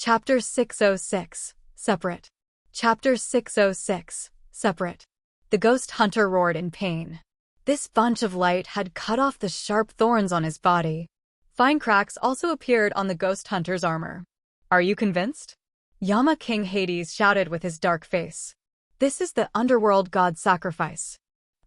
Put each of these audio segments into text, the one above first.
Chapter 606, Separate. Chapter 606, Separate. The ghost hunter roared in pain. This bunch of light had cut off the sharp thorns on his body. Fine cracks also appeared on the ghost hunter's armor. Are you convinced? Yama King Hades shouted with his dark face. This is the underworld god sacrifice.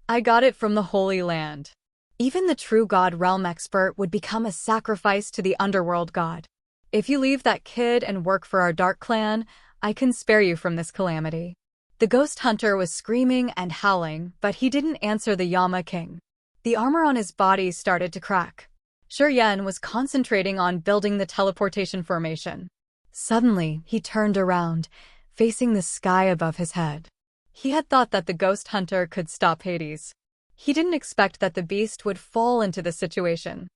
I got it from the Holy Land. Even the true god realm expert would become a sacrifice to the underworld god. If you leave that kid and work for our dark clan, I can spare you from this calamity. The ghost hunter was screaming and howling, but he didn't answer the Yama King. The armor on his body started to crack. Shuryen was concentrating on building the teleportation formation. Suddenly, he turned around, facing the sky above his head. He had thought that the ghost hunter could stop Hades. He didn't expect that the beast would fall into the situation.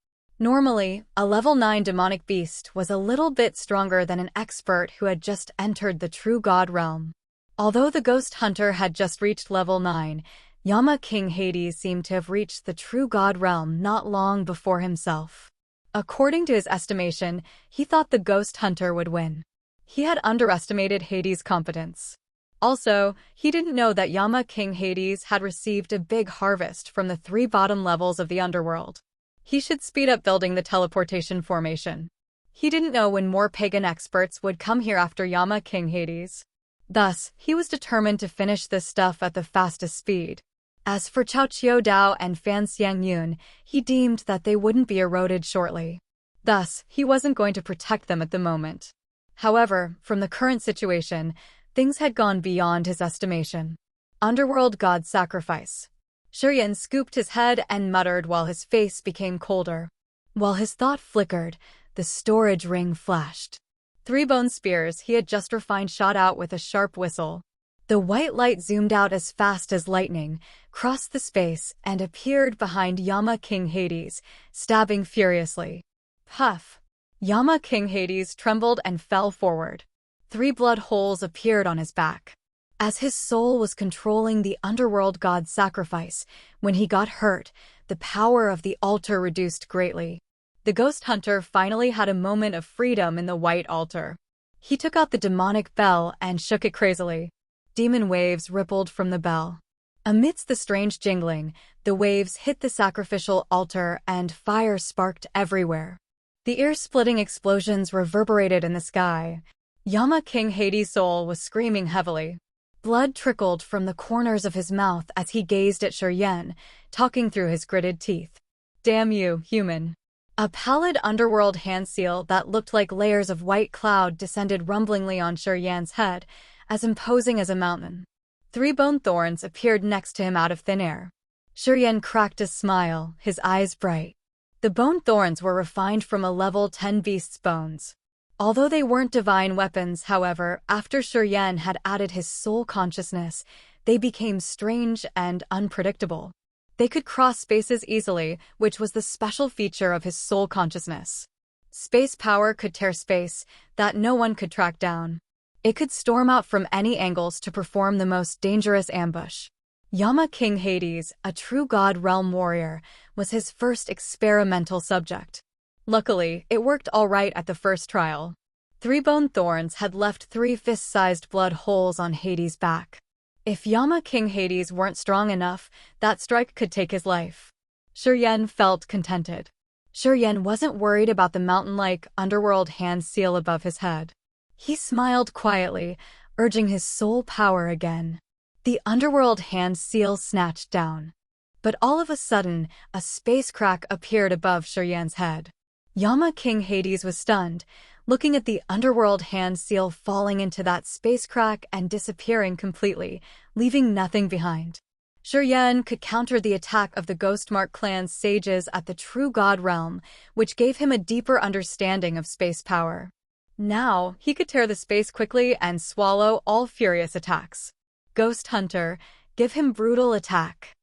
Normally, a level 9 demonic beast was a little bit stronger than an expert who had just entered the true god realm. Although the ghost hunter had just reached level 9, Yama King Hades seemed to have reached the true god realm not long before himself. According to his estimation, he thought the ghost hunter would win. He had underestimated Hades' competence. Also, he didn't know that Yama King Hades had received a big harvest from the 3 bottom levels of the underworld. He should speed up building the teleportation formation. He didn't know when more pagan experts would come here after Yama King Hades. Thus, he was determined to finish this stuff at the fastest speed. As for Chao Qiu Dao and Fan Xiang Yun, he deemed that they wouldn't be eroded shortly. Thus, he wasn't going to protect them at the moment. However, from the current situation, things had gone beyond his estimation. Underworld god sacrifice. Shuryen scooped his head and muttered while his face became colder. While his thought flickered, the storage ring flashed. 3 bone spears he had just refined shot out with a sharp whistle. The white light zoomed out as fast as lightning, crossed the space, and appeared behind Yama King Hades, stabbing furiously. Puff! Yama King Hades trembled and fell forward. 3 blood holes appeared on his back. As his soul was controlling the underworld god's sacrifice, when he got hurt, the power of the altar reduced greatly. The ghost hunter finally had a moment of freedom in the white altar. He took out the demonic bell and shook it crazily. Demon waves rippled from the bell. Amidst the strange jingling, the waves hit the sacrificial altar and fire sparked everywhere. The ear-splitting explosions reverberated in the sky. Yama King Hades' soul was screaming heavily. Blood trickled from the corners of his mouth as he gazed at Shuryen, talking through his gritted teeth. Damn you, human. A pallid underworld hand seal that looked like layers of white cloud descended rumblingly on Shuryen's head, as imposing as a mountain. 3 bone thorns appeared next to him out of thin air. Shuryen cracked a smile, his eyes bright. The bone thorns were refined from a level 10 beast's bones. Although they weren't divine weapons, however, after Shuryen had added his soul consciousness, they became strange and unpredictable. They could cross spaces easily, which was the special feature of his soul consciousness. Space power could tear space that no one could track down. It could storm out from any angles to perform the most dangerous ambush. Yama King Hades, a true god realm warrior, was his first experimental subject. Luckily, it worked all right at the first trial. 3 bone thorns had left 3 fist-sized blood holes on Hades' back. If Yama King Hades weren't strong enough, that strike could take his life. Shuryen felt contented. Shuryen wasn't worried about the mountain-like underworld hand seal above his head. He smiled quietly, urging his soul power again. The underworld hand seal snatched down. But all of a sudden, a space crack appeared above Shuryen's head. Yama King Hades was stunned, looking at the underworld hand seal falling into that space crack and disappearing completely, leaving nothing behind. Shuryen could counter the attack of the Ghostmark clan's sages at the true god realm, which gave him a deeper understanding of space power. Now, he could tear the space quickly and swallow all furious attacks. Ghost Hunter, give him brutal attack.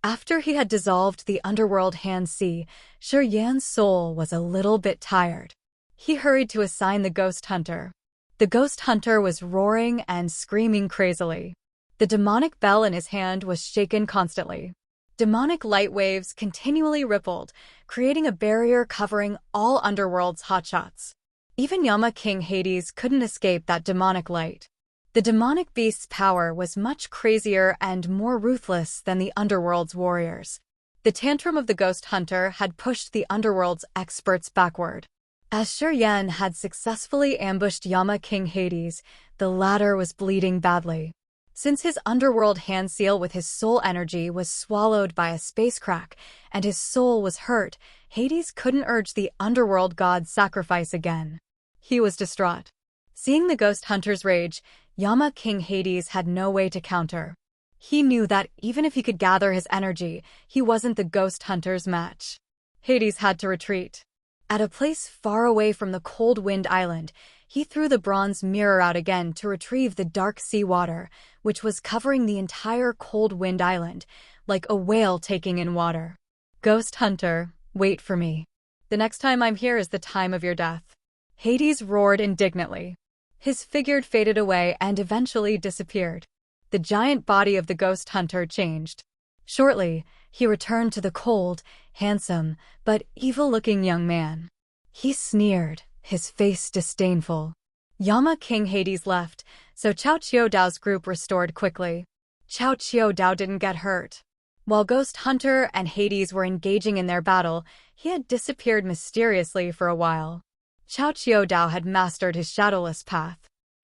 After he had dissolved the underworld hand sea, Shuryen's soul was a little bit tired. He hurried to assign the Ghost Hunter. The Ghost Hunter was roaring and screaming crazily. The demonic bell in his hand was shaken constantly. Demonic light waves continually rippled, creating a barrier covering all Underworld's hotshots. Even Yama King Hades couldn't escape that demonic light. The demonic beast's power was much crazier and more ruthless than the underworld's warriors. The tantrum of the ghost hunter had pushed the underworld's experts backward. As Shiryen had successfully ambushed Yama King Hades, the latter was bleeding badly. Since his underworld hand seal with his soul energy was swallowed by a space crack, and his soul was hurt, Hades couldn't urge the underworld god's sacrifice again. He was distraught. Seeing the ghost hunter's rage, Yama King Hades had no way to counter. He knew that even if he could gather his energy, he wasn't the ghost hunter's match. Hades had to retreat. At a place far away from the cold wind island, he threw the bronze mirror out again to retrieve the dark sea water, which was covering the entire cold wind island, like a whale taking in water. Ghost hunter, wait for me. The next time I'm here is the time of your death. Hades roared indignantly. His figure faded away and eventually disappeared. The giant body of the ghost hunter changed. Shortly, he returned to the cold, handsome, but evil-looking young man. He sneered, his face disdainful. Yama King Hades left, so Cao Qiudao's group restored quickly. Cao Qiudao didn't get hurt. While Ghost Hunter and Hades were engaging in their battle, he had disappeared mysteriously for a while. Cao Qiudao had mastered his shadowless path.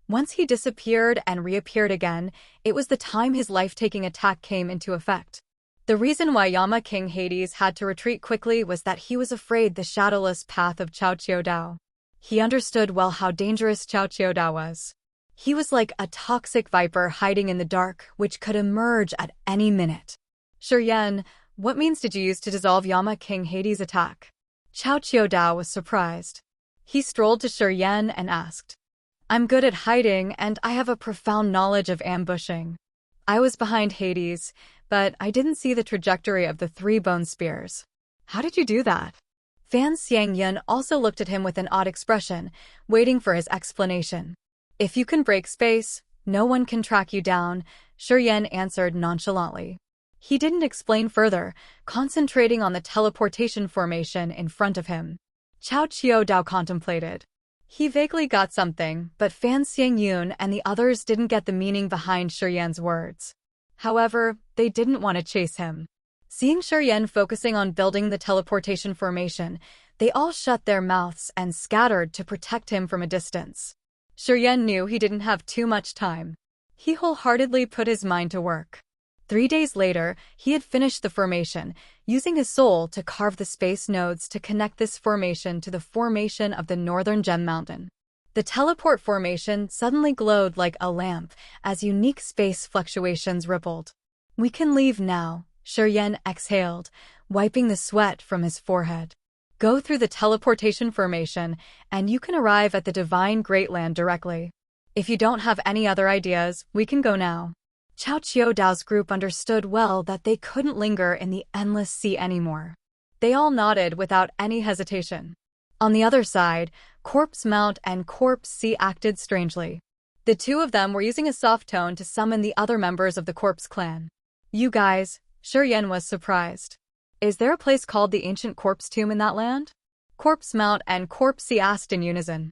Once he disappeared and reappeared again, it was the time his life-taking attack came into effect. The reason why Yama King Hades had to retreat quickly was that he was afraid the shadowless path of Cao Qiudao. He understood well how dangerous Cao Qiudao was. He was like a toxic viper hiding in the dark, which could emerge at any minute. Shiryen, what means did you use to dissolve Yama King Hades' attack? Cao Qiudao was surprised. He strolled to Shiryen and asked, I'm good at hiding and I have a profound knowledge of ambushing. I was behind Hades, but I didn't see the trajectory of the 3 bone spears. How did you do that? Fan Xiangyun also looked at him with an odd expression, waiting for his explanation. If you can break space, no one can track you down, Shiryen answered nonchalantly. He didn't explain further, concentrating on the teleportation formation in front of him. Cao Qiudao contemplated. He vaguely got something, but Fan Xiangyun and the others didn't get the meaning behind Shiryen's words. However, they didn't want to chase him. Seeing Shiryen focusing on building the teleportation formation, they all shut their mouths and scattered to protect him from a distance. Shiryen knew he didn't have too much time. He wholeheartedly put his mind to work. 3 days later, he had finished the formation, using his soul to carve the space nodes to connect this formation to the formation of the Northern Gem Mountain. The teleport formation suddenly glowed like a lamp as unique space fluctuations rippled. We can leave now, Shiryen exhaled, wiping the sweat from his forehead. Go through the teleportation formation, and you can arrive at the Divine Great Land directly. If you don't have any other ideas, we can go now. Cao Qiudao's group understood well that they couldn't linger in the endless sea anymore. They all nodded without any hesitation. On the other side, Corpse Mount and Corpse Sea acted strangely. The 2 of them were using a soft tone to summon the other members of the Corpse clan. You guys, Shiryen was surprised. Is there a place called the Ancient Corpse Tomb in that land? Corpse Mount and Corpse Sea asked in unison.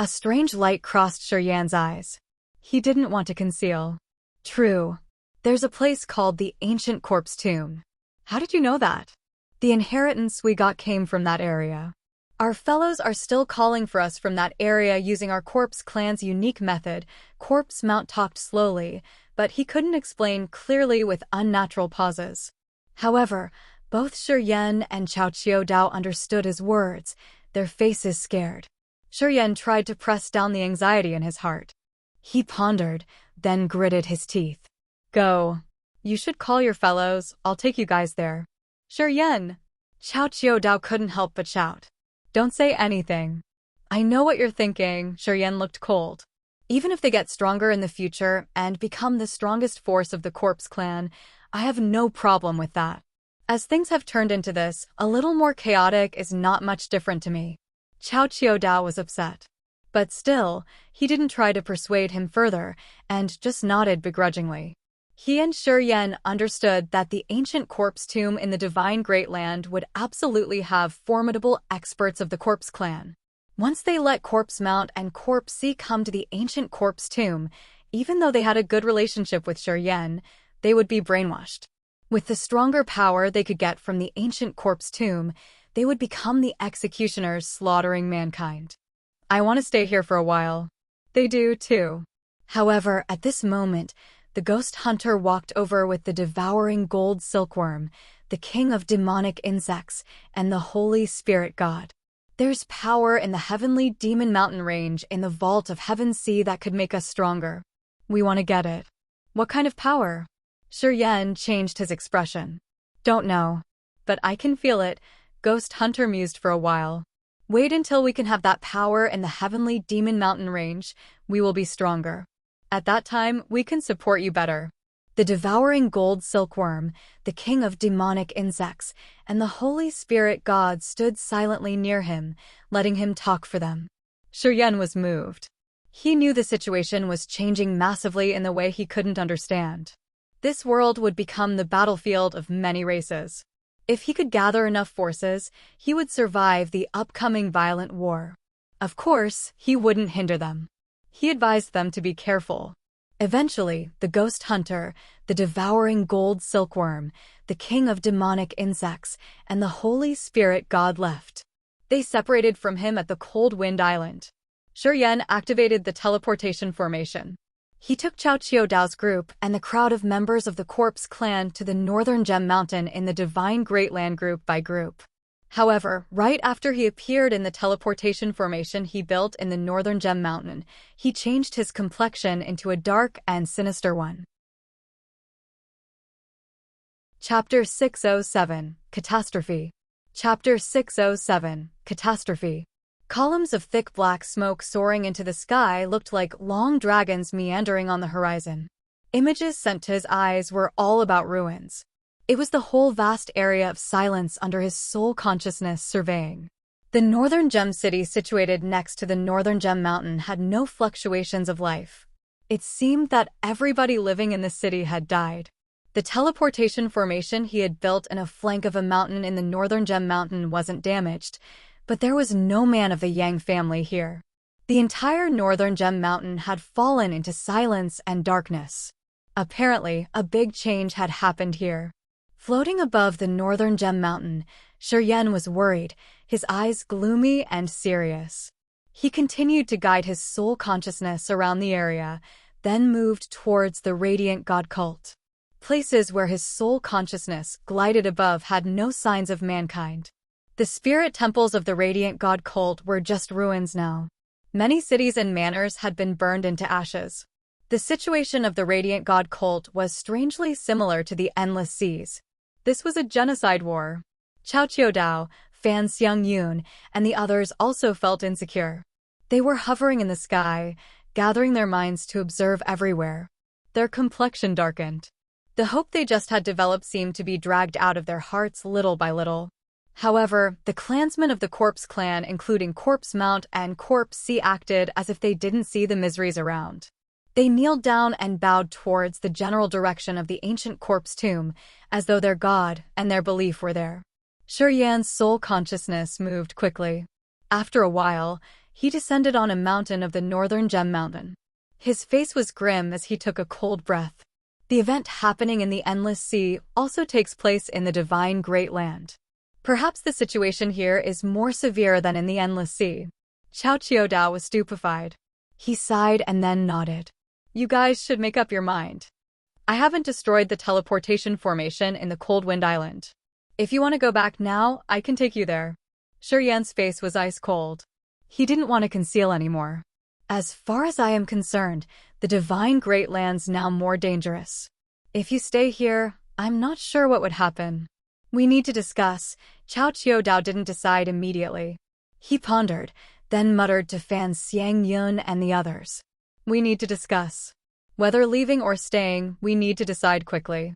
A strange light crossed Shiryen's eyes. He didn't want to conceal. True. There's a place called the Ancient Corpse Tomb. How did you know that? The inheritance we got came from that area. Our fellows are still calling for us from that area using our Corpse clan's unique method. Corpse Mount talked slowly, but he couldn't explain clearly with unnatural pauses. However, both Shiryen and Cao Qiudao understood his words, their faces scared. Shiryen tried to press down the anxiety in his heart. He pondered, then gritted his teeth. Go. You should call your fellows, I'll take you guys there. Shiryen! Cao Qiudao couldn't help but shout. Don't say anything. I know what you're thinking, Shiryen looked cold. Even if they get stronger in the future and become the strongest force of the Corpse clan, I have no problem with that. As things have turned into this, a little more chaotic is not much different to me. Cao Qiudao was upset. But still, he didn't try to persuade him further, and just nodded begrudgingly. He and Shiryen understood that the ancient corpse tomb in the Divine Great Land would absolutely have formidable experts of the Corpse clan. Once they let Corpse Mount and Corpse Sea come to the ancient corpse tomb, even though they had a good relationship with Shiryen, they would be brainwashed. With the stronger power they could get from the ancient corpse tomb, they would become the executioners slaughtering mankind. I want to stay here for a while. They do, too. However, at this moment, the ghost hunter walked over with the devouring gold silkworm, the king of demonic insects, and the Holy Spirit God. There's power in the heavenly demon mountain range in the vault of Heaven's Sea that could make us stronger. We want to get it. What kind of power? Shiryen changed his expression. Don't know. But I can feel it, Ghost Hunter mused for a while. Wait until we can have that power in the heavenly demon mountain range, we will be stronger. At that time, we can support you better. The devouring gold silkworm, the king of demonic insects, and the Holy Spirit God stood silently near him, letting him talk for them. Shiryen was moved. He knew the situation was changing massively in the way he couldn't understand. This world would become the battlefield of many races. If he could gather enough forces, he would survive the upcoming violent war. Of course, he wouldn't hinder them. He advised them to be careful. Eventually, the ghost hunter, the devouring gold silkworm, the king of demonic insects, and the Holy Spirit God left. They separated from him at the Cold Wind Island. Shiryen activated the teleportation formation. He took Cao Qiudao's group and the crowd of members of the Corpse clan to the Northern Gem Mountain in the Divine Great Land group by group. However, right after he appeared in the teleportation formation he built in the Northern Gem Mountain, he changed his complexion into a dark and sinister one. Chapter 607, Catastrophe. Chapter 607, Catastrophe. Columns of thick black smoke soaring into the sky looked like long dragons meandering on the horizon. Images sent to his eyes were all about ruins. It was the whole vast area of silence under his soul consciousness surveying. The Northern Gem City situated next to the Northern Gem Mountain had no fluctuations of life. It seemed that everybody living in the city had died. The teleportation formation he had built in a flank of a mountain in the Northern Gem Mountain wasn't damaged, but there was no man of the Yang family here. The entire Northern Gem Mountain had fallen into silence and darkness. Apparently, a big change had happened here. Floating above the Northern Gem Mountain, Shiryen was worried, his eyes gloomy and serious. He continued to guide his soul consciousness around the area, then moved towards the Radiant God cult. Places where his soul consciousness glided above had no signs of mankind. The spirit temples of the Radiant God cult were just ruins now. Many cities and manors had been burned into ashes. The situation of the Radiant God cult was strangely similar to the Endless Seas. This was a genocide war. Cao Qiudao, Fan Xiangyun, and the others also felt insecure. They were hovering in the sky, gathering their minds to observe everywhere. Their complexion darkened. The hope they just had developed seemed to be dragged out of their hearts little by little. However, the clansmen of the Corpse clan, including Corpse Mount and Corpse Sea, acted as if they didn't see the miseries around. They kneeled down and bowed towards the general direction of the ancient corpse tomb, as though their god and their belief were there. Shiryen's soul consciousness moved quickly. After a while, he descended on a mountain of the Northern Gem Mountain. His face was grim as he took a cold breath. The event happening in the Endless Sea also takes place in the Divine Great Land. Perhaps the situation here is more severe than in the Endless Sea. Cao Qiudao was stupefied. He sighed and then nodded. You guys should make up your mind. I haven't destroyed the teleportation formation in the Cold Wind Island. If you want to go back now, I can take you there. Shiryen's face was ice cold. He didn't want to conceal anymore. As far as I am concerned, the Divine Great Land's now more dangerous. If you stay here, I'm not sure what would happen. We need to discuss. Cao Qiudao didn't decide immediately. He pondered, then muttered to Fan Xiangyun and the others. We need to discuss. Whether leaving or staying, we need to decide quickly.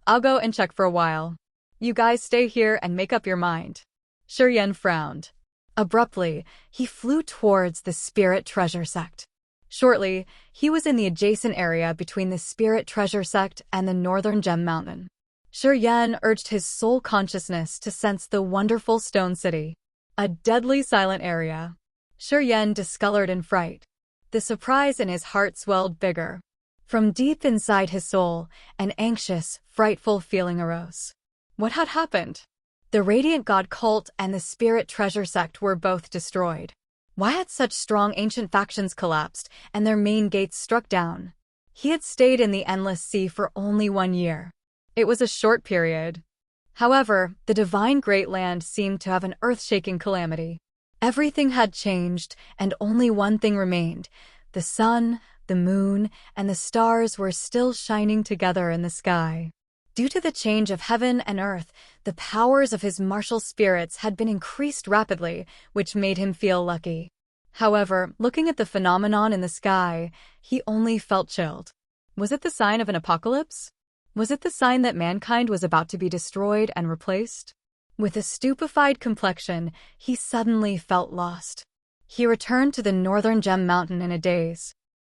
I'll go and check for a while. You guys stay here and make up your mind. Shiryen frowned. Abruptly, he flew towards the Spirit Treasure Sect. Shortly, he was in the adjacent area between the Spirit Treasure Sect and the Northern Gem Mountain. Shiryen urged his soul consciousness to sense the wonderful stone city. A deadly silent area. Yan discolored in fright. The surprise in his heart swelled bigger. From deep inside his soul, an anxious, frightful feeling arose. What had happened? The Radiant God cult and the Spirit Treasure sect were both destroyed. Why had such strong ancient factions collapsed and their main gates struck down? He had stayed in the Endless Sea for only 1 year. It was a short period. However, the divine Great Land seemed to have an earth-shaking calamity. Everything had changed, and only one thing remained. The sun, the moon, and the stars were still shining together in the sky. Due to the change of heaven and earth, the powers of his martial spirits had been increased rapidly, which made him feel lucky. However, looking at the phenomenon in the sky, he only felt chilled. Was it the sign of an apocalypse? Was it the sign that mankind was about to be destroyed and replaced? With a stupefied complexion, he suddenly felt lost. He returned to the northern Gem Mountain in a daze.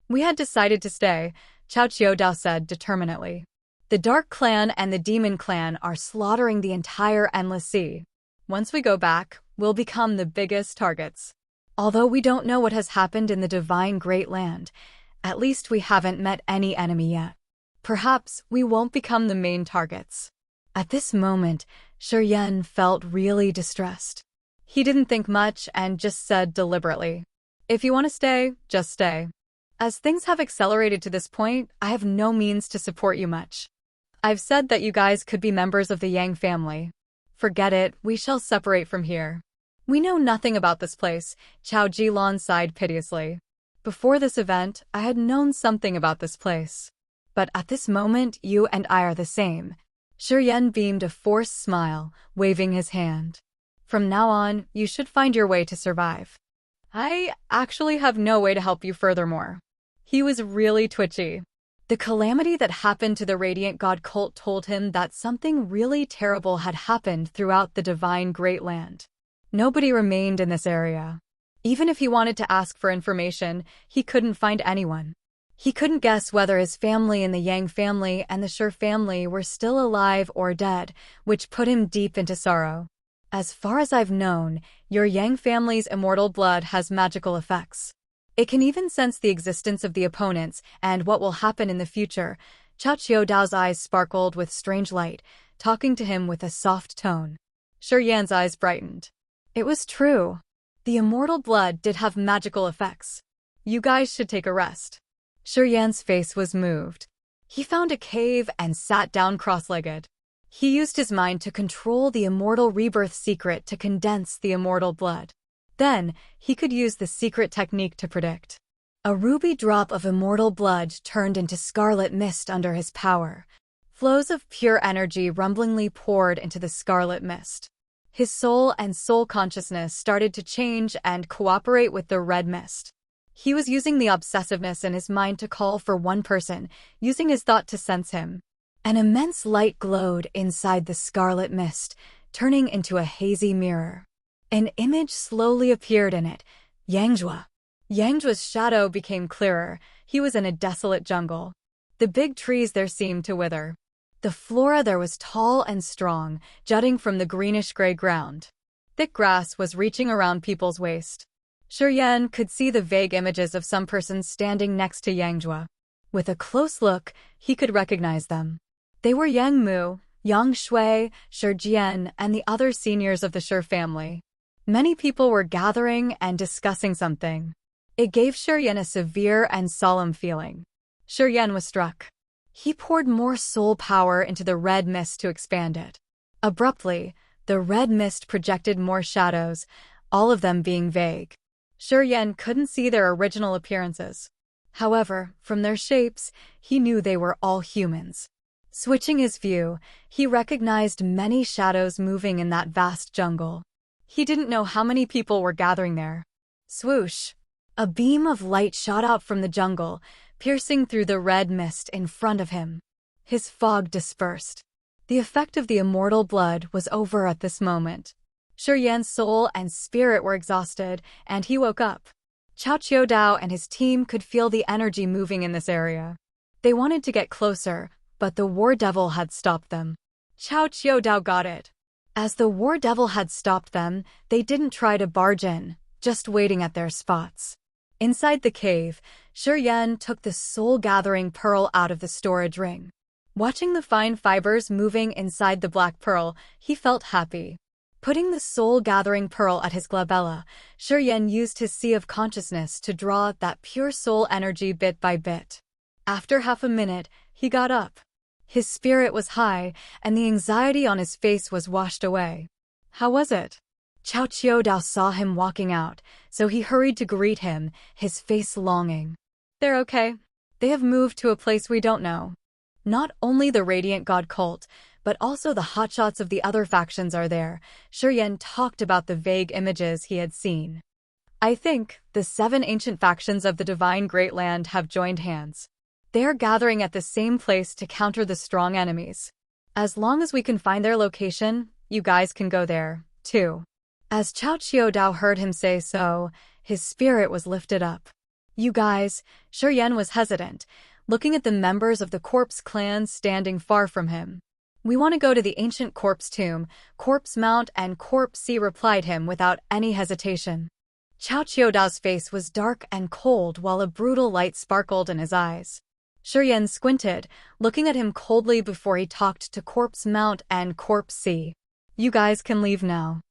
We had decided to stay, Cao Qiudao said determinedly. The Dark Clan and the Demon Clan are slaughtering the entire Endless Sea. Once we go back, we'll become the biggest targets. Although we don't know what has happened in the Divine Great Land, at least we haven't met any enemy yet. Perhaps we won't become the main targets. At this moment, Yan felt really distressed. He didn't think much and just said deliberately, "If you want to stay, just stay. As things have accelerated to this point, I have no means to support you much. I've said that you guys could be members of the Yang family. Forget it, we shall separate from here." "We know nothing about this place," Cao Jilan sighed piteously. "Before this event, I had known something about this place. But at this moment, you and I are the same." Yan beamed a forced smile, waving his hand. "From now on, you should find your way to survive. I actually have no way to help you furthermore." He was really twitchy. The calamity that happened to the Radiant God cult told him that something really terrible had happened throughout the Divine Great Land. Nobody remained in this area. Even if he wanted to ask for information, he couldn't find anyone. He couldn't guess whether his family and the Yang family and the Shi family were still alive or dead, which put him deep into sorrow. "As far as I've known, your Yang family's immortal blood has magical effects. It can even sense the existence of the opponents and what will happen in the future." Cao Qiudao's eyes sparkled with strange light, talking to him with a soft tone. Yan's eyes brightened. It was true. The immortal blood did have magical effects. "You guys should take a rest." Yan's face was moved. He found a cave and sat down cross-legged. He used his mind to control the immortal rebirth secret to condense the immortal blood. Then, he could use the secret technique to predict. A ruby drop of immortal blood turned into scarlet mist under his power. Flows of pure energy rumblingly poured into the scarlet mist. His soul and soul consciousness started to change and cooperate with the red mist. He was using the obsessiveness in his mind to call for one person, using his thought to sense him. An immense light glowed inside the scarlet mist, turning into a hazy mirror. An image slowly appeared in it, Yangjua. Yangjua's shadow became clearer. He was in a desolate jungle. The big trees there seemed to wither. The flora there was tall and strong, jutting from the greenish-gray ground. Thick grass was reaching around people's waist. Yan could see the vague images of some persons standing next to Yangjua. With a close look, he could recognize them. They were Yang Mu, Yang Shui, Shi Jian, and the other seniors of the Shi family. Many people were gathering and discussing something. It gave Yan a severe and solemn feeling. Yan was struck. He poured more soul power into the red mist to expand it. Abruptly, the red mist projected more shadows, all of them being vague. Yan couldn't see their original appearances. However, from their shapes, he knew they were all humans. Switching his view, he recognized many shadows moving in that vast jungle. He didn't know how many people were gathering there. Swoosh! A beam of light shot out from the jungle, piercing through the red mist in front of him. His fog dispersed. The effect of the immortal blood was over at this moment. Yan's soul and spirit were exhausted, and he woke up. Cao Qiudao and his team could feel the energy moving in this area. They wanted to get closer, but the War Devil had stopped them. Cao Qiudao got it. As the War Devil had stopped them, they didn't try to barge in. just waiting at their spots. Inside the cave, Shi took the soul-gathering pearl out of the storage ring. Watching the fine fibers moving inside the black pearl, he felt happy. Putting the soul-gathering pearl at his glabella, Shi used his sea of consciousness to draw that pure soul energy bit by bit. After half a minute, he got up. His spirit was high, and the anxiety on his face was washed away. How was it? Cao Qiudao saw him walking out, so he hurried to greet him, his face longing. They're okay. They have moved to a place we don't know. Not only the Radiant God cult, but also the hotshots of the other factions are there. Shi talked about the vague images he had seen. I think the 7 ancient factions of the Divine Great Land have joined hands. They are gathering at the same place to counter the strong enemies. As long as we can find their location, you guys can go there, too. As Cao Qiudao heard him say so, his spirit was lifted up. You guys, Shi was hesitant, looking at the members of the Corpse clan standing far from him. We want to go to the ancient Corpse tomb. Corpse Mount and Corpse Sea replied him without any hesitation. Cao Qiudao's face was dark and cold while a brutal light sparkled in his eyes. Shi squinted, looking at him coldly before he talked to Corpse Mount and Corpse Sea. You guys can leave now.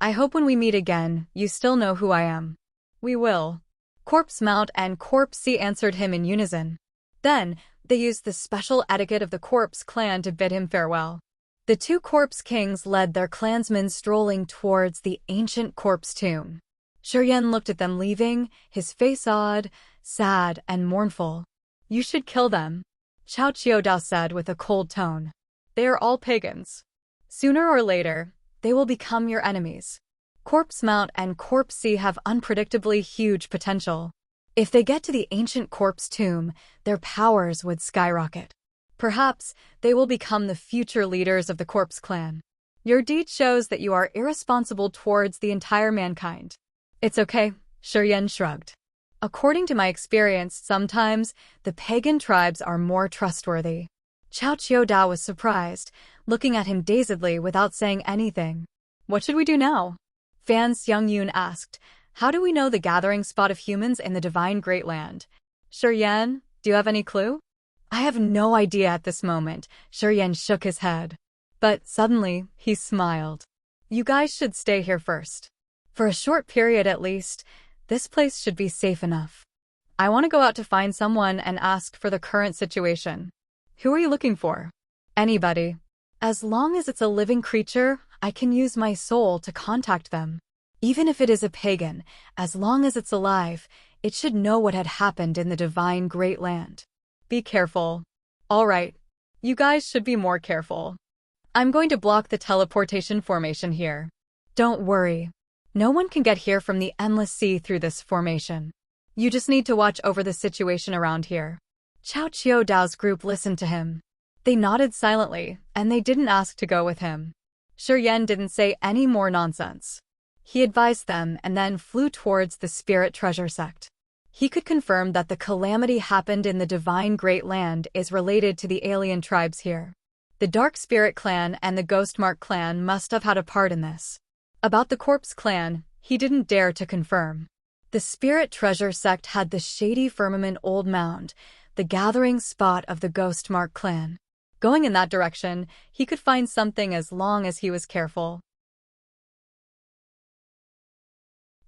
I hope when we meet again, you still know who I am. We will. Corpse Mount and Corpse Sea answered him in unison. Then, they used the special etiquette of the Corpse clan to bid him farewell. The 2 Corpse kings led their clansmen strolling towards the ancient Corpse tomb. Shi looked at them leaving, his face odd, sad, and mournful. You should kill them, Cao Qiudao said with a cold tone. They are all pagans. Sooner or later, they will become your enemies. Corpse Mount and Corpse Sea have unpredictably huge potential. If they get to the ancient Corpse tomb, their powers would skyrocket. Perhaps they will become the future leaders of the Corpse clan. Your deed shows that you are irresponsible towards the entire mankind. It's okay, Shi shrugged. According to my experience, sometimes the pagan tribes are more trustworthy. Cao Qiudao was surprised, looking at him dazedly without saying anything. What should we do now? Fan Xiangyun asked. How do we know the gathering spot of humans in the Divine Great Land? Shi, do you have any clue? I have no idea at this moment, Shi shook his head. But suddenly, he smiled. You guys should stay here first. For a short period at least, this place should be safe enough. I want to go out to find someone and ask for the current situation. Who are you looking for? Anybody. As long as it's a living creature, I can use my soul to contact them. Even if it is a pagan, as long as it's alive, it should know what had happened in the Divine Great Land. Be careful. All right. You guys should be more careful. I'm going to block the teleportation formation here. Don't worry. No one can get here from the endless sea through this formation. You just need to watch over the situation around here. Cao Qiudao's group listened to him. They nodded silently, and they didn't ask to go with him. Shi didn't say any more nonsense. He advised them and then flew towards the Spirit Treasure Sect. He could confirm that the calamity happened in the Divine Great Land is related to the alien tribes here. The Dark Spirit clan and the Ghostmark clan must have had a part in this. About the Corpse clan, he didn't dare to confirm. The Spirit Treasure Sect had the shady Firmament Old Mound, the gathering spot of the Ghostmark clan. Going in that direction, he could find something as long as he was careful.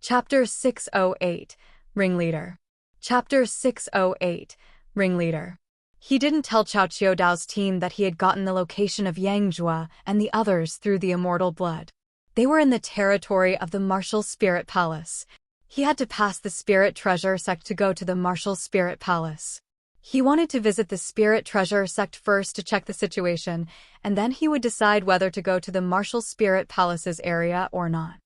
Chapter 608, Ringleader. Chapter 608, Ringleader. He didn't tell Cao Qiudao's team that he had gotten the location of Yang Zhua and the others through the immortal blood. They were in the territory of the Martial Spirit Palace. He had to pass the Spirit Treasure Sect to go to the Martial Spirit Palace. He wanted to visit the Spirit Treasure Sect first to check the situation, and then he would decide whether to go to the Martial Spirit Palace's area or not.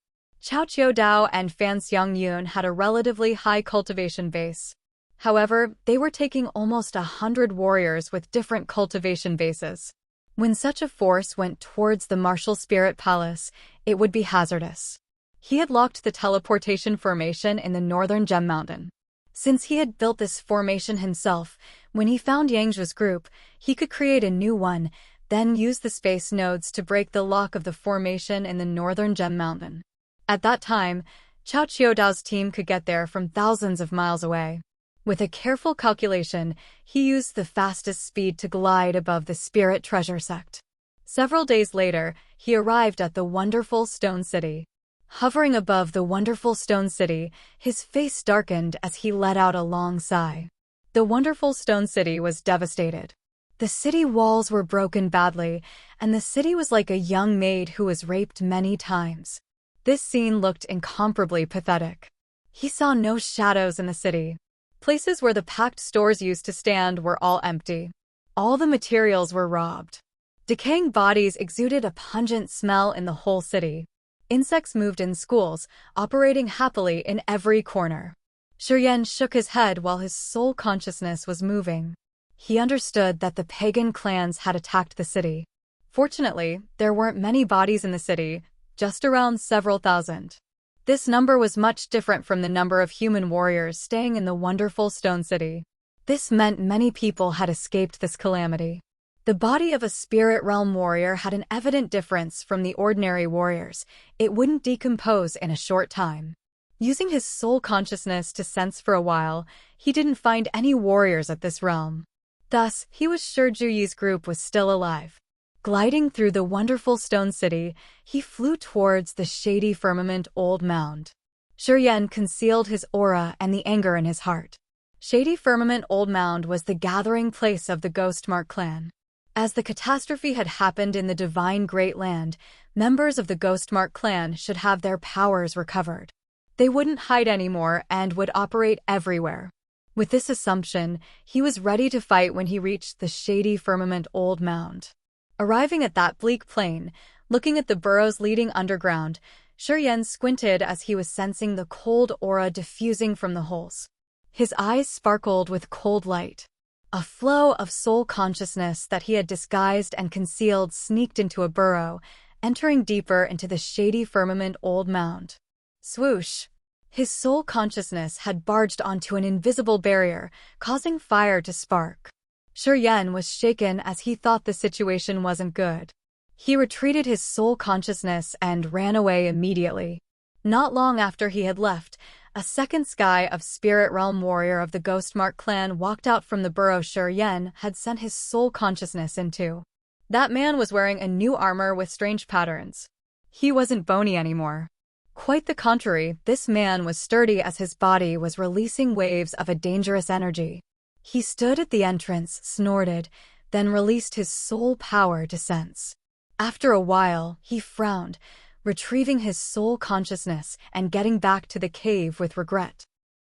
Cao Qiudao and Fan Xiangyun had a relatively high cultivation base. However, they were taking almost 100 warriors with different cultivation bases. When such a force went towards the Martial Spirit Palace, it would be hazardous. He had locked the teleportation formation in the northern Gem Mountain. Since he had built this formation himself, when he found Yang Zhua's group, he could create a new one, then use the space nodes to break the lock of the formation in the northern Gem Mountain. At that time, Chao Qiudao's team could get there from thousands of miles away. With a careful calculation, he used the fastest speed to glide above the spirit treasure sect. Several days later, he arrived at the wonderful stone city. Hovering above the wonderful stone city, his face darkened as he let out a long sigh. The wonderful stone city was devastated. The city walls were broken badly, and the city was like a young maid who was raped many times. This scene looked incomparably pathetic. He saw no shadows in the city. Places where the packed stores used to stand were all empty. All the materials were robbed. Decaying bodies exuded a pungent smell in the whole city. Insects moved in schools, operating happily in every corner. Shuryen shook his head while his soul consciousness was moving. He understood that the pagan clans had attacked the city. Fortunately, there weren't many bodies in the city, just around several thousand. This number was much different from the number of human warriors staying in the wonderful stone city. This meant many people had escaped this calamity. The body of a spirit realm warrior had an evident difference from the ordinary warriors. It wouldn't decompose in a short time. Using his soul consciousness to sense for a while, he didn't find any warriors at this realm. Thus, he was sure Juyi's group was still alive. Gliding through the wonderful stone city, he flew towards the shady firmament old mound. Shuryen concealed his aura and the anger in his heart. Shady firmament old mound was the gathering place of the Ghostmark clan. As the catastrophe had happened in the divine Great Land, members of the Ghostmark clan should have their powers recovered. They wouldn't hide anymore and would operate everywhere. With this assumption, he was ready to fight when he reached the shady firmament old mound. Arriving at that bleak plain, looking at the burrows leading underground, Shuryen squinted as he was sensing the cold aura diffusing from the holes. His eyes sparkled with cold light. A flow of soul consciousness that he had disguised and concealed sneaked into a burrow, entering deeper into the shady firmament old mound. Swoosh! His soul consciousness had barged onto an invisible barrier, causing fire to spark. Shuryen was shaken as he thought the situation wasn't good. He retreated his soul consciousness and ran away immediately. Not long after he had left, a second sky of spirit realm warrior of the Ghostmark clan walked out from the burrow Shuryen had sent his soul consciousness into. That man was wearing a new armor with strange patterns. He wasn't bony anymore. Quite the contrary, this man was sturdy as his body was releasing waves of a dangerous energy. He stood at the entrance, snorted, then released his soul power to sense. After a while, he frowned, retrieving his soul consciousness and getting back to the cave with regret.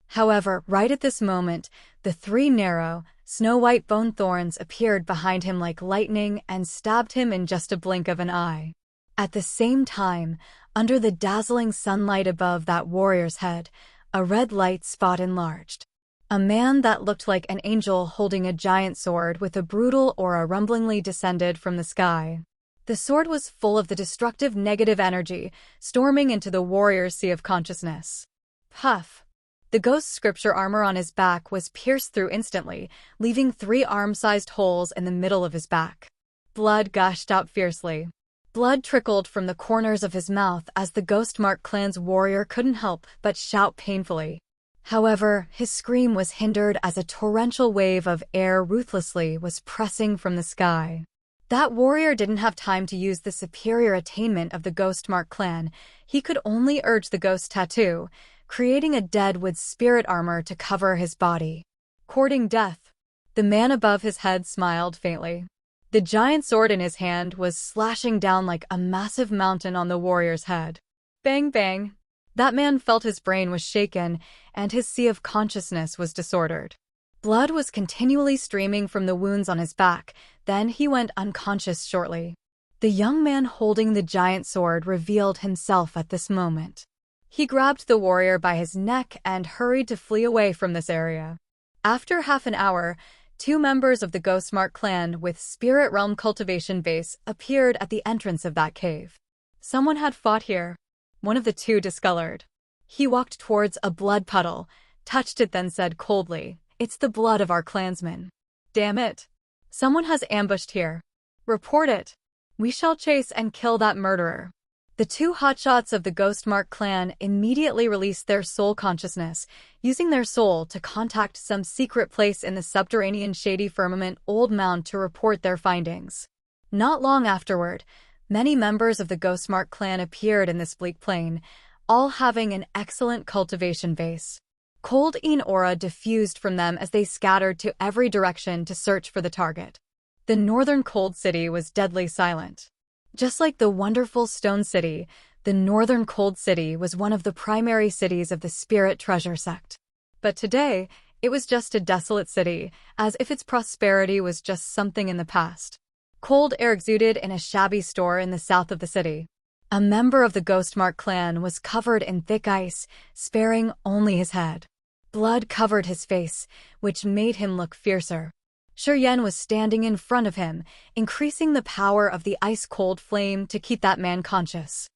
However, right at this moment, the three narrow, snow-white bone thorns appeared behind him like lightning and stabbed him in just a blink of an eye. At the same time, under the dazzling sunlight above that warrior's head, a red light spot enlarged. A man that looked like an angel holding a giant sword with a brutal aura rumblingly descended from the sky. The sword was full of the destructive negative energy, storming into the warrior's sea of consciousness. Puff! The ghost scripture armor on his back was pierced through instantly, leaving 3 arm-sized holes in the middle of his back. Blood gushed out fiercely. Blood trickled from the corners of his mouth as the Ghostmark clan's warrior couldn't help but shout painfully. However, his scream was hindered as a torrential wave of air ruthlessly was pressing from the sky. That warrior didn't have time to use the superior attainment of the Ghostmark clan. He could only urge the ghost tattoo, creating a deadwood spirit armor to cover his body. Courting death. The man above his head smiled faintly. The giant sword in his hand was slashing down like a massive mountain on the warrior's head. Bang bang. That man felt his brain was shaken, and his sea of consciousness was disordered. Blood was continually streaming from the wounds on his back, then he went unconscious shortly. The young man holding the giant sword revealed himself at this moment. He grabbed the warrior by his neck and hurried to flee away from this area. After half an hour, 2 members of the Ghostmark clan with Spirit Realm Cultivation Base appeared at the entrance of that cave. Someone had fought here. One of the 2 discolored. He walked towards a blood puddle, touched it then said coldly, "It's the blood of our clansmen. Damn it. Someone has ambushed here. Report it. We shall chase and kill that murderer." The two hotshots of the Ghostmark clan immediately released their soul consciousness, using their soul to contact some secret place in the subterranean shady firmament Old Mound to report their findings. Not long afterward, many members of the Ghostmark clan appeared in this bleak plain, all having an excellent cultivation base. Cold aura diffused from them as they scattered to every direction to search for the target. The northern Cold City was deadly silent. Just like the wonderful Stone City, the northern Cold City was one of the primary cities of the Spirit Treasure sect. But today, it was just a desolate city, as if its prosperity was just something in the past. Cold air exuded in a shabby store in the south of the city. A member of the Ghostmark clan was covered in thick ice, sparing only his head. Blood covered his face, which made him look fiercer. Serene was standing in front of him, increasing the power of the ice-cold flame to keep that man conscious.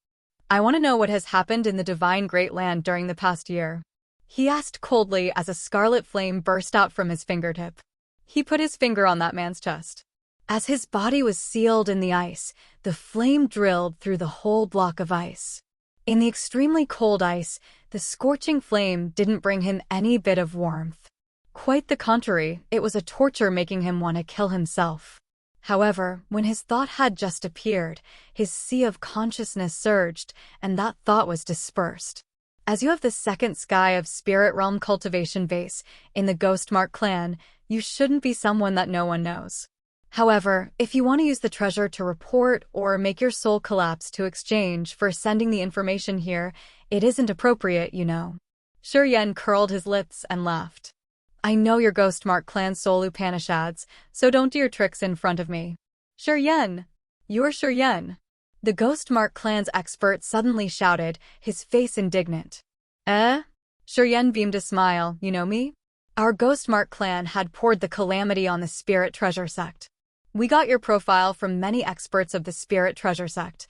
"I want to know what has happened in the Divine Great Land during the past year," he asked coldly as a scarlet flame burst out from his fingertip. He put his finger on that man's chest. As his body was sealed in the ice, the flame drilled through the whole block of ice. In the extremely cold ice, the scorching flame didn't bring him any bit of warmth. Quite the contrary, it was a torture making him want to kill himself. However, when his thought had just appeared, his sea of consciousness surged, and that thought was dispersed. As you have the second sky of Spirit Realm cultivation base in the Ghostmark clan, you shouldn't be someone that no one knows. However, if you want to use the treasure to report or make your soul collapse to exchange for sending the information here, it isn't appropriate, you know. Serene curled his lips and laughed. "I know your Ghostmark clan soul Upanishads, so don't do your tricks in front of me." "Serene! You're Serene!" The Ghostmark clan's expert suddenly shouted, his face indignant. "Eh?" Serene beamed a smile. "You know me? Our Ghostmark clan had poured the calamity on the Spirit Treasure sect. We got your profile from many experts of the Spirit Treasure sect.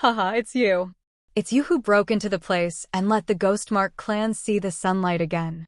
Haha, it's you. It's you who broke into the place and let the Ghostmark clan see the sunlight again.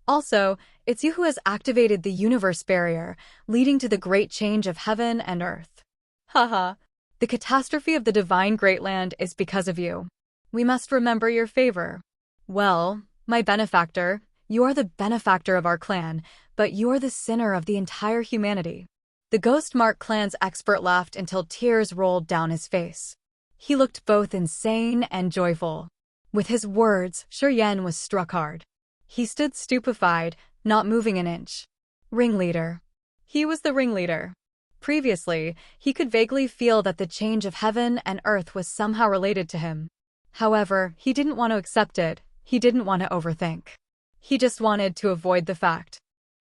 Also, it's you who has activated the universe barrier, leading to the great change of heaven and earth. Haha, the catastrophe of the Divine Great Land is because of you. We must remember your favor. Well, my benefactor, you are the benefactor of our clan, but you're the sinner of the entire humanity." The Ghostmark clan's expert laughed until tears rolled down his face. He looked both insane and joyful. With his words, Serene was struck hard. He stood stupefied, not moving an inch. Ringleader. He was the ringleader. Previously, he could vaguely feel that the change of heaven and earth was somehow related to him. However, he didn't want to accept it. He didn't want to overthink. He just wanted to avoid the fact.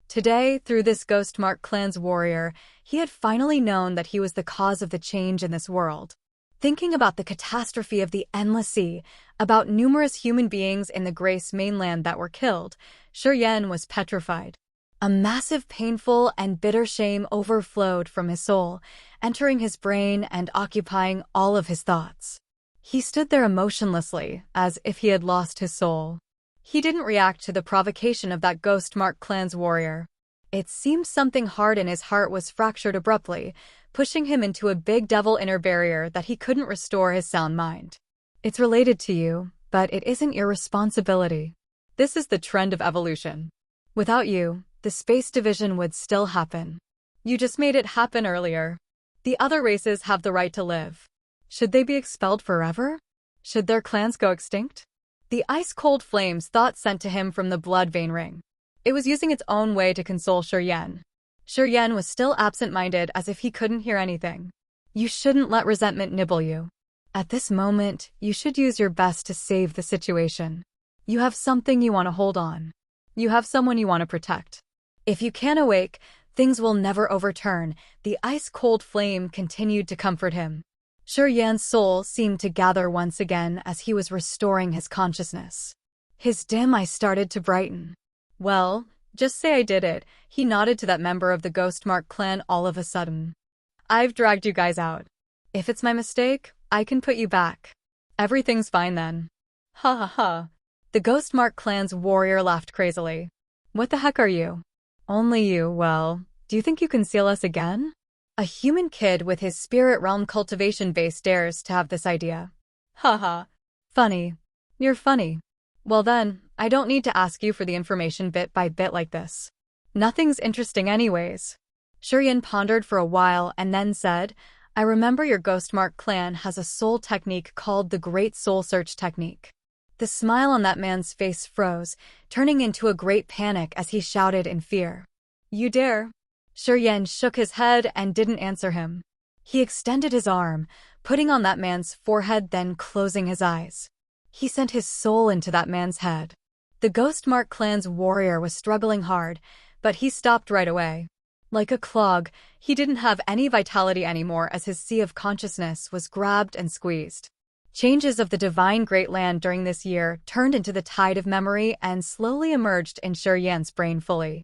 Today, through this Ghostmark clan's warrior, he had finally known that he was the cause of the change in this world. Thinking about the catastrophe of the endless sea, about numerous human beings in the Grace mainland that were killed, Serene was petrified. A massive, painful, and bitter shame overflowed from his soul, entering his brain and occupying all of his thoughts. He stood there emotionlessly, as if he had lost his soul. He didn't react to the provocation of that Ghostmark clan's warrior. It seemed something hard in his heart was fractured abruptly, pushing him into a big devil inner barrier that he couldn't restore his sound mind. "It's related to you, but it isn't your responsibility. This is the trend of evolution. Without you, the space division would still happen. You just made it happen earlier. The other races have the right to live. Should they be expelled forever? Should their clans go extinct?" The ice-cold flames thought sent to him from the blood vein ring. It was using its own way to console Serene. Serene was still absent-minded as if he couldn't hear anything. "You shouldn't let resentment nibble you. At this moment, you should use your best to save the situation. You have something you want to hold on. You have someone you want to protect. If you can't awake, things will never overturn." The ice-cold flame continued to comfort him. Serene's soul seemed to gather once again as he was restoring his consciousness. His dim eyes started to brighten. "Well, just say I did it," he nodded to that member of the Ghostmark clan all of a sudden. "I've dragged you guys out. If it's my mistake, I can put you back. Everything's fine then." "Ha ha ha." The Ghostmark clan's warrior laughed crazily. "What the heck are you? Only you, well, do you think you can seal us again?" A human kid with his spirit realm cultivation base dares to have this idea. Haha. Funny. You're funny. Well then, I don't need to ask you for the information bit by bit like this. Nothing's interesting anyways. Shuryen pondered for a while and then said, I remember your Ghostmark clan has a soul technique called the Great Soul Search Technique. The smile on that man's face froze, turning into a great panic as he shouted in fear. You dare? Shuryen shook his head and didn't answer him. He extended his arm, putting on that man's forehead, then closing his eyes. He sent his soul into that man's head. The Ghostmark clan's warrior was struggling hard, but he stopped right away. Like a clog, he didn't have any vitality anymore as his sea of consciousness was grabbed and squeezed. Changes of the divine Great Land during this year turned into the tide of memory and slowly emerged in Shuryen's brain fully.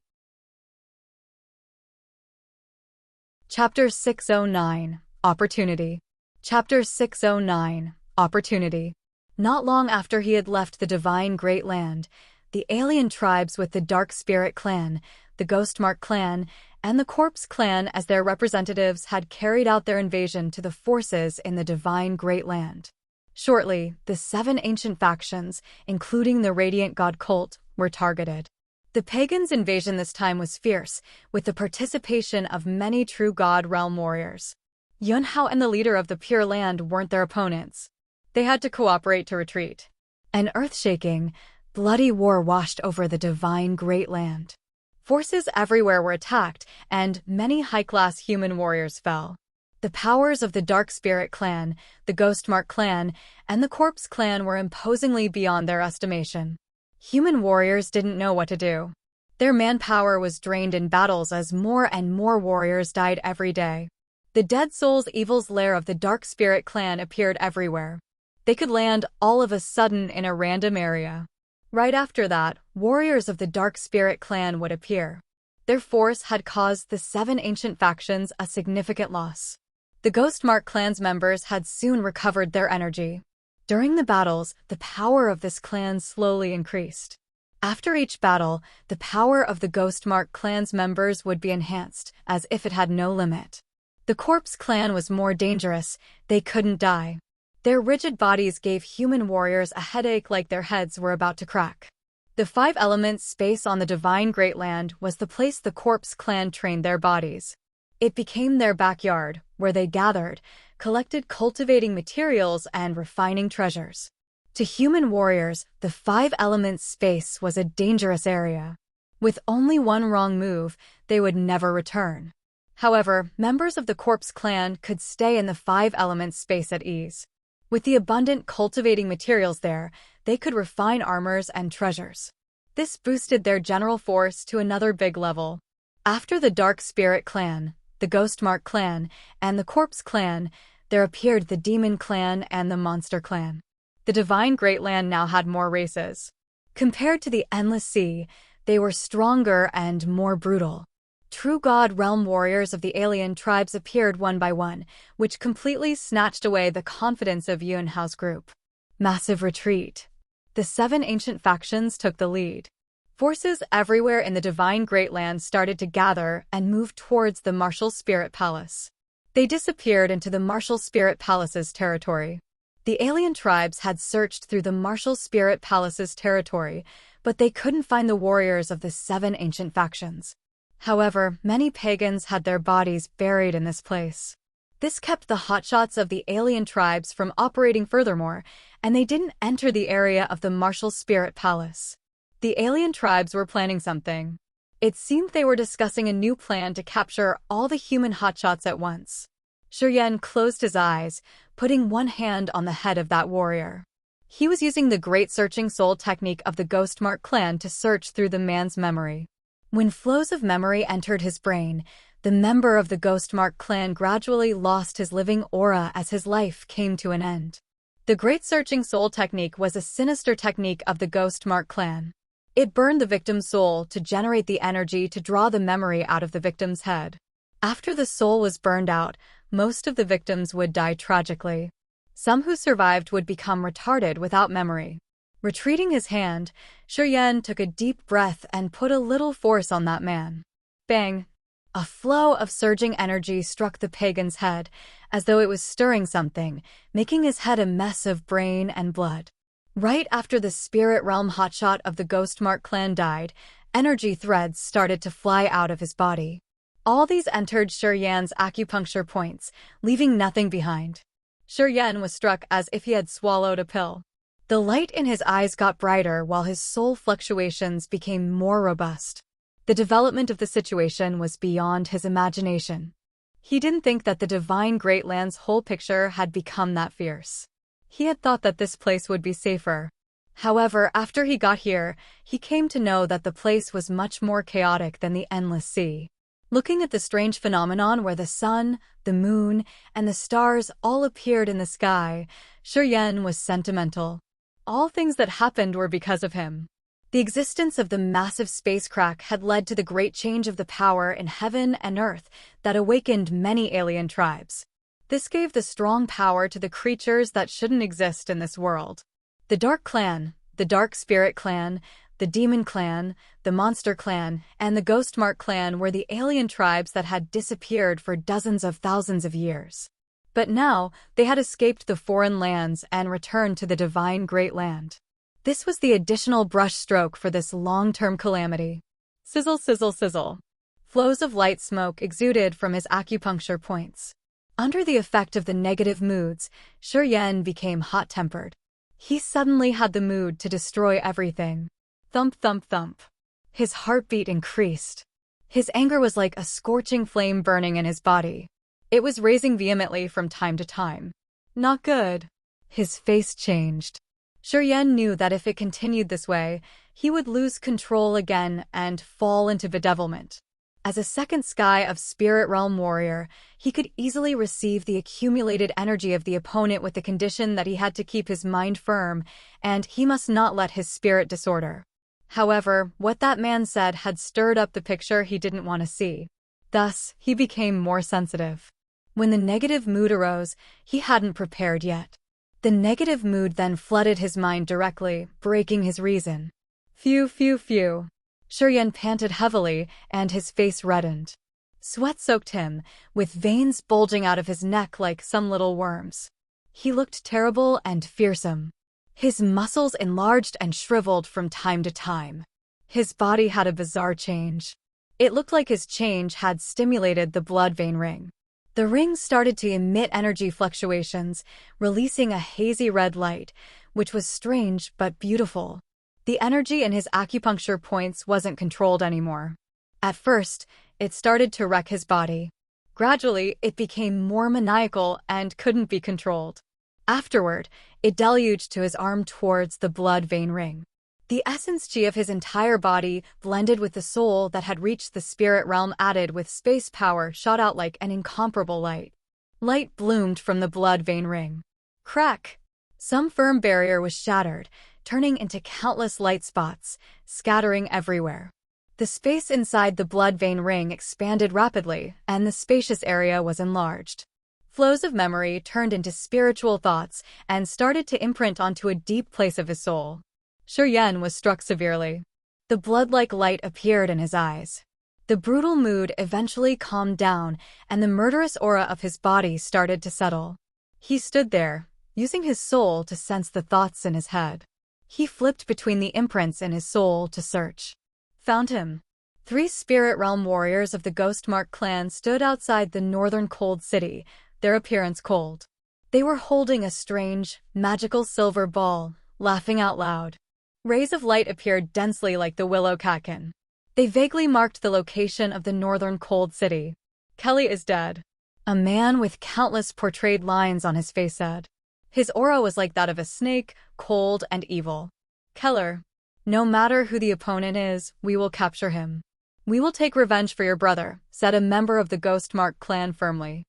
Chapter 609, Opportunity. Chapter 609, Opportunity. Not long after he had left the divine Great Land, the alien tribes with the Dark Spirit clan, the Ghostmark clan, and the Corpse clan as their representatives had carried out their invasion to the forces in the divine Great Land. Shortly, the 7 ancient factions, including the Radiant God cult, were targeted. The pagans' invasion this time was fierce, with the participation of many true God realm warriors. Yunhao and the leader of the Pure Land weren't their opponents. They had to cooperate to retreat. An earth-shaking, bloody war washed over the divine Great Land. Forces everywhere were attacked, and many high-class human warriors fell. The powers of the Dark Spirit clan, the Ghostmark clan, and the Corpse clan were imposingly beyond their estimation. Human warriors didn't know what to do. Their manpower was drained in battles as more and more warriors died every day. The Dead Souls Evil's lair of the Dark Spirit clan appeared everywhere. They could land all of a sudden in a random area. Right after that, warriors of the Dark Spirit clan would appear. Their force had caused the 7 ancient factions a significant loss. The Ghostmark clan's members had soon recovered their energy. During the battles, the power of this clan slowly increased. After each battle, the power of the Ghostmark clan's members would be enhanced, as if it had no limit. The Corpse clan was more dangerous. They couldn't die. Their rigid bodies gave human warriors a headache like their heads were about to crack. The 5 elements space on the divine Great Land was the place the Corpse clan trained their bodies. It became their backyard, where they gathered, collected cultivating materials and refining treasures. To human warriors, the 5 elements space was a dangerous area. With only one wrong move, they would never return. However, members of the Corpse clan could stay in the 5 elements space at ease. With the abundant cultivating materials there, they could refine armors and treasures. This boosted their general force to another big level. After the Dark Spirit clan, the Ghostmark clan, and the Corpse clan, there appeared the Demon clan and the Monster clan. The divine Great Land now had more races. Compared to the Endless Sea, they were stronger and more brutal. True God realm warriors of the alien tribes appeared one by one, which completely snatched away the confidence of Yunhao's group. Massive retreat. The 7 ancient factions took the lead. Forces everywhere in the divine Great Land started to gather and move towards the Martial Spirit Palace. They disappeared into the Martial Spirit Palace's territory. The alien tribes had searched through the Martial Spirit Palace's territory, but they couldn't find the warriors of the 7 ancient factions. However, many pagans had their bodies buried in this place. This kept the hotshots of the alien tribes from operating furthermore, and they didn't enter the area of the Martial Spirit Palace. The alien tribes were planning something. It seemed they were discussing a new plan to capture all the human hotshots at once. Shuryen closed his eyes, putting one hand on the head of that warrior. He was using the Great Searching Soul technique of the Ghostmark clan to search through the man's memory. When flows of memory entered his brain, the member of the Ghostmark clan gradually lost his living aura as his life came to an end. The Great Searching Soul technique was a sinister technique of the Ghostmark clan. It burned the victim's soul to generate the energy to draw the memory out of the victim's head. After the soul was burned out, most of the victims would die tragically. Some who survived would become retarded without memory. Retreating his hand, Shuryen took a deep breath and put a little force on that man. Bang! A flow of surging energy struck the pagan's head, as though it was stirring something, making his head a mess of brain and blood. Right after the spirit realm hotshot of the Ghostmark clan died, energy threads started to fly out of his body. All these entered Shuryan's acupuncture points, leaving nothing behind. Shuryan was struck as if he had swallowed a pill. The light in his eyes got brighter while his soul fluctuations became more robust. The development of the situation was beyond his imagination. He didn't think that the divine Great Land's whole picture had become that fierce. He had thought that this place would be safer. However, after he got here, he came to know that the place was much more chaotic than the endless sea. Looking at the strange phenomenon where the sun, the moon, and the stars all appeared in the sky, Shuryan was sentimental. All things that happened were because of him. The existence of the massive space crack had led to the great change of the power in heaven and earth that awakened many alien tribes. This gave the strong power to the creatures that shouldn't exist in this world. The Dark Clan, the Dark Spirit Clan, the Demon Clan, the Monster Clan, and the Ghostmark Clan were the alien tribes that had disappeared for dozens of thousands of years. But now, they had escaped the foreign lands and returned to the divine Great Land. This was the additional brushstroke for this long-term calamity. Sizzle, sizzle, sizzle. Flows of light smoke exuded from his acupuncture points. Under the effect of the negative moods, Shuryan became hot-tempered. He suddenly had the mood to destroy everything. Thump, thump, thump. His heartbeat increased. His anger was like a scorching flame burning in his body. It was raising vehemently from time to time. Not good. His face changed. Shuryan knew that if it continued this way, he would lose control again and fall into bedevilment. As a second sky of Spirit Realm warrior, he could easily receive the accumulated energy of the opponent with the condition that he had to keep his mind firm, and he must not let his spirit disorder. However, what that man said had stirred up the picture he didn't want to see. Thus, he became more sensitive. When the negative mood arose, he hadn't prepared yet. The negative mood then flooded his mind directly, breaking his reason. Phew, phew, phew. Shuryan panted heavily, and his face reddened. Sweat soaked him, with veins bulging out of his neck like some little worms. He looked terrible and fearsome. His muscles enlarged and shriveled from time to time. His body had a bizarre change. It looked like his change had stimulated the blood vein ring. The ring started to emit energy fluctuations, releasing a hazy red light, which was strange but beautiful. The energy in his acupuncture points wasn't controlled anymore. At first, it started to wreck his body. Gradually, it became more maniacal and couldn't be controlled. Afterward, it deluged to his arm towards the blood vein ring. The essence chi of his entire body, blended with the soul that had reached the spirit realm added with space power, shot out like an incomparable light. Light bloomed from the blood vein ring. Crack! Some firm barrier was shattered, turning into countless light spots, scattering everywhere. The space inside the blood vein ring expanded rapidly, and the spacious area was enlarged. Flows of memory turned into spiritual thoughts and started to imprint onto a deep place of his soul. Shuryan was struck severely. The blood-like light appeared in his eyes. The brutal mood eventually calmed down, and the murderous aura of his body started to settle. He stood there, using his soul to sense the thoughts in his head. He flipped between the imprints in his soul to search. Found him. 3 spirit realm warriors of the Ghostmark clan stood outside the northern cold city, their appearance cold. They were holding a strange, magical silver ball, laughing out loud. Rays of light appeared densely like the willow catkin. They vaguely marked the location of the northern cold city. Kelly is dead. A man with countless portrayed lines on his face said. His aura was like that of a snake, cold and evil. Keller, no matter who the opponent is, we will capture him. We will take revenge for your brother, said a member of the Ghostmark clan firmly.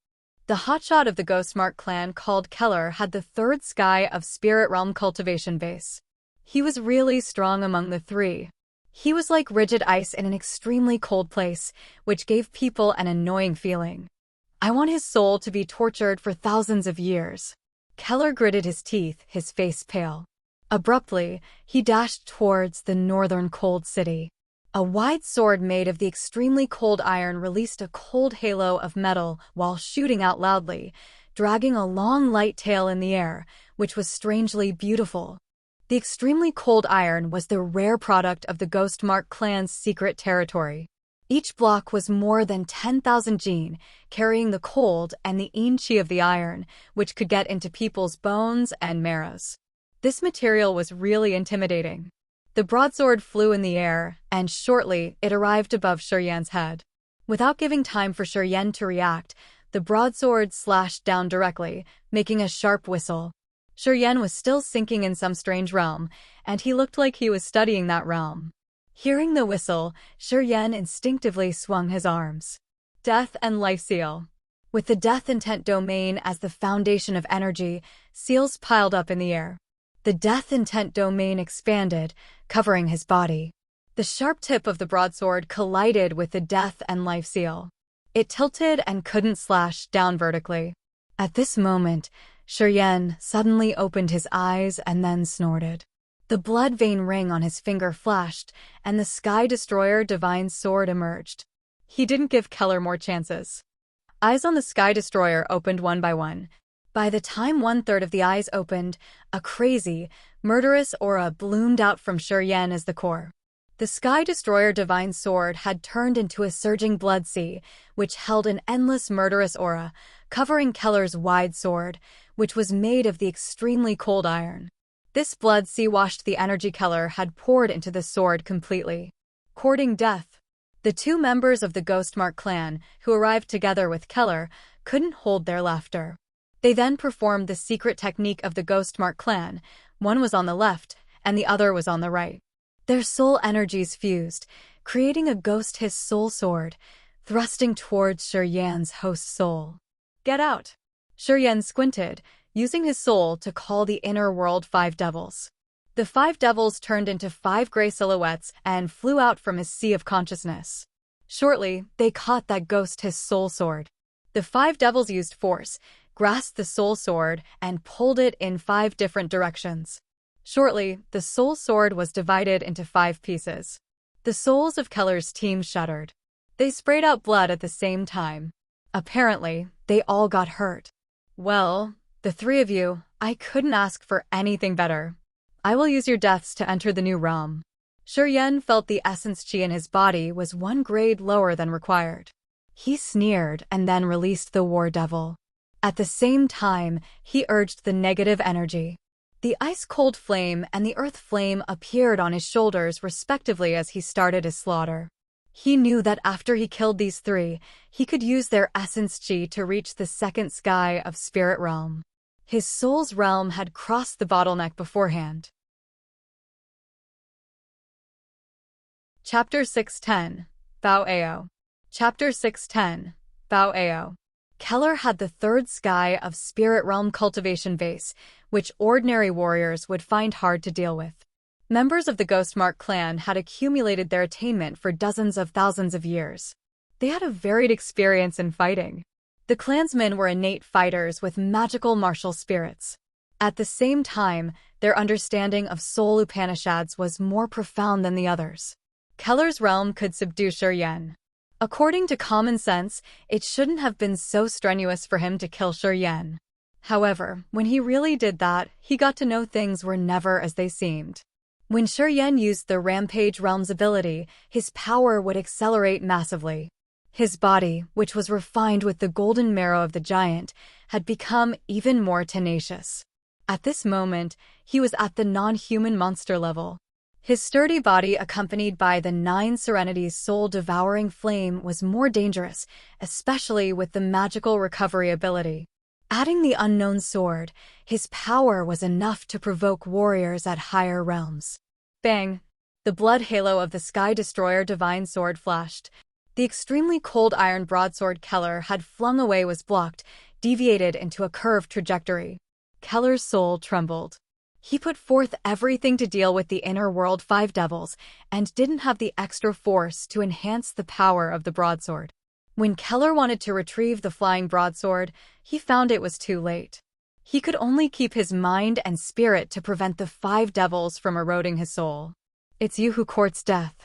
The hotshot of the Ghostmark clan called Keller had the 3rd sky of Spirit Realm cultivation base. He was really strong among the 3. He was like rigid ice in an extremely cold place, which gave people an annoying feeling. I want his soul to be tortured for thousands of years. Keller gritted his teeth, his face pale. Abruptly, he dashed towards the northern cold city. A wide sword made of the extremely cold iron released a cold halo of metal while shooting out loudly, dragging a long light tail in the air, which was strangely beautiful. The extremely cold iron was the rare product of the Ghostmark clan's secret territory. Each block was more than 10,000 jin, carrying the cold and the qi of the iron, which could get into people's bones and marrows. This material was really intimidating. The broadsword flew in the air, and shortly it arrived above Shurian's head. Without giving time for Shurian to react, the broadsword slashed down directly, making a sharp whistle. Shurian was still sinking in some strange realm, and he looked like he was studying that realm. Hearing the whistle, Shurian instinctively swung his arms. Death and Life Seal. With the Death Intent domain as the foundation of energy, seals piled up in the air. The Death Intent domain expanded, covering his body. The sharp tip of the broadsword collided with the Death and Life Seal. It tilted and couldn't slash down vertically. At this moment, Shurian suddenly opened his eyes and then snorted. The blood vein ring on his finger flashed, and the Sky Destroyer Divine Sword emerged. He didn't give Keller more chances. Eyes on the Sky Destroyer opened one by one. By the time 1/3 of the eyes opened, a crazy, murderous aura bloomed out from Shurian as the core. The Sky Destroyer Divine Sword had turned into a surging blood sea, which held an endless murderous aura, covering Keller's wide sword, which was made of the extremely cold iron. This blood sea washed the energy Keller had poured into the sword completely. Courting death. The two members of the Ghostmark clan, who arrived together with Keller, couldn't hold their laughter. They then performed the secret technique of the Ghostmark clan. One was on the left, and the other was on the right. Their soul energies fused, creating a ghost his soul sword, thrusting towards Shurian's host soul. Get out! Shurian squinted, using his soul to call the inner world 5 devils. The 5 devils turned into 5 gray silhouettes and flew out from his sea of consciousness. Shortly, they caught that ghost his soul sword. The 5 devils used force, grasped the soul sword, and pulled it in 5 different directions. Shortly, the soul sword was divided into 5 pieces. The souls of Keller's team shuddered. They sprayed out blood at the same time. Apparently, they all got hurt. Well, the 3 of you, I couldn't ask for anything better. I will use your deaths to enter the new realm. Shurian felt the essence chi in his body was 1 grade lower than required. He sneered and then released the war devil. At the same time, he urged the negative energy. The ice-cold flame and the earth flame appeared on his shoulders respectively as he started his slaughter. He knew that after he killed these 3, he could use their essence chi to reach the second sky of spirit realm. His soul's realm had crossed the bottleneck beforehand. Chapter 610, Bao Ao. Chapter 610, Bao Ao. Keller had the 3rd sky of spirit realm cultivation base, which ordinary warriors would find hard to deal with. Members of the Ghostmark clan had accumulated their attainment for dozens of thousands of years. They had a varied experience in fighting. The clansmen were innate fighters with magical martial spirits. At the same time, their understanding of soul Upanishads was more profound than the others. Keller's realm could subdue Shurian. According to common sense, it shouldn't have been so strenuous for him to kill Shurian. However, when he really did that, he got to know things were never as they seemed. When Shurian used the Rampage Realm's ability, his power would accelerate massively. His body, which was refined with the golden marrow of the giant, had become even more tenacious. At this moment, he was at the non-human monster level. His sturdy body, accompanied by the 9 Serenity's soul-devouring flame, was more dangerous, especially with the magical recovery ability. Adding the unknown sword, his power was enough to provoke warriors at higher realms. Bang! The blood halo of the Sky Destroyer Divine Sword flashed. The extremely cold iron broadsword Keller had flung away was blocked, deviated into a curved trajectory. Keller's soul trembled. He put forth everything to deal with the inner world 5 devils, and didn't have the extra force to enhance the power of the broadsword. When Keller wanted to retrieve the flying broadsword, he found it was too late. He could only keep his mind and spirit to prevent the 5 devils from eroding his soul. It's you who courts death.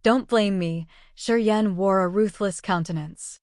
Don't blame me, Shurian wore a ruthless countenance.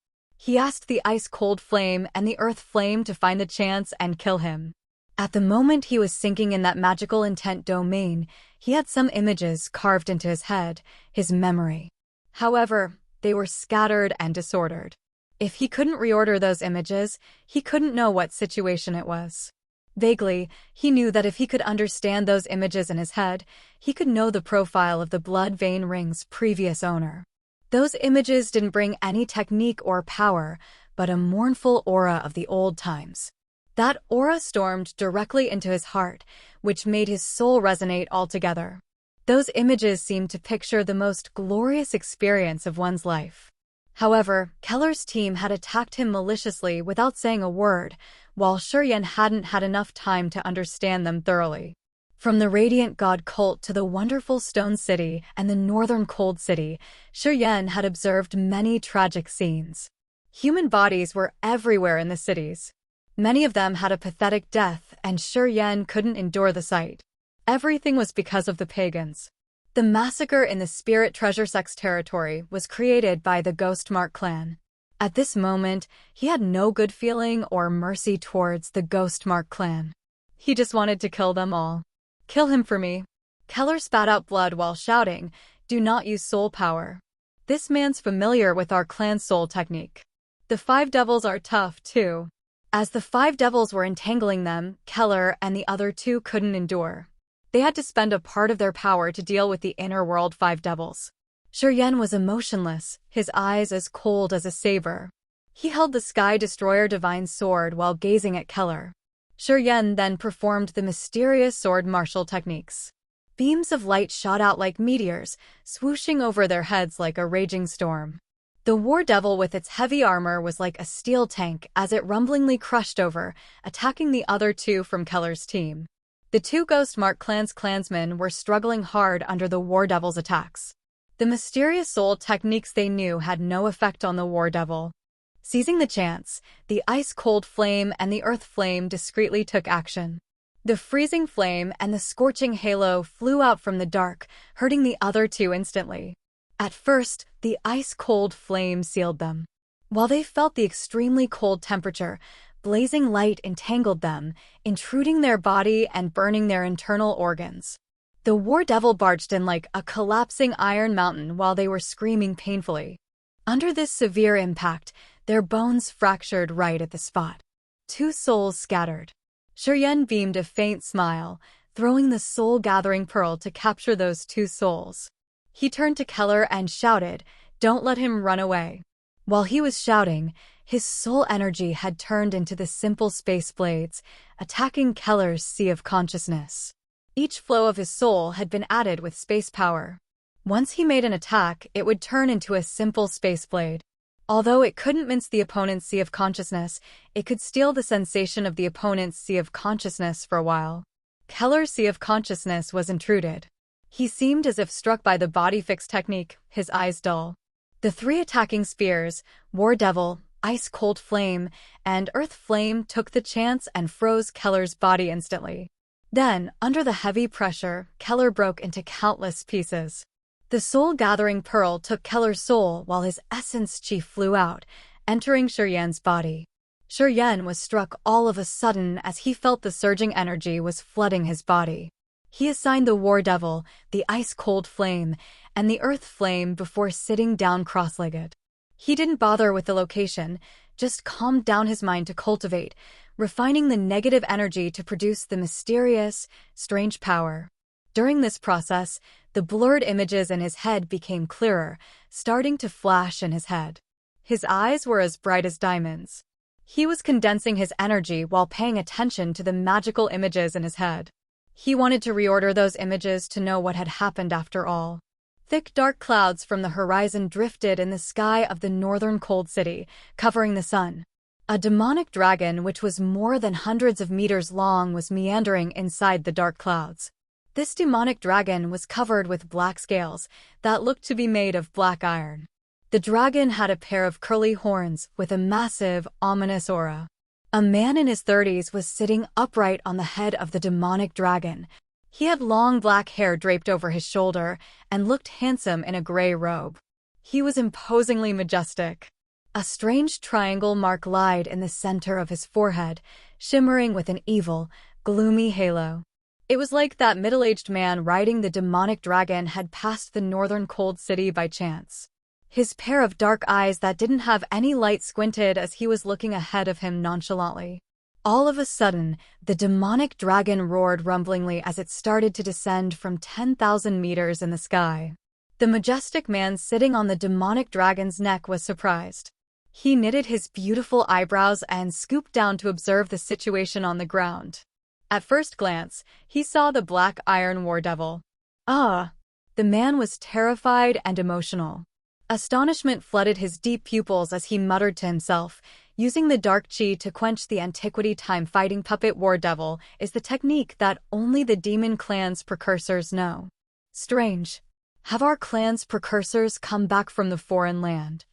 He asked the ice-cold flame and the earth flame to find the chance and kill him. At the moment he was sinking in that magical intent domain, he had some images carved into his head, his memory. However, they were scattered and disordered. If he couldn't reorder those images, he couldn't know what situation it was. Vaguely, he knew that if he could understand those images in his head, he could know the profile of the blood vein ring's previous owner. Those images didn't bring any technique or power, but a mournful aura of the old times. That aura stormed directly into his heart, which made his soul resonate altogether. Those images seemed to picture the most glorious experience of one's life. However, Keller's team had attacked him maliciously without saying a word, while Shuryen hadn't had enough time to understand them thoroughly. From the Radiant God cult to the wonderful Stone City and the Northern Cold City, Shuryen had observed many tragic scenes. Human bodies were everywhere in the cities. Many of them had a pathetic death, and Shuryen couldn't endure the sight. Everything was because of the pagans. The massacre in the Spirit Treasure Sex territory was created by the Ghostmark clan. At this moment, he had no good feeling or mercy towards the Ghostmark clan. He just wanted to kill them all. Kill him for me. Keller spat out blood while shouting, "Do not use soul power. This man's familiar with our clan's soul technique." The five devils are tough, too. As the five devils were entangling them, Keller and the other two couldn't endure. They had to spend a part of their power to deal with the inner world five devils. Shuryen was emotionless, his eyes as cold as a saber. He held the Sky Destroyer Divine Sword while gazing at Keller. Shuryen then performed the mysterious sword martial techniques. Beams of light shot out like meteors, swooshing over their heads like a raging storm. The War Devil with its heavy armor was like a steel tank as it rumblingly crushed over, attacking the other two from Keller's team. The two Ghostmark clan's clansmen were struggling hard under the War Devil's attacks. The mysterious soul techniques they knew had no effect on the War Devil. Seizing the chance, the ice-cold flame and the earth flame discreetly took action. The freezing flame and the scorching halo flew out from the dark, hurting the other two instantly. At first, the ice-cold flame sealed them. While they felt the extremely cold temperature, blazing light entangled them, intruding their body and burning their internal organs. The War Devil barged in like a collapsing iron mountain while they were screaming painfully. Under this severe impact, their bones fractured right at the spot. Two souls scattered. Shuryen beamed a faint smile, throwing the soul-gathering pearl to capture those two souls. He turned to Keller and shouted, "Don't let him run away." While he was shouting, his soul energy had turned into the simple space blades, attacking Keller's sea of consciousness. Each flow of his soul had been added with space power. Once he made an attack, it would turn into a simple space blade. Although it couldn't mince the opponent's sea of consciousness, it could steal the sensation of the opponent's sea of consciousness for a while. Keller's sea of consciousness was intruded. He seemed as if struck by the body fix technique, his eyes dull. The three attacking spears, War Devil, Ice-Cold Flame, and Earth Flame, took the chance and froze Keller's body instantly. Then, under the heavy pressure, Keller broke into countless pieces. The soul-gathering pearl took Keller's soul while his essence chi flew out, entering Shuryen's body. Shuryen was struck all of a sudden as he felt the surging energy was flooding his body. He assigned the War Devil, the Ice-Cold Flame, and the Earth Flame before sitting down cross-legged. He didn't bother with the location, just calmed down his mind to cultivate, refining the negative energy to produce the mysterious, strange power. During this process, the blurred images in his head became clearer, starting to flash in his head. His eyes were as bright as diamonds. He was condensing his energy while paying attention to the magical images in his head. He wanted to reorder those images to know what had happened after all. Thick dark clouds from the horizon drifted in the sky of the northern cold city, covering the sun. A demonic dragon which was more than hundreds of meters long was meandering inside the dark clouds. This demonic dragon was covered with black scales that looked to be made of black iron. The dragon had a pair of curly horns with a massive, ominous aura. A man in his 30s was sitting upright on the head of the demonic dragon. He had long black hair draped over his shoulder and looked handsome in a gray robe. He was imposingly majestic. A strange triangle mark lied in the center of his forehead, shimmering with an evil, gloomy halo. It was like that middle-aged man riding the demonic dragon had passed the northern cold city by chance. His pair of dark eyes that didn't have any light squinted as he was looking ahead of him nonchalantly. All of a sudden, the demonic dragon roared rumblingly as it started to descend from 10,000 meters in the sky. The majestic man sitting on the demonic dragon's neck was surprised. He knitted his beautiful eyebrows and scooped down to observe the situation on the ground. At first glance, he saw the black iron war devil. The man was terrified and emotional. Astonishment flooded his deep pupils as he muttered to himself, using the dark chi to quench the antiquity time-fighting puppet war devil is the technique that only the demon clan's precursors know. Strange. Have our clan's precursors come back from the foreign land?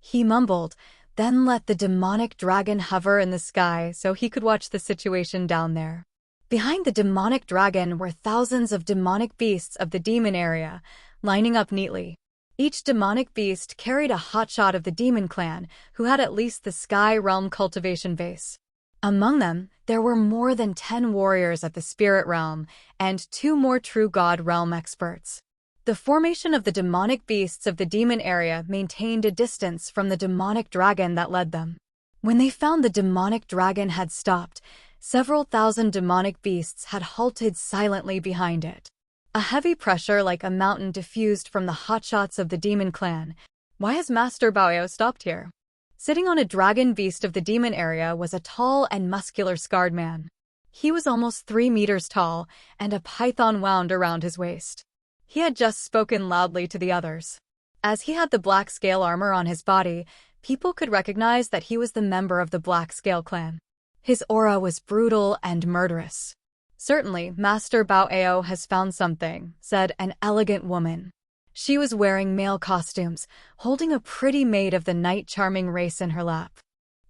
He mumbled, then let the demonic dragon hover in the sky so he could watch the situation down there. Behind the demonic dragon were thousands of demonic beasts of the demon area, lining up neatly. Each demonic beast carried a hotshot of the demon clan, who had at least the sky realm cultivation base. Among them, there were more than 10 warriors at the spirit realm, and 2 more true god realm experts. The formation of the demonic beasts of the demon area maintained a distance from the demonic dragon that led them. When they found the demonic dragon had stopped, several thousand demonic beasts had halted silently behind it. A heavy pressure like a mountain diffused from the hotshots of the demon clan. Why has Master Bao Ao stopped here? Sitting on a dragon beast of the demon area was a tall and muscular scarred man. He was almost 3 meters tall, and a python wound around his waist. He had just spoken loudly to the others. As he had the black scale armor on his body, people could recognize that he was the member of the Black Scale clan. His aura was brutal and murderous. Certainly, Master Bao Ao has found something, said an elegant woman. She was wearing male costumes, holding a pretty maid of the night charming race in her lap.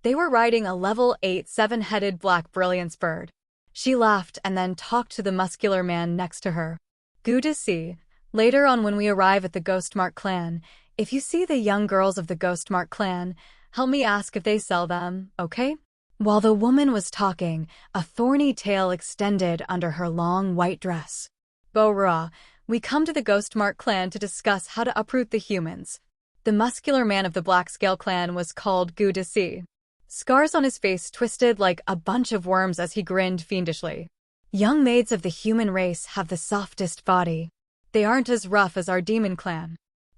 They were riding a level 8 7-headed black brilliance bird. She laughed and then talked to the muscular man next to her. Good to see. Later on when we arrive at the Ghostmark clan, if you see the young girls of the Ghostmark clan, help me ask if they sell them, okay? While the woman was talking, a thorny tail extended under her long white dress. Bo-ra, we come to the Ghostmark clan to discuss how to uproot the humans. The muscular man of the Black Scale clan was called Gu De Si. Scars on his face twisted like a bunch of worms as he grinned fiendishly. Young maids of the human race have the softest body. They aren't as rough as our demon clan.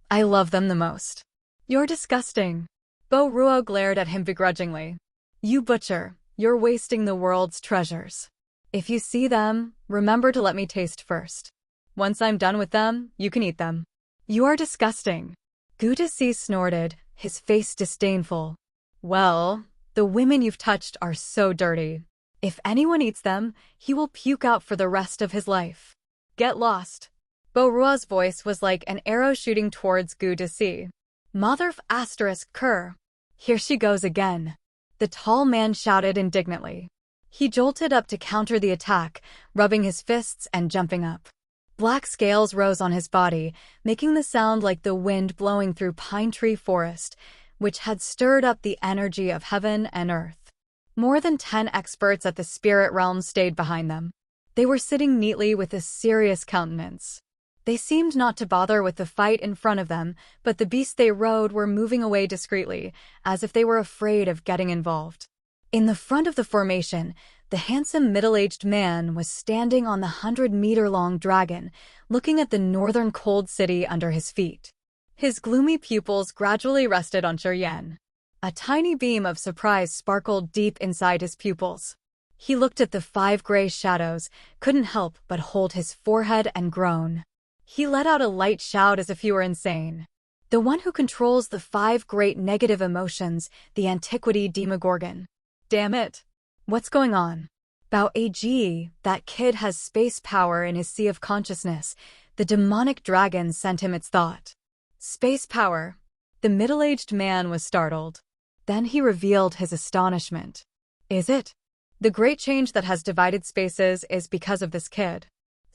I love them the most. You're disgusting. Bo-ra glared at him begrudgingly. You butcher, you're wasting the world's treasures. If you see them, remember to let me taste first. Once I'm done with them, you can eat them. You are disgusting. Gu De Si snorted, his face disdainful. Well, the women you've touched are so dirty. If anyone eats them, he will puke out for the rest of his life. Get lost. Bo-ra's voice was like an arrow shooting towards Gu De Si. Motherf asterisk cur. Here she goes again. The tall man shouted indignantly. He jolted up to counter the attack, rubbing his fists and jumping up. Black scales rose on his body, making the sound like the wind blowing through pine tree forest, which had stirred up the energy of heaven and earth. More than 10 experts at the spirit realm stayed behind them. They were sitting neatly with a serious countenance. They seemed not to bother with the fight in front of them, but the beasts they rode were moving away discreetly, as if they were afraid of getting involved. In the front of the formation, the handsome middle-aged man was standing on the 100-meter-long dragon, looking at the northern cold city under his feet. His gloomy pupils gradually rested on Cheyenne. A tiny beam of surprise sparkled deep inside his pupils. He looked at the 5 gray shadows, couldn't help but hold his forehead and groan. He let out a light shout as if he were insane. The one who controls the 5 great negative emotions, the antiquity Demogorgon. Damn it. What's going on? Bao Ag, that kid has space power in his sea of consciousness. The demonic dragon sent him its thought. Space power. The middle-aged man was startled. Then he revealed his astonishment. Is it? The great change that has divided spaces is because of this kid.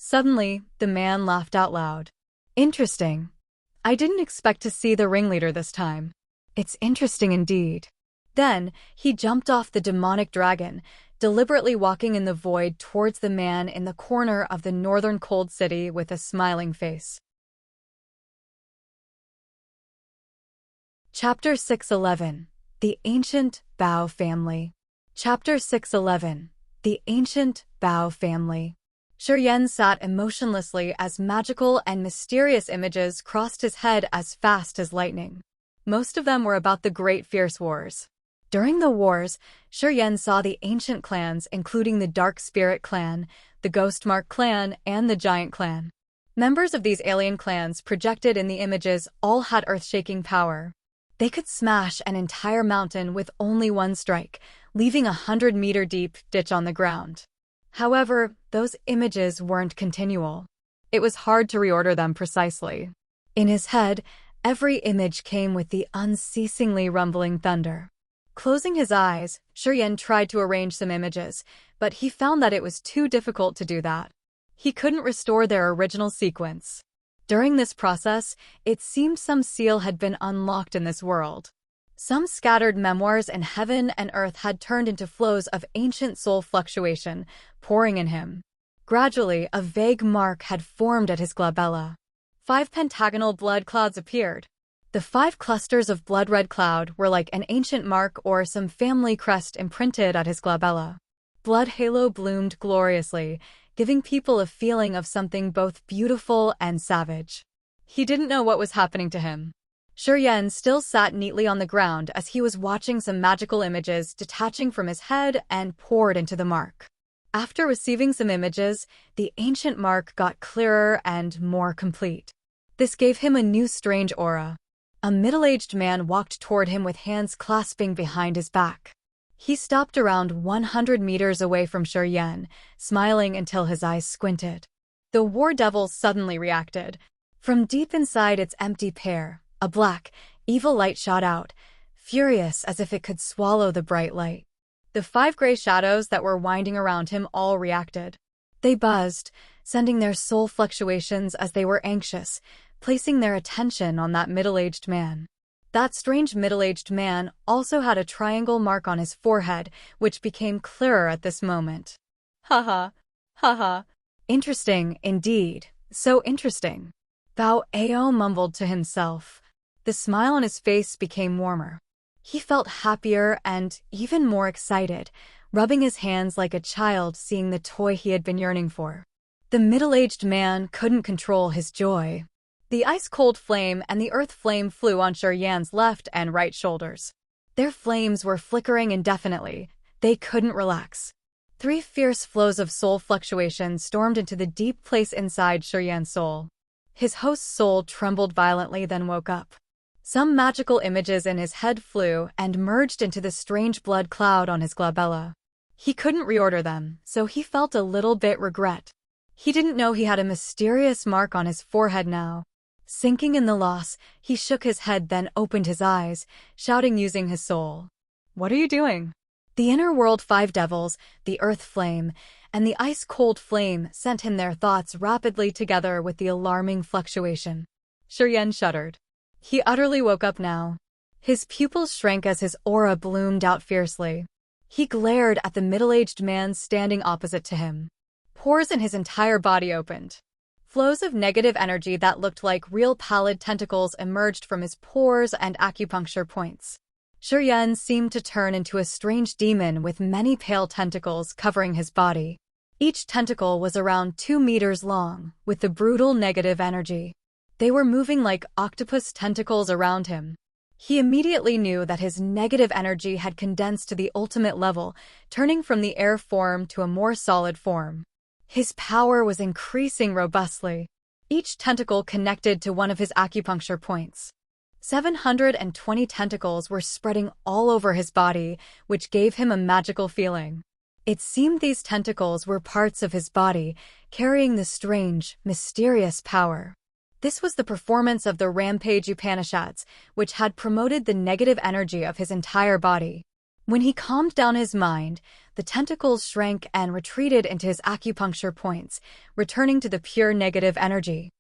Suddenly, the man laughed out loud. Interesting. I didn't expect to see the ringleader this time. It's interesting indeed. Then, he jumped off the demonic dragon, deliberately walking in the void towards the man in the corner of the northern cold city with a smiling face. Chapter 611. The Ancient Bao Family. Chapter 611. The Ancient Bao Family. Shiryen sat emotionlessly as magical and mysterious images crossed his head as fast as lightning. Most of them were about the Great Fierce Wars. During the wars, Shiryen saw the ancient clans, including the Dark Spirit Clan, the Ghostmark Clan, and the Giant Clan. Members of these alien clans projected in the images all had earth-shaking power. They could smash an entire mountain with only one strike, leaving a 100-meter-deep ditch on the ground. However, those images weren't continual. It was hard to reorder them precisely. In his head, every image came with the unceasingly rumbling thunder. Closing his eyes, Shiryen tried to arrange some images, but he found that it was too difficult to do that. He couldn't restore their original sequence. During this process, it seemed some seal had been unlocked in this world. Some scattered memoirs in heaven and earth had turned into flows of ancient soul fluctuation, pouring in him. Gradually, a vague mark had formed at his glabella. 5 pentagonal blood clouds appeared. The 5 clusters of blood-red cloud were like an ancient mark or some family crest imprinted at his glabella. Blood halo bloomed gloriously, giving people a feeling of something both beautiful and savage. He didn't know what was happening to him. Shiryen still sat neatly on the ground as he was watching some magical images detaching from his head and poured into the mark. After receiving some images, the ancient mark got clearer and more complete. This gave him a new strange aura. A middle-aged man walked toward him with hands clasping behind his back. He stopped around 100 meters away from Shiryen, smiling until his eyes squinted. The war devil suddenly reacted. From deep inside its empty pear, a black, evil light shot out, furious as if it could swallow the bright light. The 5 gray shadows that were winding around him all reacted. They buzzed, sending their soul fluctuations as they were anxious, placing their attention on that middle-aged man. That strange middle-aged man also had a triangle mark on his forehead, which became clearer at this moment. Haha, haha. Interesting, indeed. So interesting. Bao Ao mumbled to himself. The smile on his face became warmer. He felt happier and even more excited, rubbing his hands like a child seeing the toy he had been yearning for. The middle-aged man couldn't control his joy. The ice-cold flame and the earth flame flew on Shiryen's left and right shoulders. Their flames were flickering indefinitely. They couldn't relax. 3 fierce flows of soul fluctuation stormed into the deep place inside Shiryen's soul. His host's soul trembled violently, then woke up. Some magical images in his head flew and merged into the strange blood cloud on his glabella. He couldn't reorder them, so he felt a little bit regret. He didn't know he had a mysterious mark on his forehead now. Sinking in the loss, he shook his head, then opened his eyes, shouting using his soul. "What are you doing?" The inner world 5 devils, the earth flame, and the ice-cold flame sent him their thoughts rapidly together with the alarming fluctuation. Shiryen shuddered. He utterly woke up now. His pupils shrank as his aura bloomed out fiercely. He glared at the middle-aged man standing opposite to him. Pores in his entire body opened. Flows of negative energy that looked like real pallid tentacles emerged from his pores and acupuncture points. Shiryen seemed to turn into a strange demon with many pale tentacles covering his body. Each tentacle was around 2 meters long, with the brutal negative energy. They were moving like octopus tentacles around him. He immediately knew that his negative energy had condensed to the ultimate level, turning from the air form to a more solid form. His power was increasing robustly. Each tentacle connected to one of his acupuncture points. 720 tentacles were spreading all over his body, which gave him a magical feeling. It seemed these tentacles were parts of his body, carrying the strange, mysterious power. This was the performance of the Rampage Upanishads, which had promoted the negative energy of his entire body. When he calmed down his mind, the tentacles shrank and retreated into his acupuncture points, returning to the pure negative energy.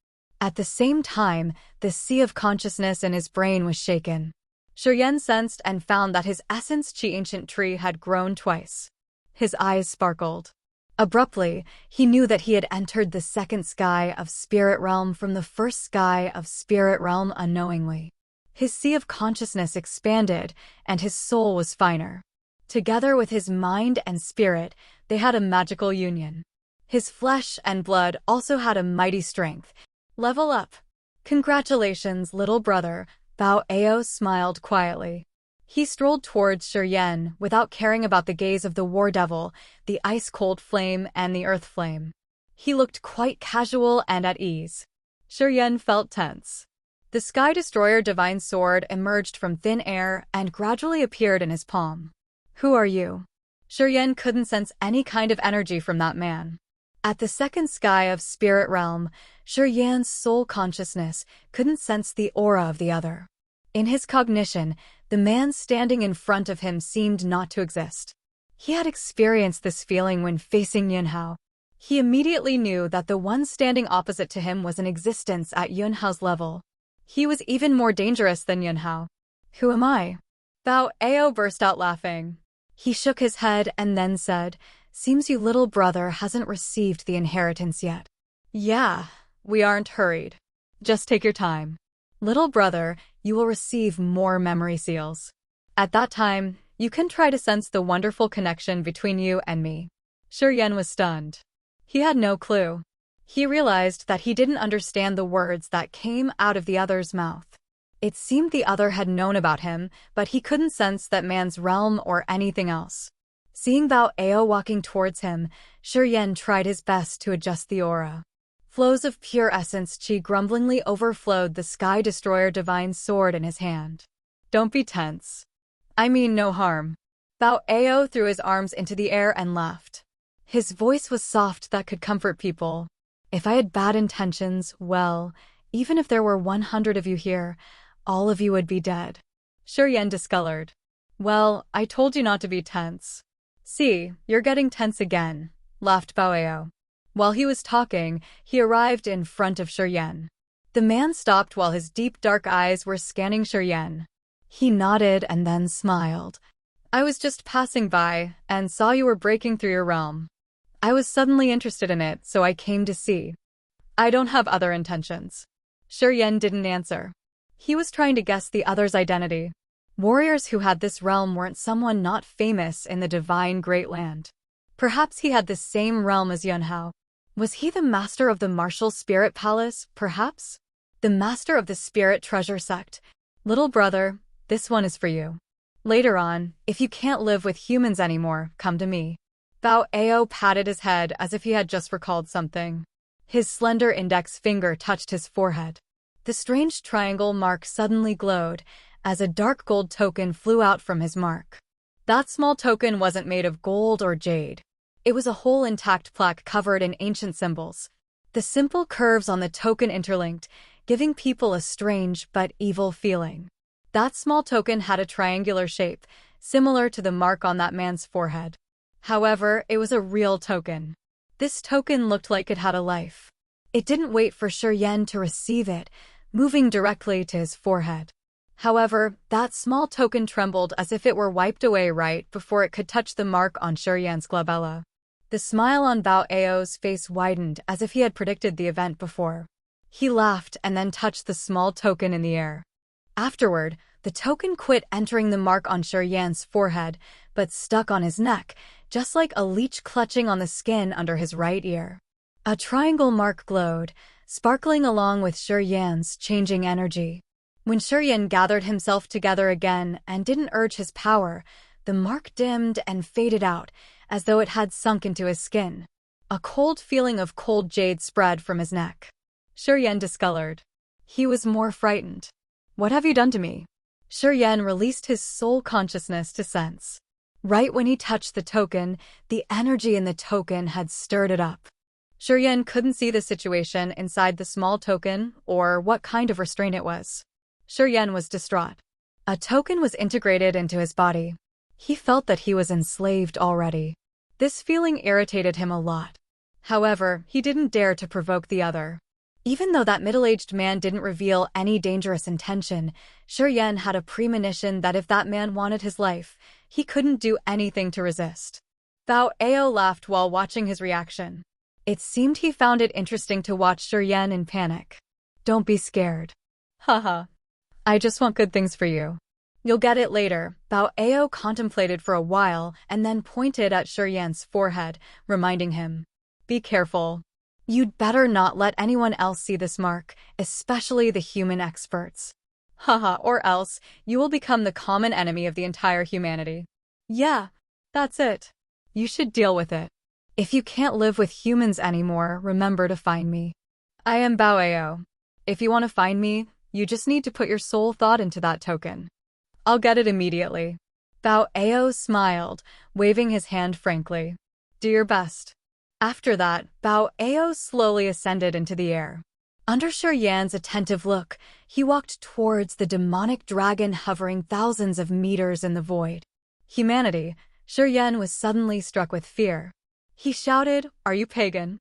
At the same time, the sea of consciousness in his brain was shaken. Shiryen sensed and found that his essence chi ancient tree had grown twice. His eyes sparkled. Abruptly, he knew that he had entered the second sky of spirit realm from the first sky of spirit realm unknowingly. His sea of consciousness expanded, and his soul was finer. Together with his mind and spirit, they had a magical union. His flesh and blood also had a mighty strength. Level up. Congratulations, little brother, Bao Ao smiled quietly. He strolled towards Shiryen without caring about the gaze of the war devil, the ice-cold flame, and the earth flame. He looked quite casual and at ease. Shiryen felt tense. The Sky Destroyer Divine Sword emerged from thin air and gradually appeared in his palm. Who are you? Shiryen couldn't sense any kind of energy from that man. At the second sky of spirit realm, Shiryen's soul consciousness couldn't sense the aura of the other. In his cognition, the man standing in front of him seemed not to exist. He had experienced this feeling when facing Yunhao. He immediately knew that the one standing opposite to him was in existence at Yunhao's level. He was even more dangerous than Yunhao. Who am I? Bao Ao burst out laughing. He shook his head and then said, "Seems you little brother hasn't received the inheritance yet." Yeah, we aren't hurried. Just take your time. Little brother, you will receive more memory seals. At that time, you can try to sense the wonderful connection between you and me. Shiryen was stunned. He had no clue. He realized that he didn't understand the words that came out of the other's mouth. It seemed the other had known about him, but he couldn't sense that man's realm or anything else. Seeing Bao Ao walking towards him, Shiryen tried his best to adjust the aura. Flows of pure essence chi grumblingly overflowed the Sky Destroyer Divine Sword in his hand. Don't be tense. I mean no harm. Bao Ao threw his arms into the air and laughed. His voice was soft that could comfort people. If I had bad intentions, well, even if there were 100 of you here, all of you would be dead. Shiryen discolored. Well, I told you not to be tense. See, you're getting tense again, laughed Bao Ao. While he was talking, he arrived in front of Shiryen. The man stopped while his deep dark eyes were scanning Shiryen. He nodded and then smiled. I was just passing by and saw you were breaking through your realm. I was suddenly interested in it, so I came to see. I don't have other intentions. Shiryen didn't answer. He was trying to guess the other's identity. Warriors who had this realm weren't someone not famous in the divine Great Land. Perhaps he had the same realm as Yunhao. Was he the master of the Martial Spirit Palace, perhaps? The master of the Spirit Treasure Sect. Little brother, this one is for you. Later on, if you can't live with humans anymore, come to me. Bao Ao patted his head as if he had just recalled something. His slender index finger touched his forehead. The strange triangle mark suddenly glowed, as a dark gold token flew out from his mark. That small token wasn't made of gold or jade. It was a whole intact plaque covered in ancient symbols. The simple curves on the token interlinked, giving people a strange but evil feeling. That small token had a triangular shape, similar to the mark on that man's forehead. However, it was a real token. This token looked like it had a life. It didn't wait for Shiryen to receive it, moving directly to his forehead. However, that small token trembled as if it were wiped away right before it could touch the mark on Shiryen's glabella. The smile on Bao Ao's face widened as if he had predicted the event before. He laughed and then touched the small token in the air. Afterward, the token quit entering the mark on Shiryen's forehead, but stuck on his neck, just like a leech clutching on the skin under his right ear. A triangle mark glowed, sparkling along with Shiryen's changing energy. When Shiryen gathered himself together again and didn't urge his power, the mark dimmed and faded out, as though it had sunk into his skin. A cold feeling of cold jade spread from his neck. Shiryen discolored. He was more frightened. What have you done to me? Shiryen released his soul consciousness to sense. Right when he touched the token, the energy in the token had stirred it up. Shiryen couldn't see the situation inside the small token or what kind of restraint it was. Shiryen was distraught. A token was integrated into his body. He felt that he was enslaved already. This feeling irritated him a lot. However, he didn't dare to provoke the other. Even though that middle-aged man didn't reveal any dangerous intention, Shiryen had a premonition that if that man wanted his life, he couldn't do anything to resist. Bao Ao laughed while watching his reaction. It seemed he found it interesting to watch Shiryen in panic. Don't be scared. Haha. I just want good things for you. You'll get it later. Bao Ao contemplated for a while and then pointed at Shiryen's forehead, reminding him. Be careful. You'd better not let anyone else see this mark, especially the human experts. Haha, or else you will become the common enemy of the entire humanity. Yeah, that's it. You should deal with it. If you can't live with humans anymore, remember to find me. I am Bao Ao. If you want to find me, you just need to put your soul thought into that token. I'll get it immediately. Bao Ao smiled, waving his hand frankly. Do your best. After that, Bao Ao slowly ascended into the air. Under Shiryen's attentive look, he walked towards the demonic dragon hovering thousands of meters in the void. Humanity, Shiryen was suddenly struck with fear. He shouted, Are you pagan?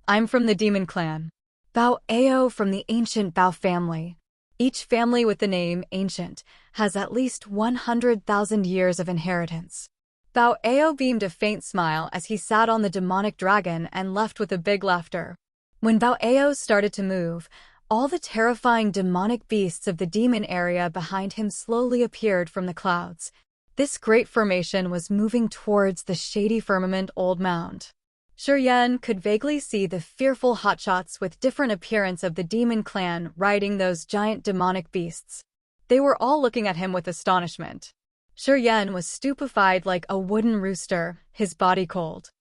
I'm from the demon clan. Bao Ao from the ancient Bao family. Each family with the name Ancient has at least 100,000 years of inheritance. Bao Ao beamed a faint smile as he sat on the demonic dragon and left with a big laughter. When Bao Ao started to move, all the terrifying demonic beasts of the demon area behind him slowly appeared from the clouds. This great formation was moving towards the shady firmament old mound. Shiryen could vaguely see the fearful hotshots with different appearance of the demon clan riding those giant demonic beasts. They were all looking at him with astonishment. Shiryen was stupefied like a wooden rooster, his body cold.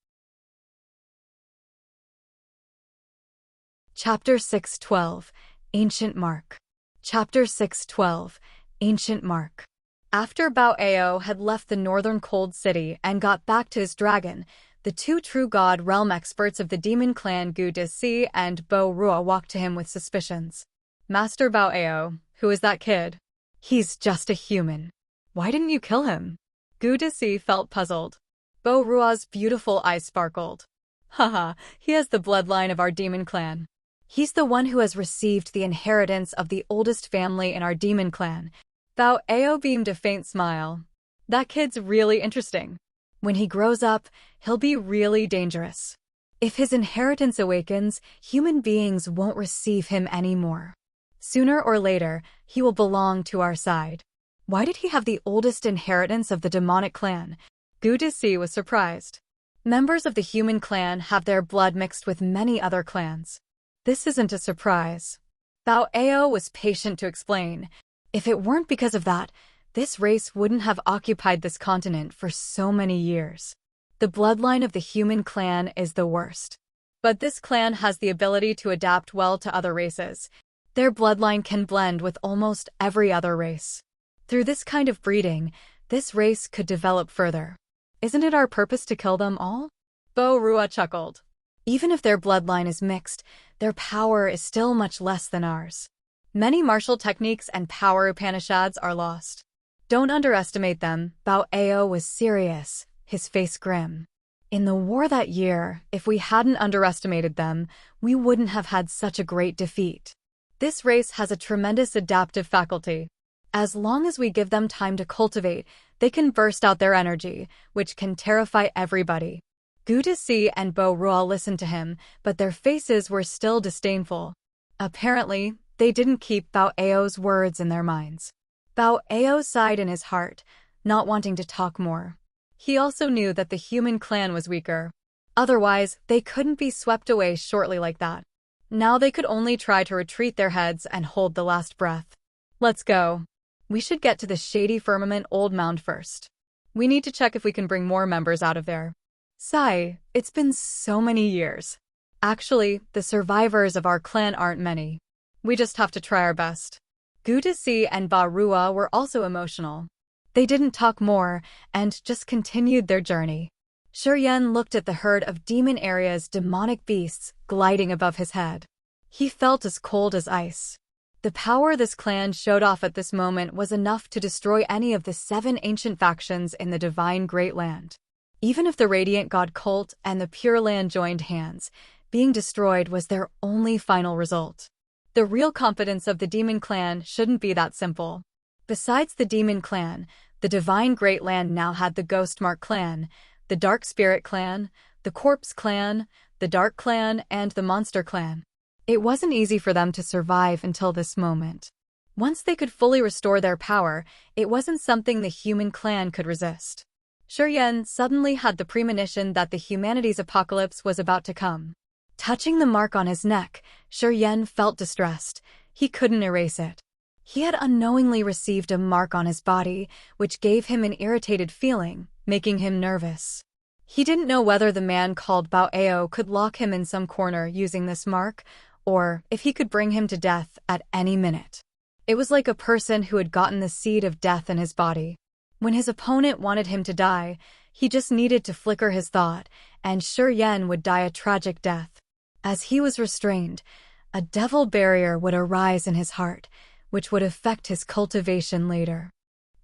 Chapter 6:12 Ancient Mark. Chapter 6:12 Ancient Mark. After Bao Ao had left the northern cold city and got back to his dragon, the two true god realm experts of the demon clan Gu Desi and Bo Rua walked to him with suspicions. Master Bao Ao, who is that kid? He's just a human. Why didn't you kill him? Gu Desi felt puzzled. Bo Rua's beautiful eyes sparkled. Haha, he has the bloodline of our demon clan. He's the one who has received the inheritance of the oldest family in our demon clan. Bao Ao beamed a faint smile. That kid's really interesting. When he grows up, he'll be really dangerous. If his inheritance awakens, human beings won't receive him anymore. Sooner or later, he will belong to our side. Why did he have the oldest inheritance of the demonic clan? Gu Desi was surprised. Members of the human clan have their blood mixed with many other clans. This isn't a surprise. Bao Ao was patient to explain. If it weren't because of that, this race wouldn't have occupied this continent for so many years. The bloodline of the human clan is the worst. But this clan has the ability to adapt well to other races. Their bloodline can blend with almost every other race. Through this kind of breeding, this race could develop further. Isn't it our purpose to kill them all? Bo Rua chuckled. Even if their bloodline is mixed, their power is still much less than ours. Many martial techniques and power Upanishads are lost. Don't underestimate them. Bao Ao was serious, his face grim. In the war that year, if we hadn't underestimated them, we wouldn't have had such a great defeat. This race has a tremendous adaptive faculty. As long as we give them time to cultivate, they can burst out their energy, which can terrify everybody. Gu Desi and Bo Rua listened to him, but their faces were still disdainful. Apparently, they didn't keep Bao Ao's words in their minds. Bao Ao sighed in his heart, not wanting to talk more. He also knew that the human clan was weaker. Otherwise, they couldn't be swept away shortly like that. Now they could only try to retreat their heads and hold the last breath. Let's go. We should get to the shady firmament old mound first. We need to check if we can bring more members out of there. Sigh, it's been so many years. Actually, the survivors of our clan aren't many. We just have to try our best. Gu Desi and Ba Rua were also emotional. They didn't talk more and just continued their journey. Shiryen looked at the herd of demon area's demonic beasts gliding above his head. He felt as cold as ice. The power this clan showed off at this moment was enough to destroy any of the 7 ancient factions in the divine Great Land. Even if the Radiant God cult and the Pure Land joined hands, being destroyed was their only final result. The real confidence of the demon clan shouldn't be that simple. Besides the demon clan, the divine great land now had the ghost mark clan, the dark spirit clan, the corpse clan, the dark clan, and the monster clan. It wasn't easy for them to survive until this moment. Once they could fully restore their power, it wasn't something the human clan could resist. Serene suddenly had the premonition that the humanity's apocalypse was about to come. Touching the mark on his neck, Serene felt distressed. He couldn't erase it. He had unknowingly received a mark on his body, which gave him an irritated feeling, making him nervous. He didn't know whether the man called Bao Ao could lock him in some corner using this mark, or if he could bring him to death at any minute. It was like a person who had gotten the seed of death in his body. When his opponent wanted him to die, he just needed to flicker his thought, and Serene would die a tragic death. As he was restrained, a devil barrier would arise in his heart, which would affect his cultivation later.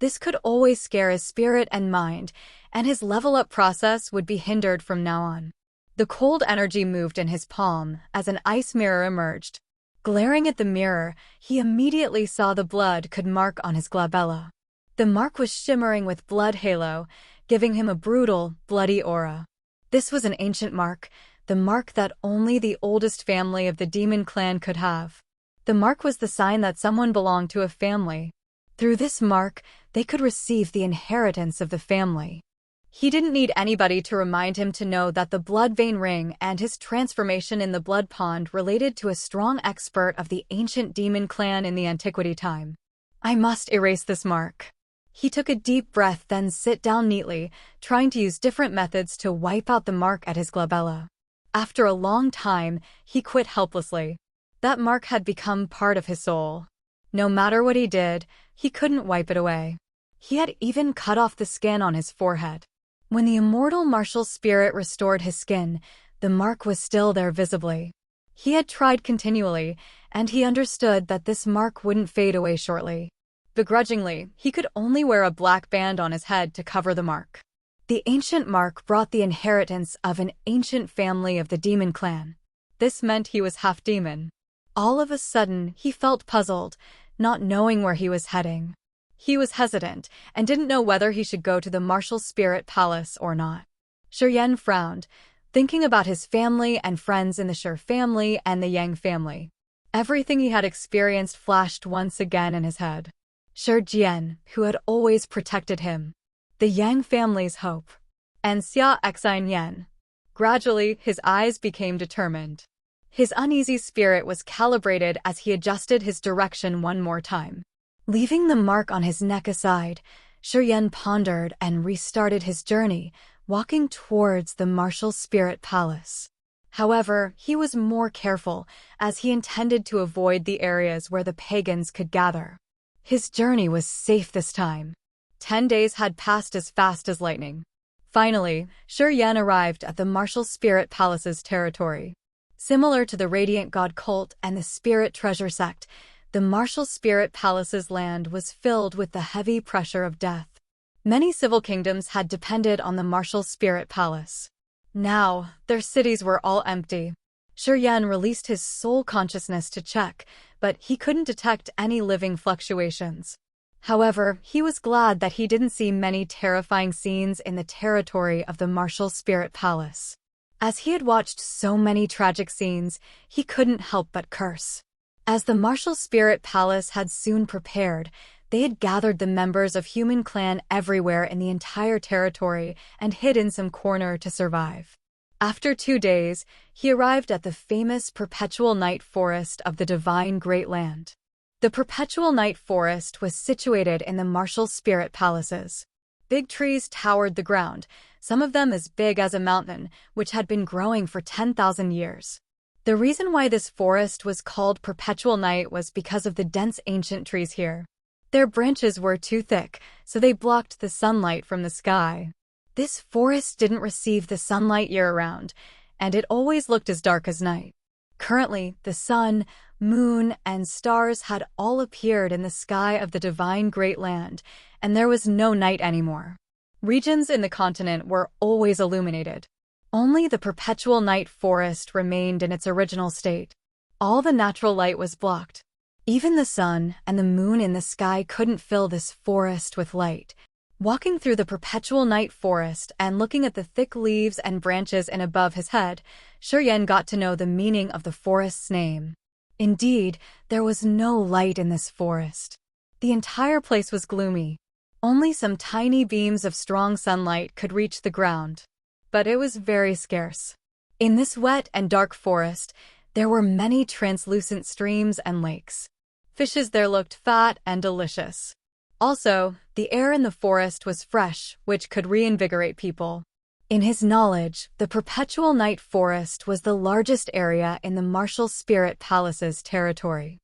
This could always scare his spirit and mind, and his level-up process would be hindered from now on. The cold energy moved in his palm as an ice mirror emerged. Glaring at the mirror, he immediately saw the blood could mark on his glabella. The mark was shimmering with blood halo, giving him a brutal, bloody aura. This was an ancient mark, the mark that only the oldest family of the demon clan could have. The mark was the sign that someone belonged to a family. Through this mark, they could receive the inheritance of the family. He didn't need anybody to remind him to know that the blood vein ring and his transformation in the blood pond related to a strong expert of the ancient demon clan in the antiquity time. I must erase this mark. He took a deep breath, then sit down neatly, trying to use different methods to wipe out the mark at his glabella. After a long time, he quit helplessly. That mark had become part of his soul. No matter what he did, he couldn't wipe it away. He had even cut off the skin on his forehead. When the immortal martial spirit restored his skin, the mark was still there visibly. He had tried continually, and he understood that this mark wouldn't fade away shortly. Begrudgingly, he could only wear a black band on his head to cover the mark. The ancient mark brought the inheritance of an ancient family of the demon clan. This meant he was half demon. All of a sudden, he felt puzzled, not knowing where he was heading. He was hesitant and didn't know whether he should go to the martial spirit palace or not. Serene frowned, thinking about his family and friends in the Shi family and the Yang family. Everything he had experienced flashed once again in his head. Shi Jian, who had always protected him. The Yang family's hope. And Xia Xin Yan. Gradually, his eyes became determined. His uneasy spirit was calibrated as he adjusted his direction one more time. Leaving the mark on his neck aside, Serene pondered and restarted his journey, walking towards the martial spirit palace. However, he was more careful, as he intended to avoid the areas where the pagans could gather. His journey was safe this time. 10 days had passed as fast as lightning. Finally, Serene arrived at the martial spirit palace's territory. Similar to the Radiant God cult and the Spirit Treasure sect, the martial spirit palace's land was filled with the heavy pressure of death. Many civil kingdoms had depended on the martial spirit palace. Now, their cities were all empty. Serene released his soul consciousness to check, but he couldn't detect any living fluctuations. However, he was glad that he didn't see many terrifying scenes in the territory of the martial spirit palace. As he had watched so many tragic scenes, he couldn't help but curse. As the martial spirit palace had soon prepared, they had gathered the members of human clan everywhere in the entire territory and hid in some corner to survive. After 2 days, he arrived at the famous Perpetual Night Forest of the Divine Great Land. The Perpetual Night Forest was situated in the martial spirit palaces. Big trees towered the ground, some of them as big as a mountain, which had been growing for 10,000 years. The reason why this forest was called Perpetual Night was because of the dense ancient trees here. Their branches were too thick, so they blocked the sunlight from the sky. This forest didn't receive the sunlight year-round, and it always looked as dark as night. Currently, the sun, moon, and stars had all appeared in the sky of the Divine Great Land, and there was no night anymore. Regions in the continent were always illuminated. Only the Perpetual Night Forest remained in its original state. All the natural light was blocked. Even the sun and the moon in the sky couldn't fill this forest with light. Walking through the perpetual night forest and looking at the thick leaves and branches in above his head, Shuryen got to know the meaning of the forest's name. Indeed, there was no light in this forest. The entire place was gloomy. Only some tiny beams of strong sunlight could reach the ground. But it was very scarce. In this wet and dark forest, there were many translucent streams and lakes. Fishes there looked fat and delicious. Also, the air in the forest was fresh, which could reinvigorate people. In his knowledge, the perpetual night forest was the largest area in the martial spirit palace's territory.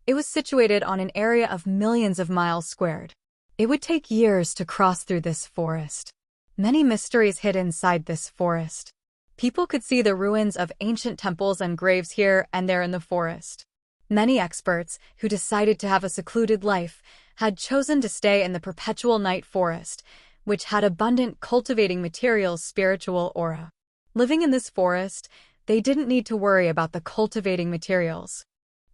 It was situated on an area of millions of miles squared. It would take years to cross through this forest. Many mysteries hid inside this forest. People could see the ruins of ancient temples and graves here and there in the forest. Many experts, who decided to have a secluded life, had chosen to stay in the perpetual night forest, which had abundant cultivating materials' spiritual aura. Living in this forest, they didn't need to worry about the cultivating materials.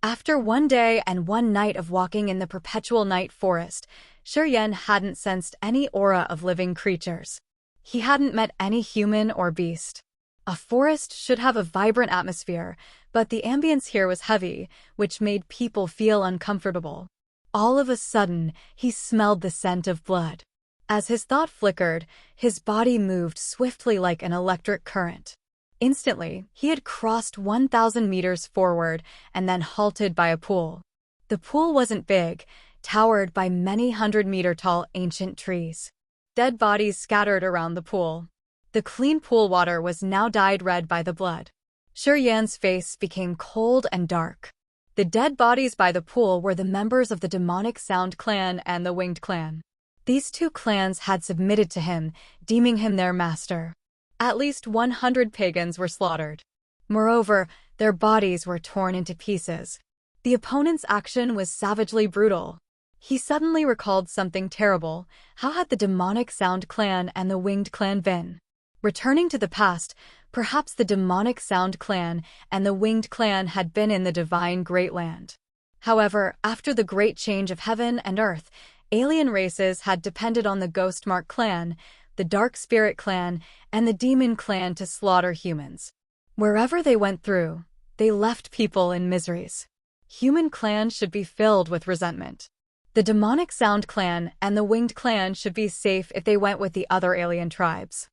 After one day and one night of walking in the perpetual night forest, Shuryen hadn't sensed any aura of living creatures. He hadn't met any human or beast. A forest should have a vibrant atmosphere, but the ambience here was heavy, which made people feel uncomfortable. All of a sudden, he smelled the scent of blood. As his thought flickered, his body moved swiftly like an electric current. Instantly, he had crossed 1,000 meters forward and then halted by a pool. The pool wasn't big, towered by many 100-meter-tall ancient trees. Dead bodies scattered around the pool. The clean pool water was now dyed red by the blood. Shuryen's face became cold and dark. The dead bodies by the pool were the members of the demonic Sound clan and the Winged clan. These two clans had submitted to him, deeming him their master. At least 100 pagans were slaughtered. Moreover, their bodies were torn into pieces. The opponent's action was savagely brutal. He suddenly recalled something terrible. How had the demonic Sound clan and the Winged clan been? Returning to the past, perhaps the demonic Sound clan and the Winged clan had been in the divine Great Land. However, after the great change of heaven and earth, alien races had depended on the Ghostmark clan, the Dark Spirit clan, and the Demon clan to slaughter humans. Wherever they went through, they left people in miseries. Human clans should be filled with resentment. The demonic Sound clan and the Winged clan should be safe if they went with the other alien tribes.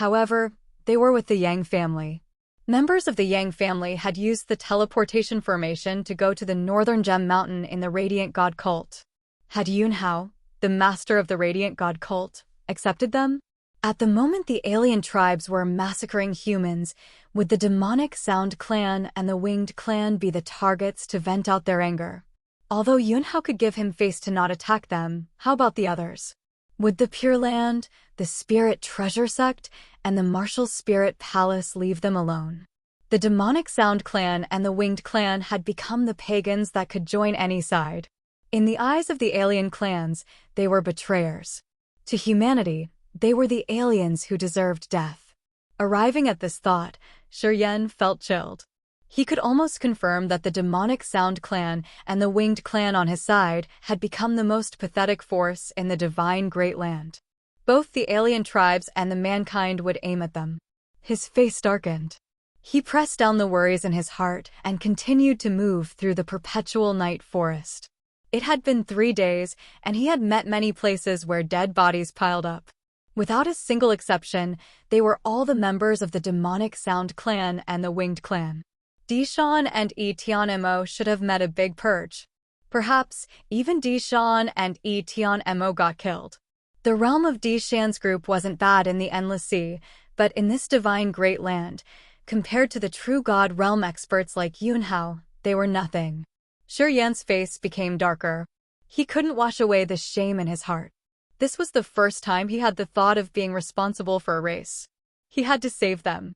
However, they were with the Yang family. Members of the Yang family had used the teleportation formation to go to the Northern Gem Mountain in the Radiant God cult. Had Yunhao, the master of the Radiant God cult, accepted them? At the moment the alien tribes were massacring humans, would the demonic Sound clan and the Winged clan be the targets to vent out their anger? Although Yunhao could give him face to not attack them, how about the others? Would the Pure Land, the Spirit Treasure Sect, and the Martial Spirit Palace leave them alone? The demonic Sound clan and the Winged clan had become the pagans that could join any side. In the eyes of the alien clans, they were betrayers. To humanity, they were the aliens who deserved death. Arriving at this thought, Shuryen felt chilled. He could almost confirm that the demonic Sound clan and the Winged clan on his side had become the most pathetic force in the divine Great Land. Both the alien tribes and the mankind would aim at them. His face darkened. He pressed down the worries in his heart and continued to move through the perpetual night forest. It had been 3 days, and he had met many places where dead bodies piled up. Without a single exception, they were all the members of the demonic Sound clan and the Winged clan. Dishan and Tianmo should have met a big purge. Perhaps, even Dishan and Tianmo got killed. The realm of Dishan's group wasn't bad in the Endless Sea, but in this divine Great Land, compared to the true God realm experts like Yunhao, they were nothing. Shuryen's face became darker. He couldn't wash away the shame in his heart. This was the first time he had the thought of being responsible for a race. He had to save them.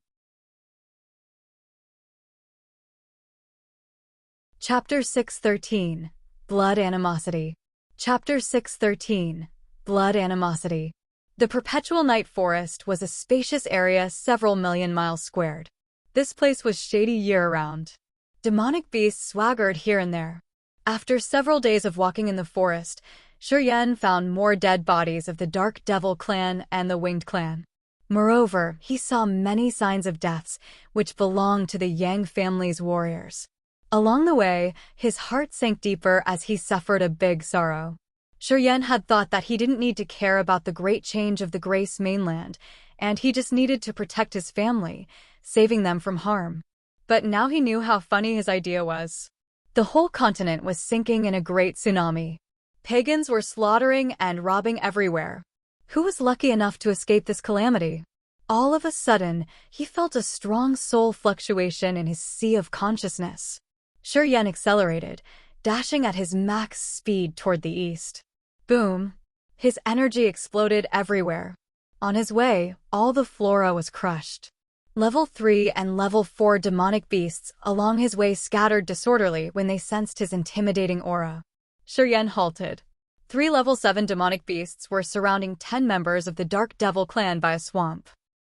Chapter 6:13 Blood Animosity. Chapter 6:13 Blood Animosity. The perpetual night forest was a spacious area several million miles squared. This place was shady year-round. Demonic beasts swaggered here and there. After several days of walking in the forest, Shuryen found more dead bodies of the Dark Devil clan and the Winged clan. Moreover, he saw many signs of deaths, which belonged to the Yang family's warriors. Along the way, his heart sank deeper as he suffered a big sorrow. Shuryen had thought that he didn't need to care about the great change of the Grace mainland, and he just needed to protect his family, saving them from harm. But now he knew how funny his idea was. The whole continent was sinking in a great tsunami. Pagans were slaughtering and robbing everywhere. Who was lucky enough to escape this calamity? All of a sudden, he felt a strong soul fluctuation in his sea of consciousness. Shuryen accelerated, dashing at his max speed toward the east. Boom! His energy exploded everywhere. On his way, all the flora was crushed. Level 3 and Level 4 demonic beasts along his way scattered disorderly when they sensed his intimidating aura. Shuryen halted. 3 Level 7 demonic beasts were surrounding 10 members of the Dark Devil clan by a swamp.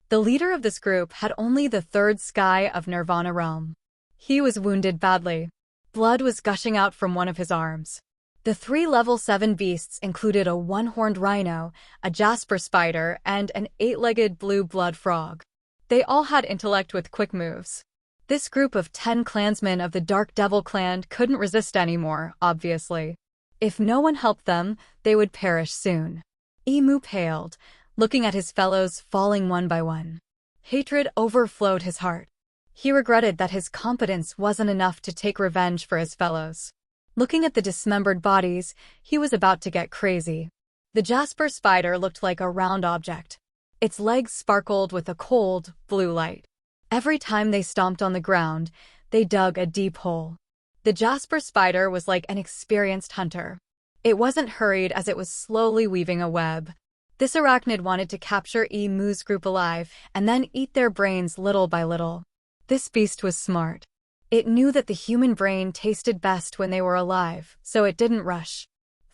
The leader of this group had only the 3rd sky of Nirvana realm. He was wounded badly. Blood was gushing out from one of his arms. The 3 Level 7 beasts included a 1-horned rhino, a jasper spider, and an 8-legged blue blood frog. They all had intellect with quick moves. This group of 10 clansmen of the Dark Devil clan couldn't resist anymore, obviously. If no one helped them, they would perish soon. Emu paled, looking at his fellows falling one by one. Hatred overflowed his heart. He regretted that his competence wasn't enough to take revenge for his fellows. Looking at the dismembered bodies, he was about to get crazy. The jasper spider looked like a round object. Its legs sparkled with a cold, blue light. Every time they stomped on the ground, they dug a deep hole. The jasper spider was like an experienced hunter. It wasn't hurried as it was slowly weaving a web. This arachnid wanted to capture Emu's group alive and then eat their brains little by little. This beast was smart. It knew that the human brain tasted best when they were alive, so it didn't rush.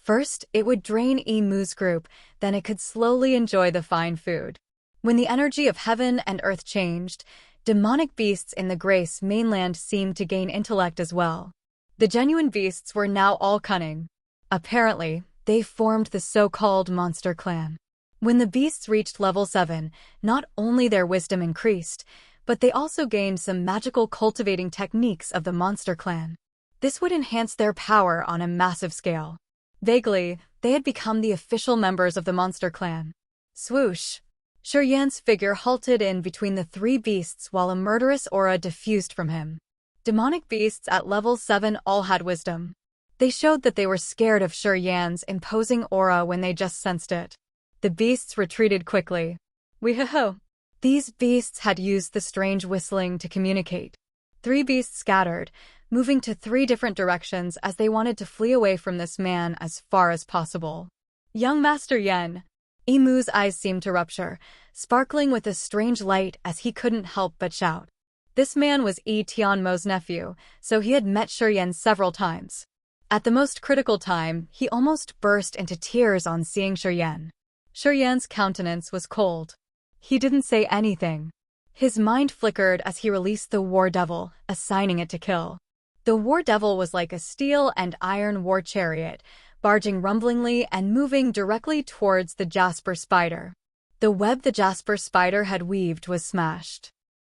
First, it would drain Emu's group, then it could slowly enjoy the fine food. When the energy of heaven and earth changed, demonic beasts in the Grace mainland seemed to gain intellect as well. The genuine beasts were now all cunning. Apparently, they formed the so-called Monster Clan. When the beasts reached level 7, not only their wisdom increased, but they also gained some magical cultivating techniques of the Monster Clan. This would enhance their power on a massive scale. Vaguely, they had become the official members of the Monster Clan. Swoosh! Shuryen's figure halted in between the 3 beasts while a murderous aura diffused from him. Demonic beasts at level 7 all had wisdom. They showed that they were scared of Shuryen's imposing aura when they just sensed it. The beasts retreated quickly. Wee-ho-ho! These beasts had used the strange whistling to communicate. 3 beasts scattered, moving to 3 different directions as they wanted to flee away from this man as far as possible. Young Master Yen! Emu's eyes seemed to rupture, sparkling with a strange light as he couldn't help but shout. This man was Tianmo's nephew, so he had met Shuryen several times. At the most critical time, he almost burst into tears on seeing Shuryen. Shuryen's countenance was cold. He didn't say anything. His mind flickered as he released the War Devil, assigning it to kill. The War Devil was like a steel and iron war chariot, barging rumblingly and moving directly towards the jasper spider. The web the jasper spider had weaved was smashed.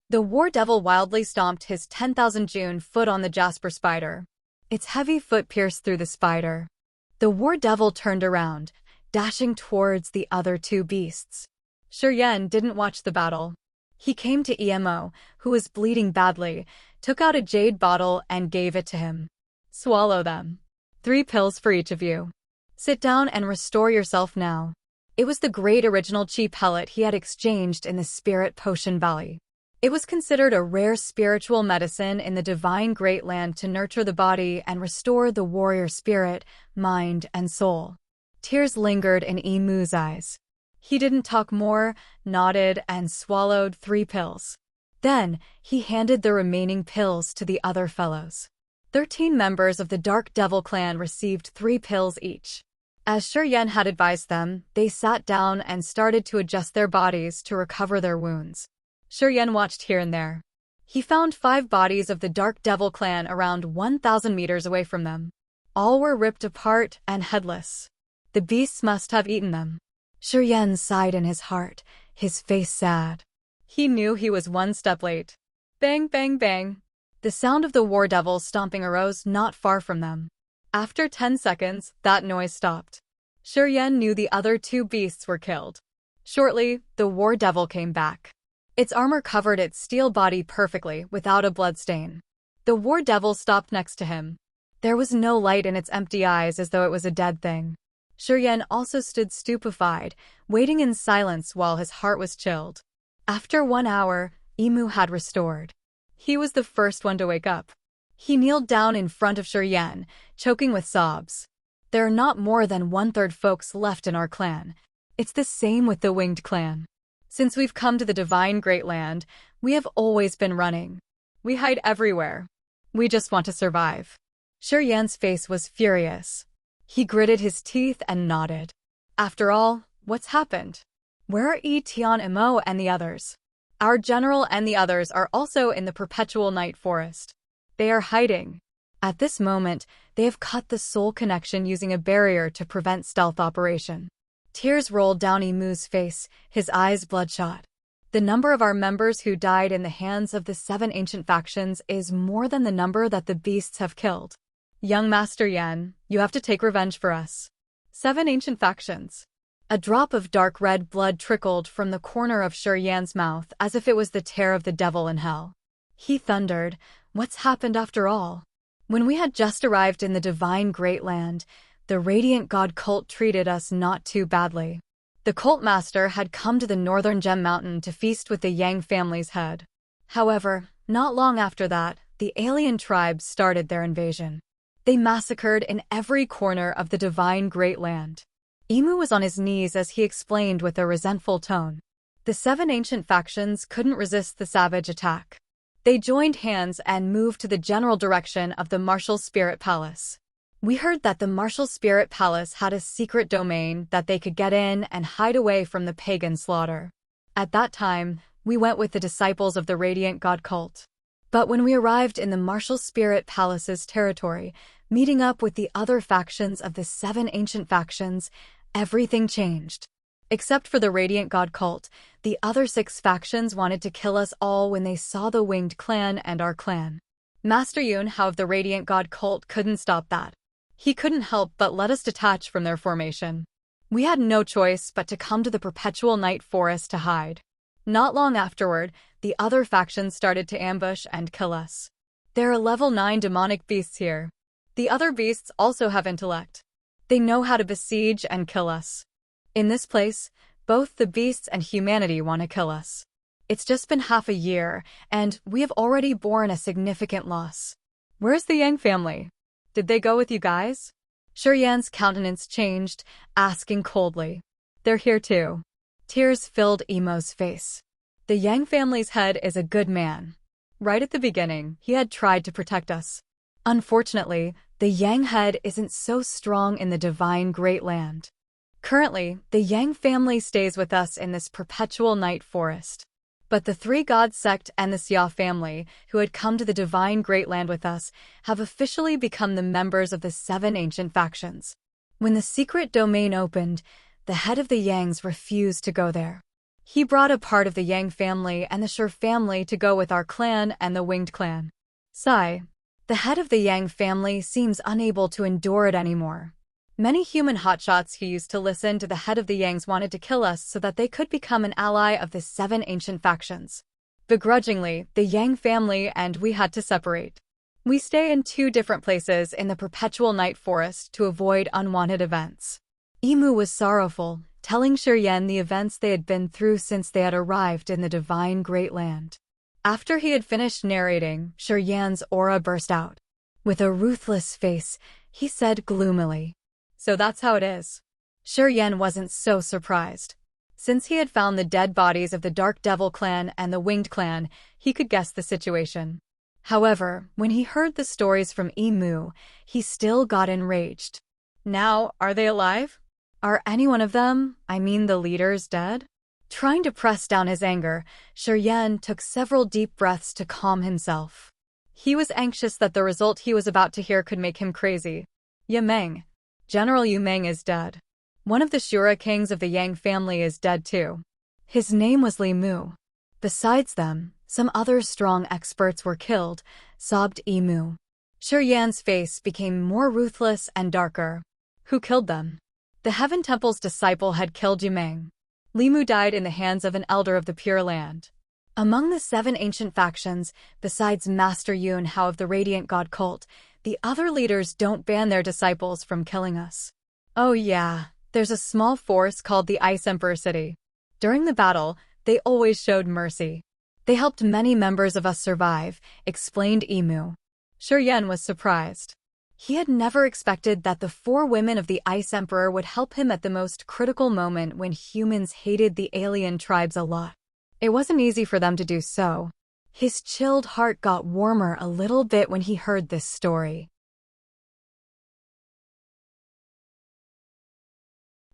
The War Devil wildly stomped his 10,000 June foot on the jasper spider. Its heavy foot pierced through the spider. The War Devil turned around, dashing towards the other 2 beasts. Shuryen didn't watch the battle. He came to Emo, who was bleeding badly, took out a jade bottle and gave it to him. Swallow them. 3 pills for each of you. Sit down and restore yourself now. It was the great original chi pellet he had exchanged in the Spirit Potion Valley. It was considered a rare spiritual medicine in the Divine Great Land to nurture the body and restore the warrior spirit, mind, and soul. Tears lingered in Emu's eyes. He didn't talk more, nodded, and swallowed 3 pills. Then, he handed the remaining pills to the other fellows. 13 members of the Dark Devil clan received 3 pills each. As Shuryen had advised them, they sat down and started to adjust their bodies to recover their wounds. Shuryen watched here and there. He found 5 bodies of the Dark Devil clan around 1,000 meters away from them. All were ripped apart and headless. The beasts must have eaten them. Serene sighed in his heart, his face sad. He knew he was one step late. Bang, bang, bang. The sound of the war devil stomping arose not far from them. After 10 seconds, that noise stopped. Serene knew the other 2 beasts were killed. Shortly, the war devil came back. Its armor covered its steel body perfectly, without a bloodstain. The war devil stopped next to him. There was no light in its empty eyes, as though it was a dead thing. Serene also stood stupefied, waiting in silence while his heart was chilled. After 1 hour, Emu had restored. He was the first one to wake up. He kneeled down in front of Serene, choking with sobs. There are not more than 1/3 folks left in our clan. It's the same with the Winged clan. Since we've come to the Divine Great Land, we have always been running. We hide everywhere. We just want to survive. Serene's face was furious. He gritted his teeth and nodded. After all, what's happened? Where are Tian Imo and the others? Our general and the others are also in the perpetual night forest. They are hiding. At this moment, they have cut the soul connection using a barrier to prevent stealth operation. Tears rolled down Emu's face, his eyes bloodshot. The number of our members who died in the hands of the 7 ancient factions is more than the number that the beasts have killed. Young Master Yan, you have to take revenge for us. 7 ancient factions. A drop of dark red blood trickled from the corner of Serene's mouth as if it was the tear of the devil in hell. He thundered, "What's happened after all?" When we had just arrived in the Divine Great Land, the Radiant God cult treated us not too badly. The cult master had come to the northern Gem Mountain to feast with the Yang family's head. However, not long after that, the alien tribes started their invasion. They massacred in every corner of the Divine Great Land. Emu was on his knees as he explained with a resentful tone. The 7 ancient factions couldn't resist the savage attack. They joined hands and moved to the general direction of the Martial Spirit Palace. We heard that the Martial Spirit Palace had a secret domain that they could get in and hide away from the pagan slaughter. At that time, we went with the disciples of the Radiant God cult. But when we arrived in the Martial Spirit Palace's territory, meeting up with the other factions of the 7 ancient factions, everything changed. Except for the Radiant God cult, the other 6 factions wanted to kill us all when they saw the Winged clan and our clan. Master Yun Hao of the Radiant God cult couldn't stop that. He couldn't help but let us detach from their formation. We had no choice but to come to the perpetual night forest to hide. Not long afterward, the other factions started to ambush and kill us. There are level 9 demonic beasts here. The other beasts also have intellect. They know how to besiege and kill us. In this place, both the beasts and humanity want to kill us. It's just been half a year, and we have already borne a significant loss. Where's the Yang family? Did they go with you guys? Serene's countenance changed, asking coldly. They're here too. Tears filled Emo's face. The Yang family's head is a good man. Right at the beginning, he had tried to protect us. Unfortunately, the Yang head isn't so strong in the Divine Great Land. Currently, the Yang family stays with us in this perpetual night forest. But the 3 God sect and the Xia family, who had come to the Divine Great Land with us, have officially become the members of the 7 ancient factions. When the secret domain opened, the head of the Yangs refused to go there. He brought a part of the Yang family and the Shi family to go with our clan and the Winged clan. Sigh. The head of the Yang family seems unable to endure it anymore. Many human hotshots who used to listen to the head of the Yangs wanted to kill us so that they could become an ally of the 7 ancient factions. Begrudgingly, the Yang family and we had to separate. We stay in 2 different places in the perpetual night forest to avoid unwanted events. Emu was sorrowful, telling Serene the events they had been through since they had arrived in the Divine Great Land. After he had finished narrating, Serene's aura burst out. With a ruthless face, he said gloomily, "So that's how it is." Serene wasn't so surprised. Since he had found the dead bodies of the Dark Devil clan and the Winged clan, he could guess the situation. However, when he heard the stories from Emu, he still got enraged. Now, are they alive? Are any one of them, I mean the leaders, dead? Trying to press down his anger, Serene took several deep breaths to calm himself. He was anxious that the result he was about to hear could make him crazy. Yimeng. General Yimeng is dead. One of the Shura kings of the Yang family is dead too. His name was Li Mu. Besides them, some other strong experts were killed, sobbed Emu. Shurian's face became more ruthless and darker. Who killed them? The Heaven Temple's disciple had killed Yimeng. Li Mu died in the hands of an elder of the Pure Land. Among the 7 ancient factions, besides Master Yun Hao of the Radiant God cult, the other leaders don't ban their disciples from killing us. Oh yeah, there's a small force called the Ice Emperor City. During the battle, they always showed mercy. They helped many members of us survive, explained Emu. Shurian was surprised. He had never expected that the 4 women of the Ice Emperor would help him at the most critical moment when humans hated the alien tribes a lot. It wasn't easy for them to do so. His chilled heart got warmer a little bit when he heard this story.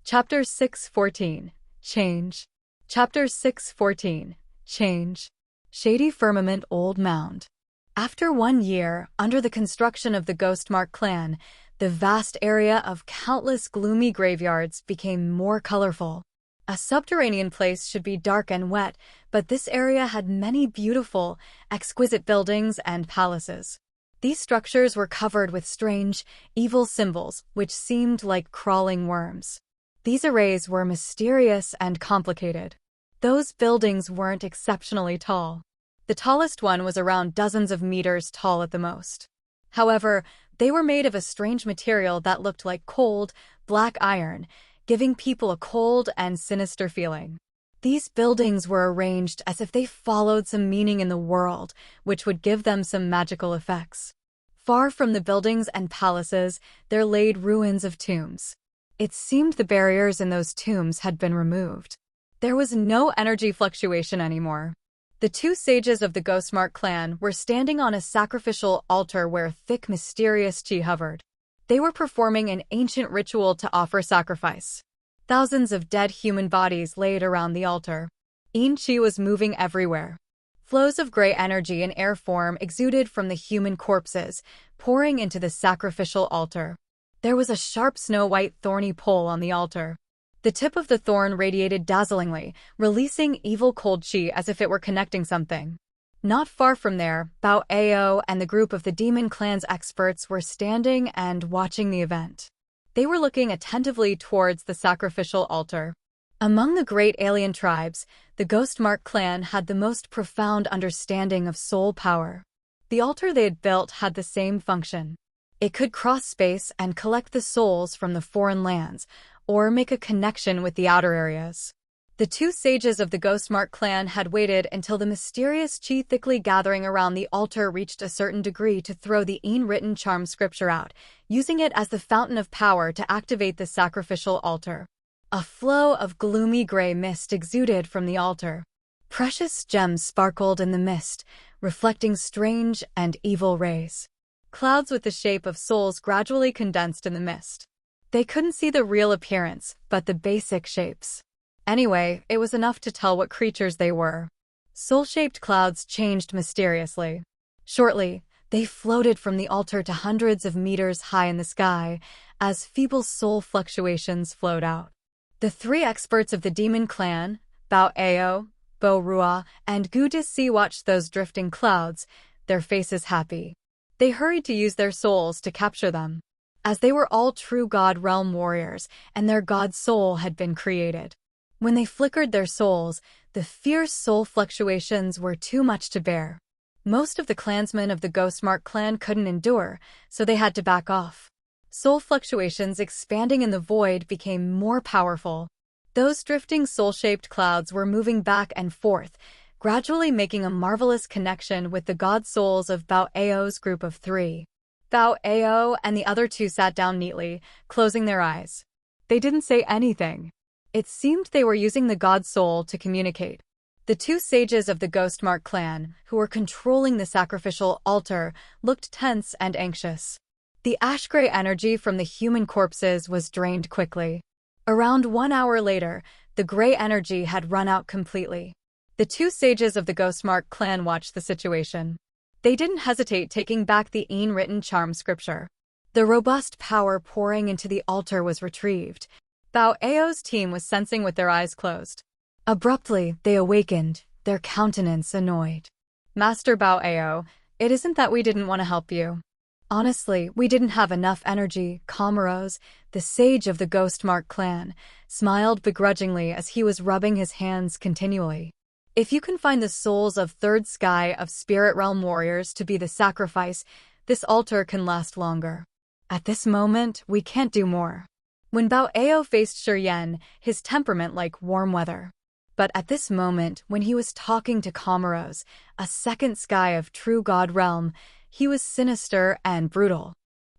Chapter 6:14. Change. Chapter 6:14. Change. Shady Firmament Old Mound. After 1 year, under the construction of the Ghostmark clan, the vast area of countless gloomy graveyards became more colorful. A subterranean place should be dark and wet, but this area had many beautiful, exquisite buildings and palaces. These structures were covered with strange, evil symbols, which seemed like crawling worms. These arrays were mysterious and complicated. Those buildings weren't exceptionally tall. The tallest one was around dozens of meters tall at the most. However, they were made of a strange material that looked like cold, black iron, giving people a cold and sinister feeling. These buildings were arranged as if they followed some meaning in the world, which would give them some magical effects. Far from the buildings and palaces, there laid ruins of tombs. It seemed the barriers in those tombs had been removed. There was no energy fluctuation anymore. The 2 sages of the Ghostmark clan were standing on a sacrificial altar where thick, mysterious chi hovered. They were performing an ancient ritual to offer sacrifice. Thousands of dead human bodies laid around the altar. Yin chi was moving everywhere. Flows of gray energy in air form exuded from the human corpses, pouring into the sacrificial altar. There was a sharp snow-white thorny pole on the altar. The tip of the thorn radiated dazzlingly, releasing evil cold chi as if it were connecting something. Not far from there, Bao Ao and the group of the Demon Clan's experts were standing and watching the event. They were looking attentively towards the sacrificial altar. Among the great alien tribes, the Ghostmark clan had the most profound understanding of soul power. The altar they had built had the same function. It could cross space and collect the souls from the foreign lands, or make a connection with the outer areas. The 2 sages of the Ghostmark clan had waited until the mysterious chi thickly gathering around the altar reached a certain degree to throw the Ein-written charm scripture out, using it as the fountain of power to activate the sacrificial altar. A flow of gloomy gray mist exuded from the altar. Precious gems sparkled in the mist, reflecting strange and evil rays. Clouds with the shape of souls gradually condensed in the mist. They couldn't see the real appearance, but the basic shapes. Anyway, it was enough to tell what creatures they were. Soul-shaped clouds changed mysteriously. Shortly, they floated from the altar to hundreds of meters high in the sky, as feeble soul fluctuations flowed out. The 3 experts of the Demon Clan, Bao Ao, Bo Rua, and Gu Disi watched those drifting clouds, their faces happy. They hurried to use their souls to capture them, as they were all true God Realm warriors, and their God soul had been created. When they flickered their souls, the fierce soul fluctuations were too much to bear. Most of the clansmen of the Ghostmark clan couldn't endure, so they had to back off. Soul fluctuations expanding in the void became more powerful. Those drifting soul-shaped clouds were moving back and forth, gradually making a marvelous connection with the god souls of Bao Ao's group of 3. Bao Ao and the other 2 sat down neatly, closing their eyes. They didn't say anything. It seemed they were using the god soul to communicate. The 2 sages of the Ghostmark clan, who were controlling the sacrificial altar, looked tense and anxious. The ash-gray energy from the human corpses was drained quickly. Around 1 hour later, The gray energy had run out completely. The two sages of the Ghostmark clan watched the situation. They didn't hesitate taking back the Ain-written charm scripture. The robust power pouring into the altar was retrieved. Bao Ao's team was sensing with their eyes closed. Abruptly, they awakened, their countenance annoyed. Master Bao Ao, it isn't that we didn't want to help you. Honestly, we didn't have enough energy. Comoros, the sage of the Ghostmark clan, smiled begrudgingly as he was rubbing his hands continually. If you can find the souls of Third Sky of Spirit Realm warriors to be the sacrifice, this altar can last longer. At this moment, we can't do more. When Bao Ao faced Shiryen, his temperament like warm weather. But at this moment, when he was talking to Comoros, a second sky of true god realm, he was sinister and brutal.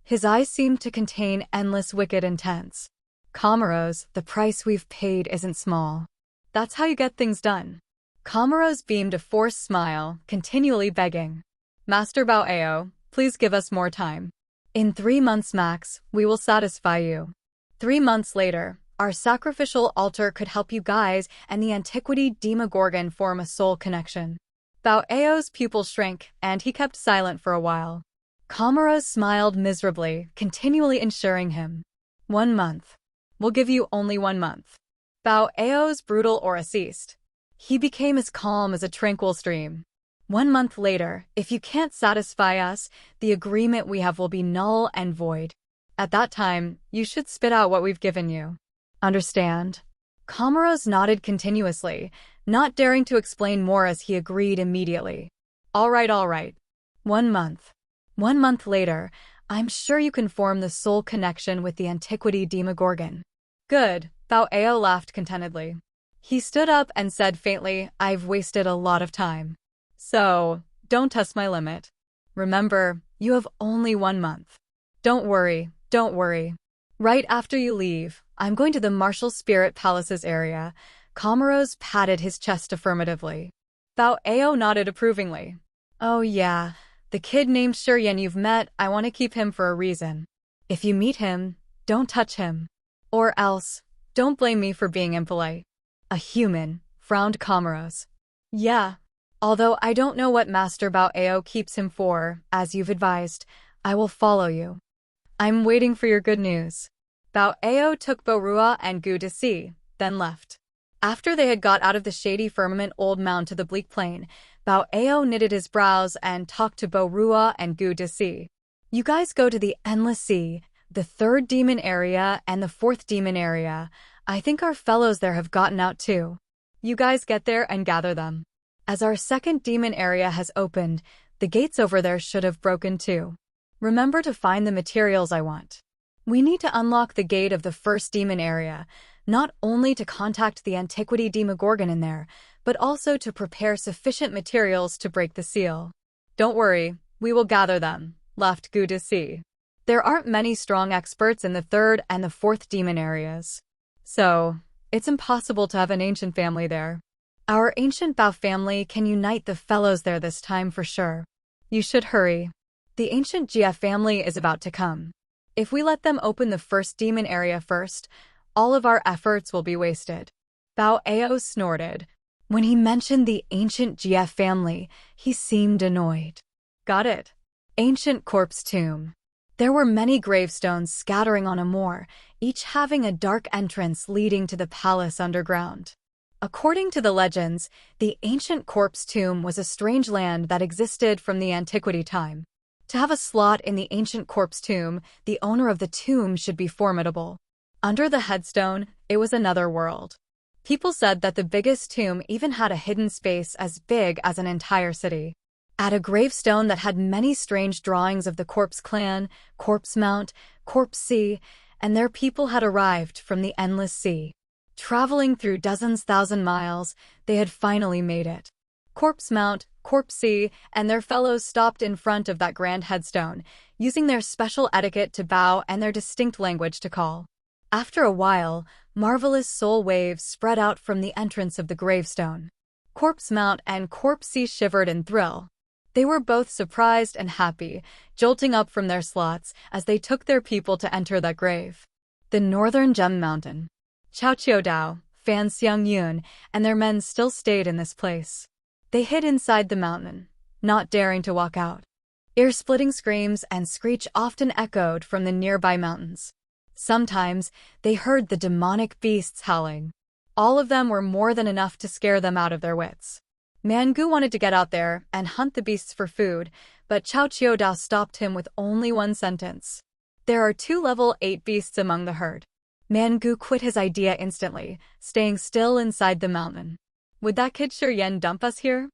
His eyes seemed to contain endless wicked intents. Comoros, the price we've paid isn't small. That's how you get things done. Comoros beamed a forced smile, continually begging. Master Bao Ao, please give us more time. In 3 months max, we will satisfy you. 3 months later, our sacrificial altar could help you guys and the Antiquity Demogorgon form a soul connection. Bao Ao's pupil shrank, and he kept silent for a while. Comoros smiled miserably, continually assuring him. 1 month. We'll give you only 1 month. Bao Ao's brutal aura ceased. He became as calm as a tranquil stream. 1 month later, if you can't satisfy us, the agreement we have will be null and void. At that time, you should spit out what we've given you. Understand? Comoros nodded continuously, not daring to explain more as he agreed immediately. All right. 1 month. 1 month later, I'm sure you can form the soul connection with the Antiquity Demogorgon. Good, Bao Ao laughed contentedly. He stood up and said faintly, I've wasted a lot of time. So, don't test my limit. Remember, you have only 1 month. Don't worry. Right after you leave, I'm going to the Martial Spirit Palace's area. Comoros patted his chest affirmatively. Bao Ao nodded approvingly. Oh yeah, the kid named Shiryen you've met, I want to keep him for a reason. If you meet him, don't touch him. Or else, don't blame me for being impolite. A human, frowned Comoros. Yeah. Although I don't know what Master Bao Ao keeps him for, as you've advised, I will follow you. I'm waiting for your good news. Bao Ao took Borua and Gu to see, then left. After they had got out of the shady firmament old mound to the bleak plain, Bao Ao knitted his brows and talked to Borua and Gu to see. You guys go to the Endless Sea, the 3rd demon area and the 4th demon area. I think our fellows there have gotten out too. You guys get there and gather them. As our 2nd demon area has opened, the gates over there should have broken too. Remember to find the materials I want. We need to unlock the gate of the 1st demon area, not only to contact the Antiquity Demogorgon in there, but also to prepare sufficient materials to break the seal. Don't worry, we will gather them, laughed Gu to see. There aren't many strong experts in the 3rd and the 4th demon areas. So, it's impossible to have an ancient family there. Our ancient Bao family can unite the fellows there this time for sure. You should hurry. The ancient GF family is about to come. If we let them open the 1st demon area first, all of our efforts will be wasted. Bao Ao snorted. When he mentioned the ancient GF family, he seemed annoyed. Got it. Ancient corpse tomb. There were many gravestones scattering on a moor, each having a dark entrance leading to the palace underground. According to the legends, the ancient corpse tomb was a strange land that existed from the antiquity time. To have a slot in the ancient corpse tomb, the owner of the tomb should be formidable. Under the headstone, it was another world. People said that the biggest tomb even had a hidden space as big as an entire city. At a gravestone that had many strange drawings of the Corpse Clan, Corpse Mount, Corpse Sea, and their people had arrived from the Endless Sea. Traveling through dozens thousand miles, they had finally made it. Corpse Mount, Corpse Sea, and their fellows stopped in front of that grand headstone, using their special etiquette to bow and their distinct language to call. After a while, marvelous soul waves spread out from the entrance of the gravestone. Corpse Mount and Corpse Sea shivered in thrill. They were both surprised and happy, jolting up from their slots as they took their people to enter that grave. The Northern Gem Mountain. Chao Chiu Dao, Fan Xiangyun and their men still stayed in this place. They hid inside the mountain, not daring to walk out. Ear-splitting screams and screech often echoed from the nearby mountains. Sometimes, they heard the demonic beasts howling. All of them were more than enough to scare them out of their wits. Mangu wanted to get out there and hunt the beasts for food, but Cao Qiudao stopped him with only one sentence. There are 2 level 8 beasts among the herd. Mangu quit his idea instantly, staying still inside the mountain. Would that kid Shuryen dump us here?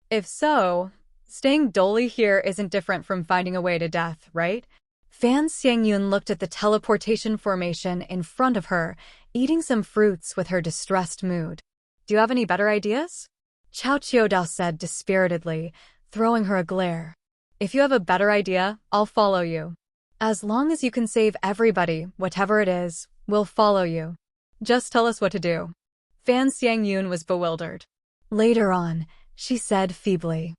If so, staying dully here isn't different from finding a way to death, right? Fan Xiangyun looked at the teleportation formation in front of her, eating some fruits with her distressed mood. Do you have any better ideas? Cao Qiudao said dispiritedly, throwing her a glare. If you have a better idea, I'll follow you. As long as you can save everybody, whatever it is, we'll follow you. Just tell us what to do. Fan Xiangyun was bewildered. Later on, she said feebly,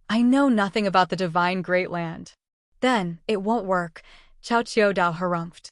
I know nothing about the divine great land. Then, it won't work, Cao Qiudao harumphed.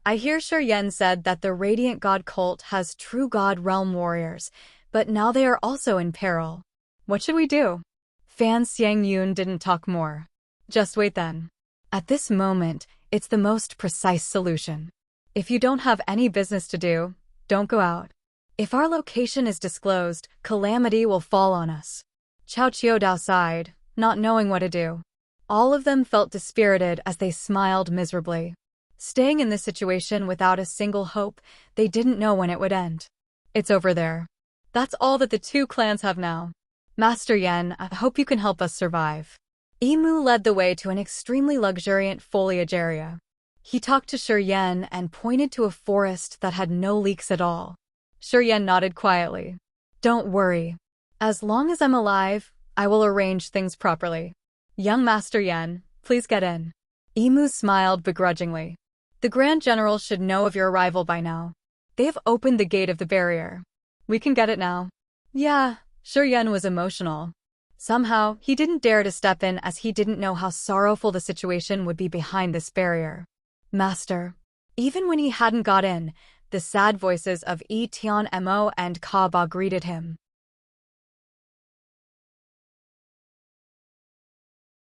I hear Shuryen said that the Radiant God cult has true God realm warriors, but now they are also in peril. What should we do? Fan Xiangyun didn't talk more. Just wait then. At this moment, it's the most precise solution. If you don't have any business to do, don't go out. If our location is disclosed, calamity will fall on us. Cao Qiudao sighed, not knowing what to do. All of them felt dispirited as they smiled miserably. Staying in this situation without a single hope, they didn't know when it would end. It's over there. That's all that the 2 clans have now. Master Yen, I hope you can help us survive. Imu led the way to an extremely luxuriant foliage area. He talked to Shuryen and pointed to a forest that had no leaks at all. Shuryen nodded quietly. Don't worry. As long as I'm alive, I will arrange things properly. Young Master Yen, please get in. Imu smiled begrudgingly. The Grand General should know of your arrival by now. They have opened the gate of the barrier. We can get it now. Yeah, Shuryen was emotional. Somehow, he didn't dare to step in as he didn't know how sorrowful the situation would be behind this barrier. Master. Even when he hadn't got in, the sad voices of Yi Tian Mo and Ka Ba greeted him.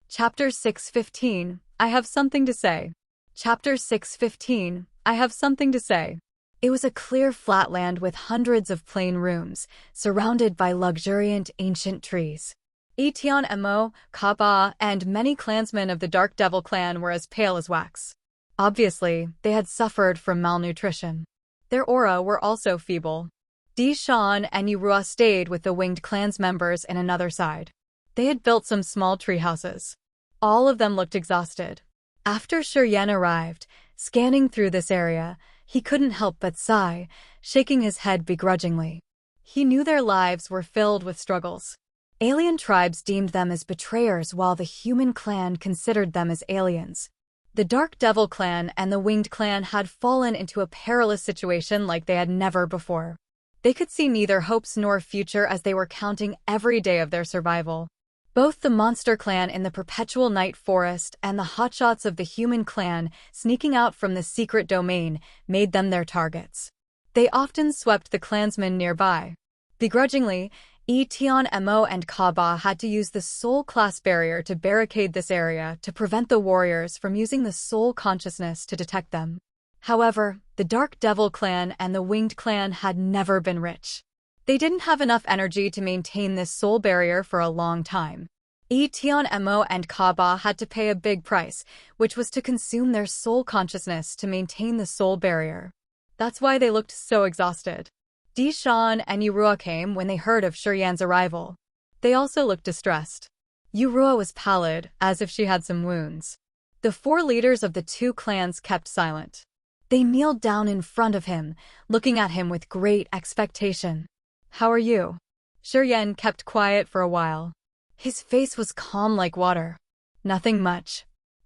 Chapter 6:15, I have something to say. Chapter 6:15, I have something to say. It was a clear flatland with hundreds of plain rooms, surrounded by luxuriant ancient trees. Yi Tian Mo, Ka Ba, and many clansmen of the Dark Devil clan were as pale as wax. Obviously, they had suffered from malnutrition. Their aura were also feeble. Di Shan and Yurua stayed with the winged clans members in another side. They had built some small tree houses. All of them looked exhausted. After Shuryen arrived, scanning through this area, he couldn't help but sigh, shaking his head begrudgingly. He knew their lives were filled with struggles. Alien tribes deemed them as betrayers while the human clan considered them as aliens. The Dark Devil clan and the Winged clan had fallen into a perilous situation like they had never before. They could see neither hopes nor future as they were counting every day of their survival. Both the Monster clan in the Perpetual Night Forest and the hotshots of the Human clan sneaking out from the secret domain made them their targets. They often swept the clansmen nearby. Begrudgingly, Yi Tian Mo and Ka Ba had to use the Soul Class barrier to barricade this area to prevent the warriors from using the Soul Consciousness to detect them. However, the Dark Devil clan and the Winged clan had never been rich. They didn't have enough energy to maintain this soul barrier for a long time. Yi Tian Mo and Ka Ba had to pay a big price, which was to consume their soul consciousness to maintain the soul barrier. That's why they looked so exhausted. Di Shan and Yurua came when they heard of Shuryen's arrival. They also looked distressed. Yurua was pallid, as if she had some wounds. The 4 leaders of the 2 clans kept silent. They kneeled down in front of him, looking at him with great expectation. How are you? Shuryen kept quiet for a while. His face was calm like water. Nothing much.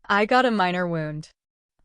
I got a minor wound.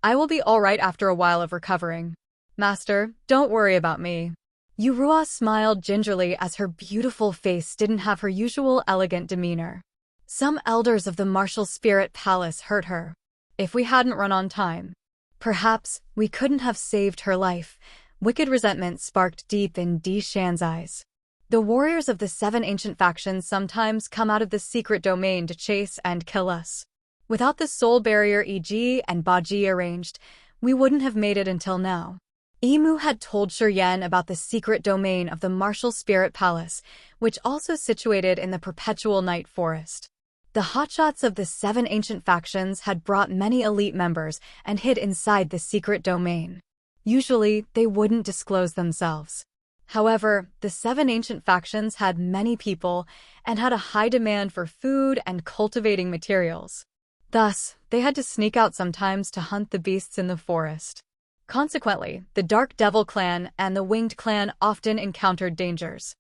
I will be all right after a while of recovering. Master, don't worry about me. Yurua smiled gingerly as her beautiful face didn't have her usual elegant demeanor. Some elders of the Martial Spirit Palace hurt her. If we hadn't run on time, perhaps we couldn't have saved her life, Wicked resentment sparked deep in Di Shan's eyes. The warriors of the 7 ancient factions sometimes come out of the secret domain to chase and kill us. Without the soul barrier E.G. and Baji arranged, we wouldn't have made it until now. Imu had told Shiryen about the secret domain of the Martial Spirit Palace, which also situated in the Perpetual Night Forest. The hotshots of the 7 ancient factions had brought many elite members and hid inside the secret domain. Usually, they wouldn't disclose themselves. However, the 7 ancient factions had many people and had a high demand for food and cultivating materials. Thus, they had to sneak out sometimes to hunt the beasts in the forest. Consequently, the Dark Devil clan and the Winged clan often encountered dangers.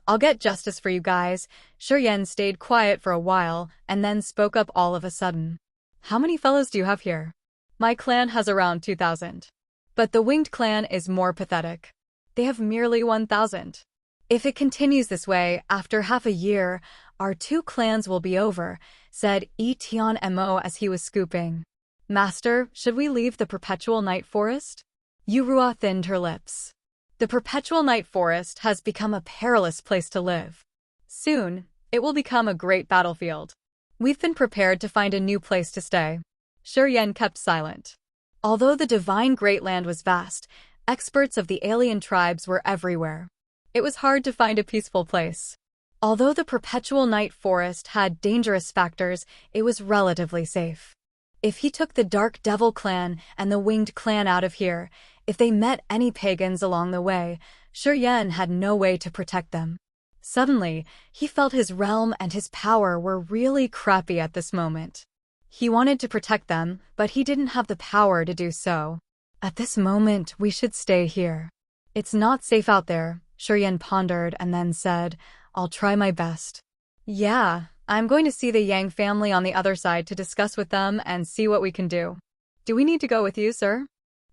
"I'll get justice for you guys." Shiryen stayed quiet for a while and then spoke up all of a sudden. "How many fellows do you have here?" "My clan has around 2,000. But the Winged clan is more pathetic. They have merely 1,000. If it continues this way, after half a year, our 2 clans will be over," said Etian Mo as he was scooping. "Master, should we leave the Perpetual Night Forest?" Yurua thinned her lips. The Perpetual Night Forest has become a perilous place to live. Soon, it will become a great battlefield. We've been prepared to find a new place to stay. Shiryen kept silent. Although the Divine Great Land was vast, experts of the alien tribes were everywhere. It was hard to find a peaceful place. Although the Perpetual Night Forest had dangerous factors, it was relatively safe. If he took the Dark Devil clan and the Winged clan out of here, if they met any pagans along the way, Shiryen had no way to protect them. Suddenly, he felt his realm and his power were really crappy at this moment. He wanted to protect them, but he didn't have the power to do so. "At this moment, we should stay here. It's not safe out there," Shiryen pondered and then said, "I'll try my best." "Yeah, I'm going to see the Yang family on the other side to discuss with them and see what we can do. Do we need to go with you, sir?"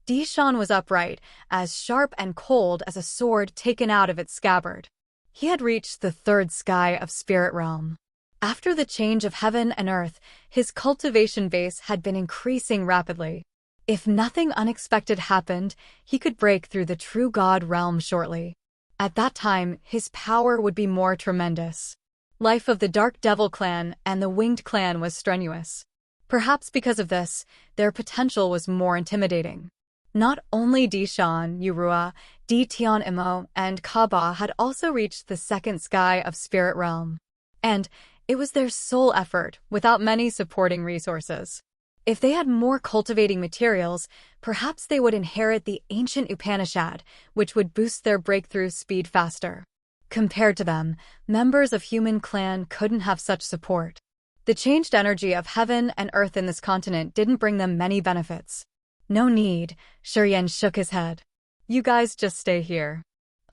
Di Shan was upright, as sharp and cold as a sword taken out of its scabbard. He had reached the 3rd sky of Spirit Realm. After the change of heaven and earth, his cultivation base had been increasing rapidly. If nothing unexpected happened, he could break through the true God realm shortly. At that time, his power would be more tremendous. Life of the Dark Devil clan and the Winged clan was strenuous. Perhaps because of this, their potential was more intimidating. Not only Di Shan, Yurua, Di Tian Imo, and Kaba had also reached the 2nd sky of Spirit Realm. And it was their sole effort, without many supporting resources. If they had more cultivating materials, perhaps they would inherit the ancient Upanishad, which would boost their breakthrough speed faster. Compared to them, members of Human Clan couldn't have such support. The changed energy of heaven and earth in this continent didn't bring them many benefits. "No need," Shiryen shook his head. "You guys just stay here.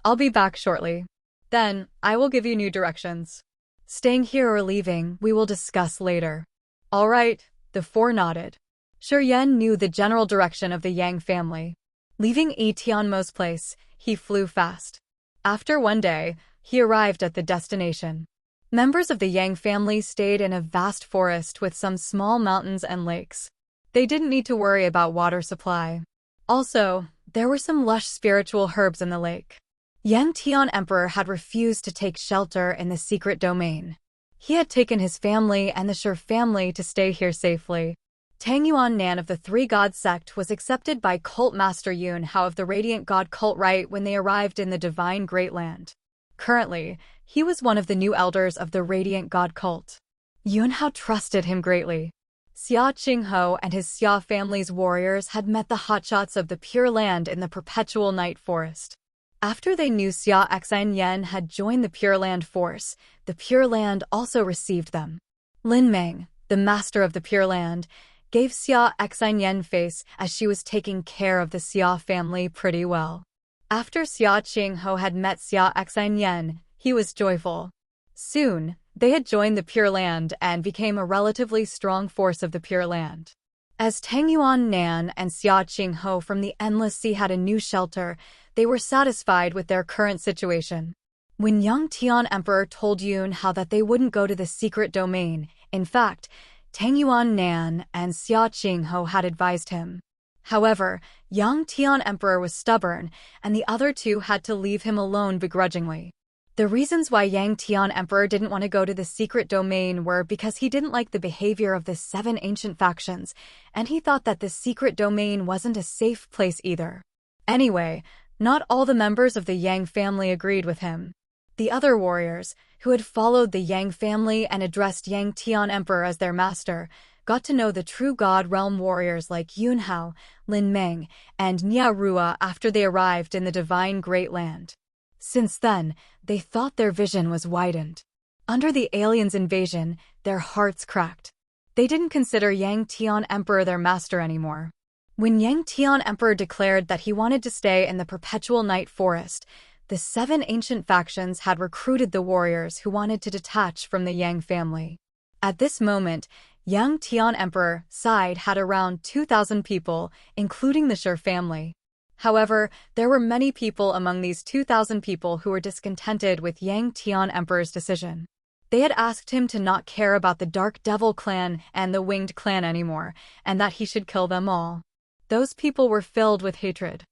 I'll be back shortly. Then, I will give you new directions. Staying here or leaving, we will discuss later." "All right," the 4 nodded. Shiryen knew the general direction of the Yang family. Leaving Etianmo's place, he flew fast. After 1 day, he arrived at the destination. Members of the Yang family stayed in a vast forest with some small mountains and lakes. They didn't need to worry about water supply. Also, there were some lush spiritual herbs in the lake. Yang Tian Emperor had refused to take shelter in the secret domain. He had taken his family and the Shi family to stay here safely. Tang Yuan Nan of the 3 God sect was accepted by Cult Master Yun Hao of the Radiant God cult right when they arrived in the Divine Great Land. Currently, he was one of the new elders of the Radiant God cult. Yun Hao trusted him greatly. Xia Qingho and his Xia family's warriors had met the hotshots of the Pure Land in the Perpetual Night Forest. After they knew Xia Xianyan had joined the Pure Land force, the Pure Land also received them. Lin Meng, the master of the Pure Land, gave Xia Xianyan face as she was taking care of the Xia family pretty well. After Xia Qingho had met Xia Xianyan, he was joyful. Soon, they had joined the Pure Land and became a relatively strong force of the Pure Land. As Tang Yuan Nan and Xia Qingho from the Endless Sea had a new shelter, they were satisfied with their current situation. When Yang Tian Emperor told Yun Hao that they wouldn't go to the secret domain, in fact, Tang Yuan Nan and Xia Qingho had advised him. However, young Tian Emperor was stubborn, and the other two had to leave him alone begrudgingly. The reasons why Yang Tian Emperor didn't want to go to the secret domain were because he didn't like the behavior of the 7 ancient factions, and he thought that the secret domain wasn't a safe place either. Anyway, not all the members of the Yang family agreed with him. The other warriors, who had followed the Yang family and addressed Yang Tian Emperor as their master, got to know the true God Realm warriors like Yun Hao, Lin Meng, and Nia Rua after they arrived in the Divine Great Land. Since then, they thought their vision was widened. Under the aliens' invasion, their hearts cracked. They didn't consider Yang Tian Emperor their master anymore. When Yang Tian Emperor declared that he wanted to stay in the perpetual night forest, the 7 ancient factions had recruited the warriors who wanted to detach from the Yang family. At this moment, Yang Tian Emperor side had around 2,000 people, including the Shi family. However, there were many people among these 2,000 people who were discontented with Yang Tian Emperor's decision. They had asked him to not care about the Dark Devil clan and the Winged clan anymore, and that he should kill them all. Those people were filled with hatred.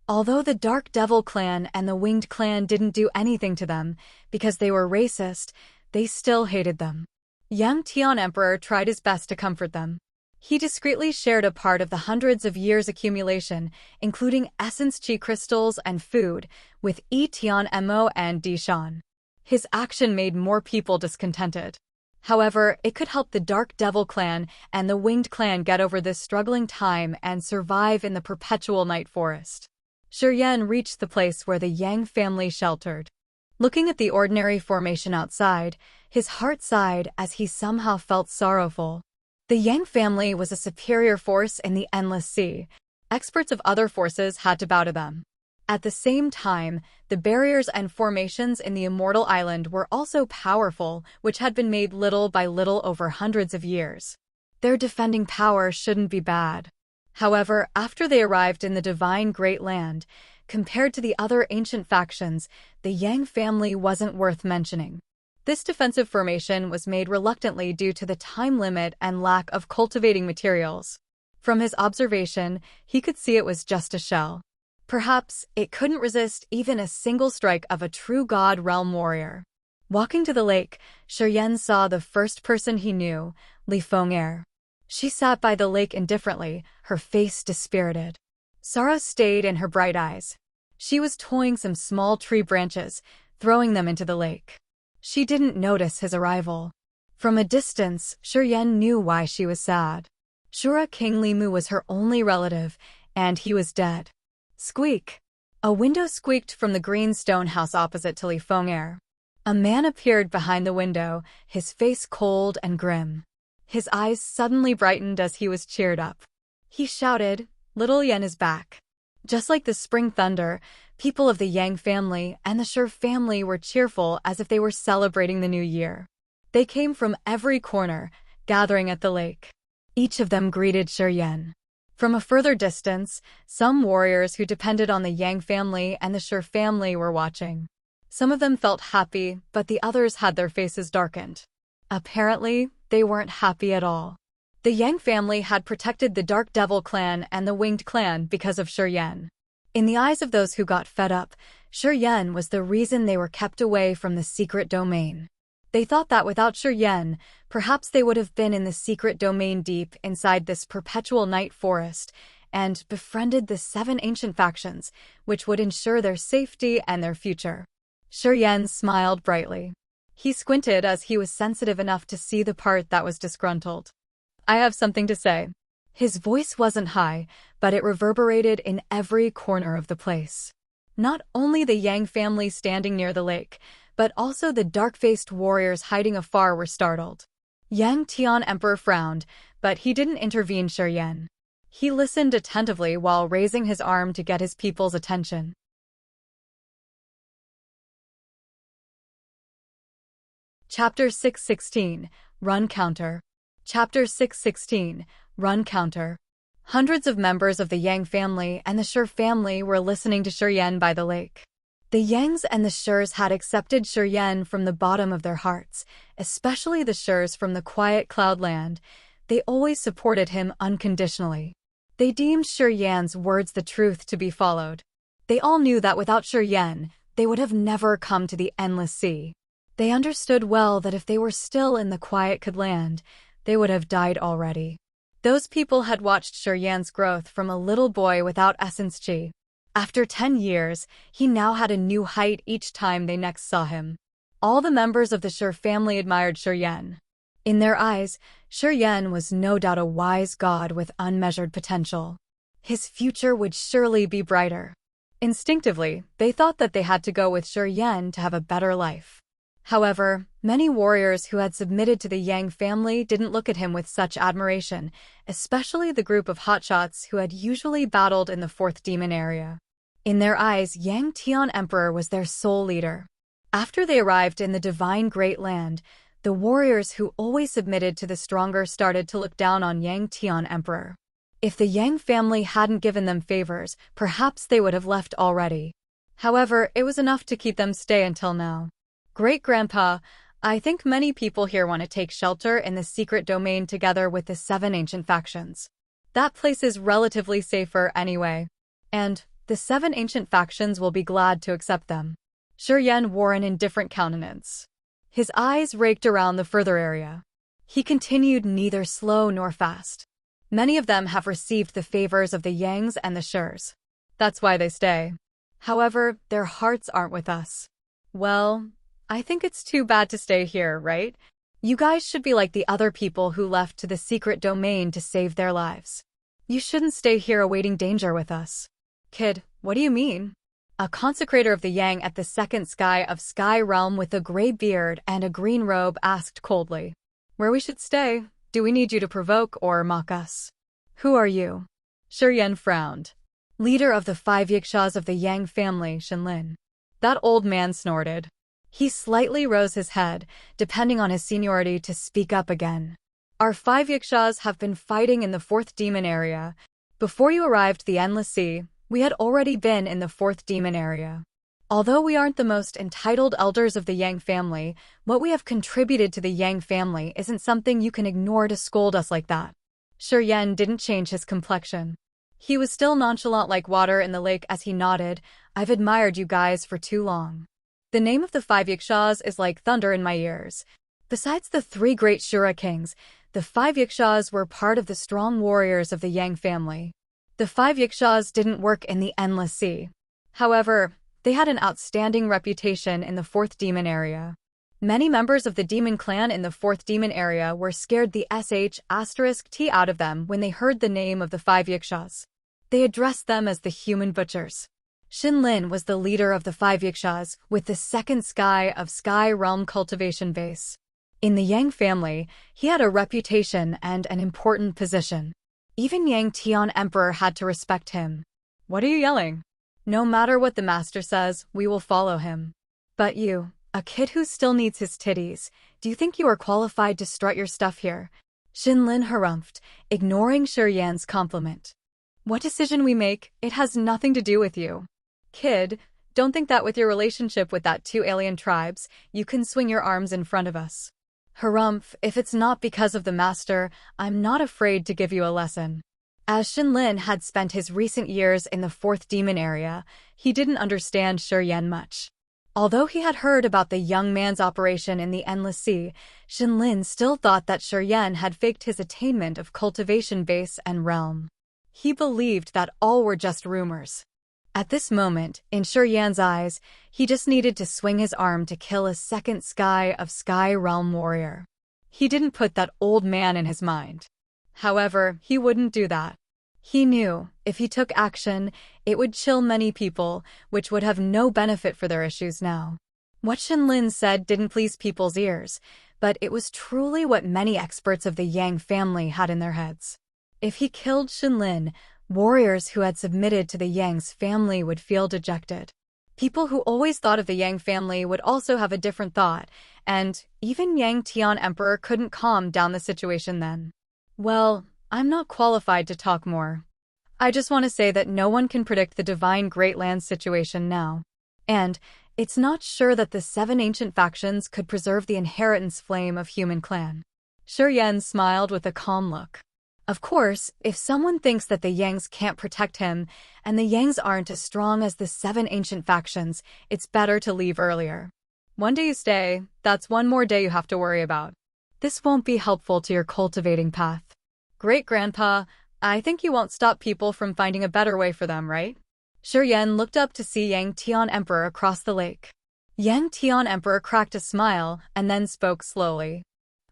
Although the Dark Devil clan and the Winged clan didn't do anything to them, because they were racist, they still hated them. Yang Tian Emperor tried his best to comfort them. He discreetly shared a part of the hundreds of years' accumulation, including essence chi crystals and food, with Yi Tian Mo and Di Shan. His action made more people discontented. However, it could help the Dark Devil clan and the Winged clan get over this struggling time and survive in the perpetual night forest. Shi Yan reached the place where the Yang family sheltered. Looking at the ordinary formation outside, his heart sighed as he somehow felt sorrowful. The Yang family was a superior force in the endless sea. Experts of other forces had to bow to them. At the same time, the barriers and formations in the Immortal Island were also powerful, which had been made little by little over hundreds of years. Their defending power shouldn't be bad. However, after they arrived in the Divine Great Land, compared to the other ancient factions, the Yang family wasn't worth mentioning. This defensive formation was made reluctantly due to the time limit and lack of cultivating materials. From his observation, he could see it was just a shell. Perhaps it couldn't resist even a single strike of a true God Realm warrior. Walking to the lake, Shi Yan saw the first person he knew, Li Feng'er. She sat by the lake indifferently, her face dispirited. Sorrow stayed in her bright eyes. She was toying some small tree branches, throwing them into the lake. She didn't notice his arrival. From a distance, Shi Yan knew why she was sad. Shura King Limu was her only relative, and he was dead. Squeak! A window squeaked from the green stone house opposite to Li Feng'er. A man appeared behind the window, his face cold and grim. His eyes suddenly brightened as he was cheered up. He shouted, "Little Yan is back." Just like the spring thunder, people of the Yang family and the Shi family were cheerful as if they were celebrating the new year. They came from every corner, gathering at the lake. Each of them greeted Shi Yan. From a further distance, some warriors who depended on the Yang family and the Shi family were watching. Some of them felt happy, but the others had their faces darkened. Apparently, they weren't happy at all. The Yang family had protected the Dark Devil clan and the Winged clan because of Shi Yan. In the eyes of those who got fed up, Shi Yan was the reason they were kept away from the secret domain. They thought that without Shi Yan, perhaps they would have been in the secret domain deep inside this perpetual night forest and befriended the 7 ancient factions, which would ensure their safety and their future. Shi Yan smiled brightly. He squinted as he was sensitive enough to see the part that was disgruntled. "I have something to say." His voice wasn't high, but it reverberated in every corner of the place. Not only the Yang family standing near the lake, but also the dark-faced warriors hiding afar were startled. Yang Tian Emperor frowned, but he didn't intervene Shi Yan. He listened attentively while raising his arm to get his people's attention. Chapter 616, Run Counter. Chapter 616, Run Counter. Hundreds of members of the Yang family and the Shi family were listening to Shi Yan by the lake. The Yangs and the Shis had accepted Shi Yan from the bottom of their hearts, especially the Shis from the quiet cloudland. They always supported him unconditionally. They deemed Shi Yan's words the truth to be followed. They all knew that without Shi Yan, they would have never come to the endless sea. They understood well that if they were still in the quiet could land, they would have died already. Those people had watched Shi Yan's growth from a little boy without essence chi. After 10 years, he now had a new height each time they next saw him. All the members of the Shi family admired Shi Yan. In their eyes, Shi Yan was no doubt a wise god with unmeasured potential. His future would surely be brighter. Instinctively, they thought that they had to go with Shi Yan to have a better life. However, many warriors who had submitted to the Yang family didn't look at him with such admiration, especially the group of hotshots who had usually battled in the fourth demon area. In their eyes, Yang Tian Emperor was their sole leader. After they arrived in the divine Great Land, the warriors who always submitted to the stronger started to look down on Yang Tian Emperor. If the Yang family hadn't given them favors, perhaps they would have left already. However, it was enough to keep them stay until now. Great-grandpa, I think many people here want to take shelter in the secret domain together with the 7 ancient factions. That place is relatively safer anyway. And the 7 ancient factions will be glad to accept them. Shi Yan wore an indifferent countenance. His eyes raked around the further area. He continued neither slow nor fast. Many of them have received the favors of the Yangs and the Shis. That's why they stay. However, their hearts aren't with us. Well, I think it's too bad to stay here, right? You guys should be like the other people who left to the secret domain to save their lives. You shouldn't stay here awaiting danger with us. Kid, what do you mean? A consecrator of the Yang at the second sky of Sky Realm with a gray beard and a green robe asked coldly. Where we should stay? Do we need you to provoke or mock us? Who are you? Shi Yan frowned. Leader of the 5 Yakshas of the Yang family, Shenlin. That old man snorted. He slightly rose his head, depending on his seniority to speak up again. Our 5 Yakshas have been fighting in the 4th demon area. Before you arrived the Endless Sea, we had already been in the 4th demon area. Although we aren't the most entitled elders of the Yang family, what we have contributed to the Yang family isn't something you can ignore to scold us like that. Shi Yan didn't change his complexion. He was still nonchalant like water in the lake as he nodded. I've admired you guys for too long. The name of the 5 Yakshas is like thunder in my ears. Besides the 3 great Shura kings, the 5 Yakshas were part of the strong warriors of the Yang family. The 5 Yakshas didn't work in the Endless Sea. However, they had an outstanding reputation in the 4th demon area. Many members of the demon clan in the 4th demon area were scared the sh*t out of them when they heard the name of the 5 Yakshas. They addressed them as the human butchers. Shenlin was the leader of the 5 Yakshas with the second sky of Sky Realm cultivation base. In the Yang family, he had a reputation and an important position. Even Yang Tian Emperor had to respect him. What are you yelling? No matter what the master says, we will follow him. But you, a kid who still needs his titties, do you think you are qualified to strut your stuff here? Shenlin harumphed, ignoring Shi Yan's compliment. What decision we make, it has nothing to do with you. Kid, don't think that with your relationship with that 2 alien tribes, you can swing your arms in front of us. Harumph, if it's not because of the master, I'm not afraid to give you a lesson. As Shenlin had spent his recent years in the 4th demon area, he didn't understand Shi Yan much. Although he had heard about the young man's operation in the Endless Sea, Shenlin still thought that Shi Yan had faked his attainment of cultivation base and realm. He believed that all were just rumors. At this moment, in Shi Yan's eyes, he just needed to swing his arm to kill a second sky of Sky Realm warrior. He didn't put that old man in his mind. However, he wouldn't do that. He knew, if he took action, it would chill many people, which would have no benefit for their issues now. What Shenlin said didn't please people's ears, but it was truly what many experts of the Yang family had in their heads. If he killed Shenlin, warriors who had submitted to the Yang's family would feel dejected. People who always thought of the Yang family would also have a different thought, and even Yang Tian Emperor couldn't calm down the situation then. Well, I'm not qualified to talk more. I just want to say that no one can predict the divine Great Land situation now. And it's not sure that the 7 ancient factions could preserve the inheritance flame of human clan. Shi Yan smiled with a calm look. Of course, if someone thinks that the Yangs can't protect him, and the Yangs aren't as strong as the 7 ancient factions, it's better to leave earlier. One day you stay, that's one more day you have to worry about. This won't be helpful to your cultivating path. Great-grandpa, I think you won't stop people from finding a better way for them, right? Shiryen looked up to see Yang Tian Emperor across the lake. Yang Tian Emperor cracked a smile and then spoke slowly.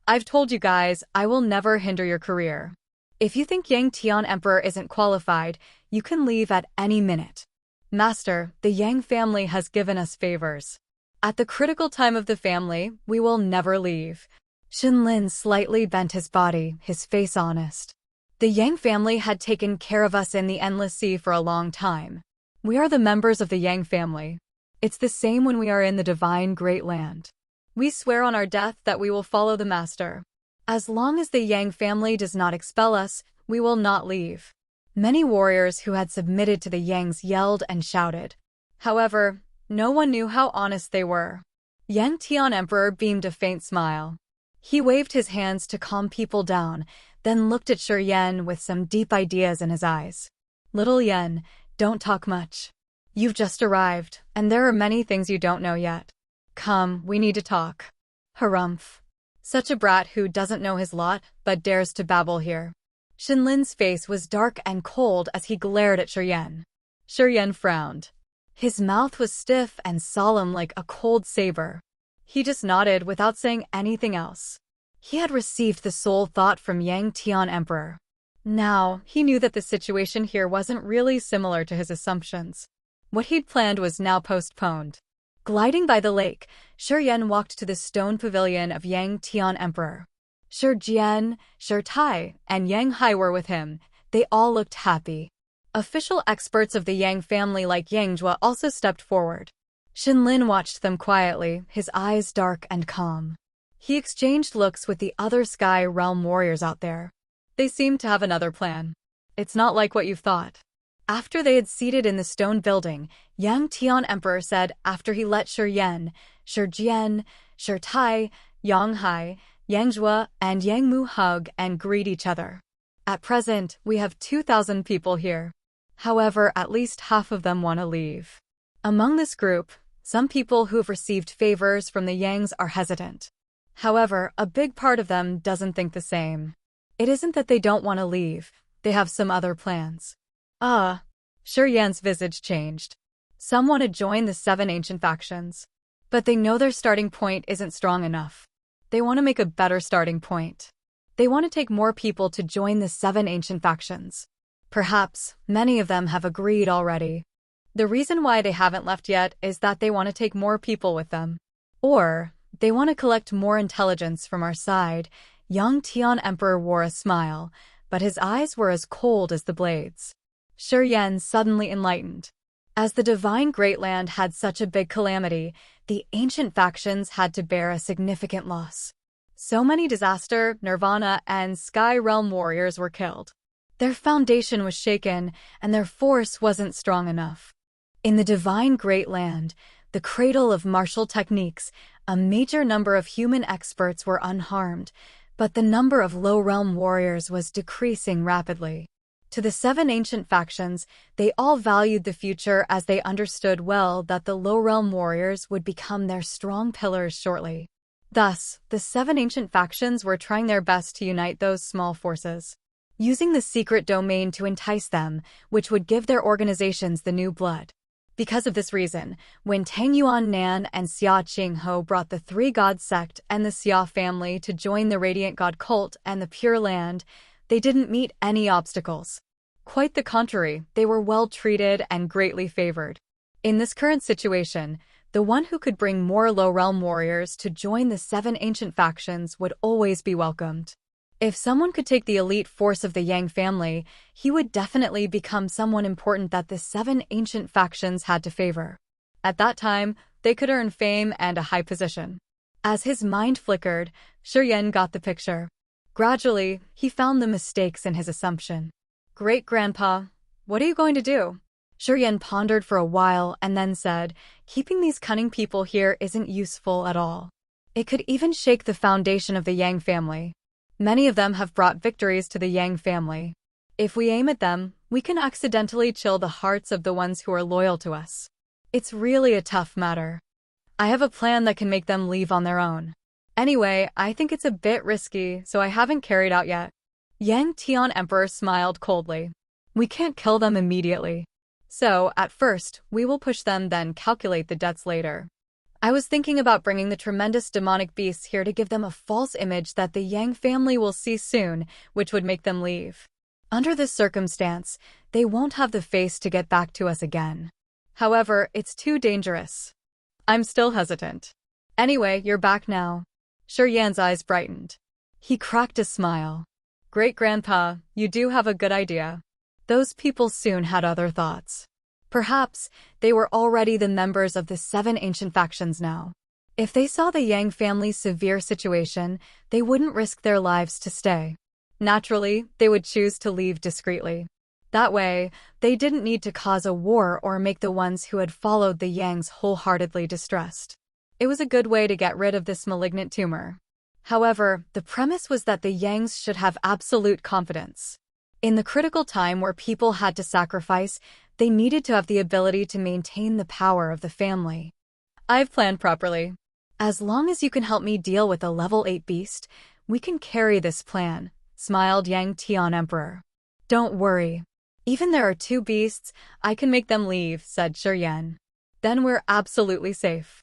I've told you guys, I will never hinder your career. If you think Yang Tian Emperor isn't qualified, you can leave at any minute. Master, the Yang family has given us favors. At the critical time of the family, we will never leave. Shinlin slightly bent his body, his face honest. The Yang family had taken care of us in the Endless Sea for a long time. We are the members of the Yang family. It's the same when we are in the divine Great Land. We swear on our death that we will follow the Master. As long as the Yang family does not expel us, we will not leave. Many warriors who had submitted to the Yangs yelled and shouted. However, no one knew how honest they were. Yang Tian Emperor beamed a faint smile. He waved his hands to calm people down, then looked at Shiryen with some deep ideas in his eyes. Little Yen, don't talk much. You've just arrived, and there are many things you don't know yet. Come, we need to talk. Harumph. Such a brat who doesn't know his lot, but dares to babble here. Shinlin's face was dark and cold as he glared at Shiryen. Shiryen frowned. His mouth was stiff and solemn like a cold saber. He just nodded without saying anything else. He had received the soul thought from Yang Tian Emperor. Now, he knew that the situation here wasn't really similar to his assumptions. What he'd planned was now postponed. Gliding by the lake, Shiryen walked to the stone pavilion of Yang Tian Emperor. Jian, Tai, and Yang Hai were with him. They all looked happy. Official experts of the Yang family like Yang Jua also stepped forward. Shinlin watched them quietly, his eyes dark and calm. He exchanged looks with the other Sky Realm warriors out there. They seemed to have another plan. It's not like what you thought. After they had seated in the stone building, Yang Tian Emperor said after he let Shiryen, Jian, Tai, Yang Hai, Yang Jua, and Yang Mu hug and greet each other. At present, we have 2,000 people here. However, at least half of them want to leave. Among this group, some people who have received favors from the Yangs are hesitant. However, a big part of them doesn't think the same. It isn't that they don't want to leave, they have some other plans. Shiryen's visage changed. Some want to join the 7 ancient factions. But they know their starting point isn't strong enough. They want to make a better starting point. They want to take more people to join the 7 ancient factions. Perhaps, many of them have agreed already. The reason why they haven't left yet is that they want to take more people with them. Or, they want to collect more intelligence from our side. Yang Tian Emperor wore a smile, but his eyes were as cold as the blades. Shiryen suddenly enlightened. As the divine Great Land had such a big calamity, the ancient factions had to bear a significant loss. So many disaster, Nirvana, and Sky Realm warriors were killed. Their foundation was shaken, and their force wasn't strong enough. In the divine Great Land, the cradle of martial techniques, a major number of human experts were unharmed, but the number of low-realm warriors was decreasing rapidly. To the 7 ancient factions, they all valued the future as they understood well that the low-realm warriors would become their strong pillars shortly. Thus, the 7 ancient factions were trying their best to unite those small forces, using the secret domain to entice them, which would give their organizations the new blood. Because of this reason, when Tang Yuan Nan and Xia Qingho brought the 3 God sect and the Xia family to join the Radiant God cult and the Pure Land, they didn't meet any obstacles. Quite the contrary, they were well treated and greatly favored. In this current situation, the one who could bring more low-realm warriors to join the 7 ancient factions would always be welcomed. If someone could take the elite force of the Yang family, he would definitely become someone important that the 7 ancient factions had to favor. At that time, they could earn fame and a high position. As his mind flickered, Shiryen got the picture. Gradually, he found the mistakes in his assumption. Great-grandpa, what are you going to do? Shiryen pondered for a while and then said, keeping these cunning people here isn't useful at all. It could even shake the foundation of the Yang family. Many of them have brought victories to the Yang family. If we aim at them, we can accidentally chill the hearts of the ones who are loyal to us. It's really a tough matter. I have a plan that can make them leave on their own. Anyway, I think it's a bit risky, so I haven't carried out yet. Yang Tian Emperor smiled coldly. We can't kill them immediately. So, at first, we will push them, then calculate the debts later. I was thinking about bringing the tremendous demonic beasts here to give them a false image that the Yang family will see soon, which would make them leave. Under this circumstance, they won't have the face to get back to us again. However, it's too dangerous. I'm still hesitant. Anyway, you're back now. Shi Yan's eyes brightened. He cracked a smile. Great-grandpa, you do have a good idea. Those people soon had other thoughts. Perhaps they were already the members of the 7 ancient factions now. If they saw the Yang family's severe situation, they wouldn't risk their lives to stay. Naturally, they would choose to leave discreetly. That way, they didn't need to cause a war or make the ones who had followed the Yangs wholeheartedly distressed. It was a good way to get rid of this malignant tumor. However, the premise was that the Yangs should have absolute confidence. In the critical time where people had to sacrifice, they needed to have the ability to maintain the power of the family. I've planned properly. As long as you can help me deal with a level 8 beast, we can carry this plan, smiled Yang Tian Emperor. Don't worry. Even there are 2 beasts, I can make them leave, said Shi Yan. Then we're absolutely safe.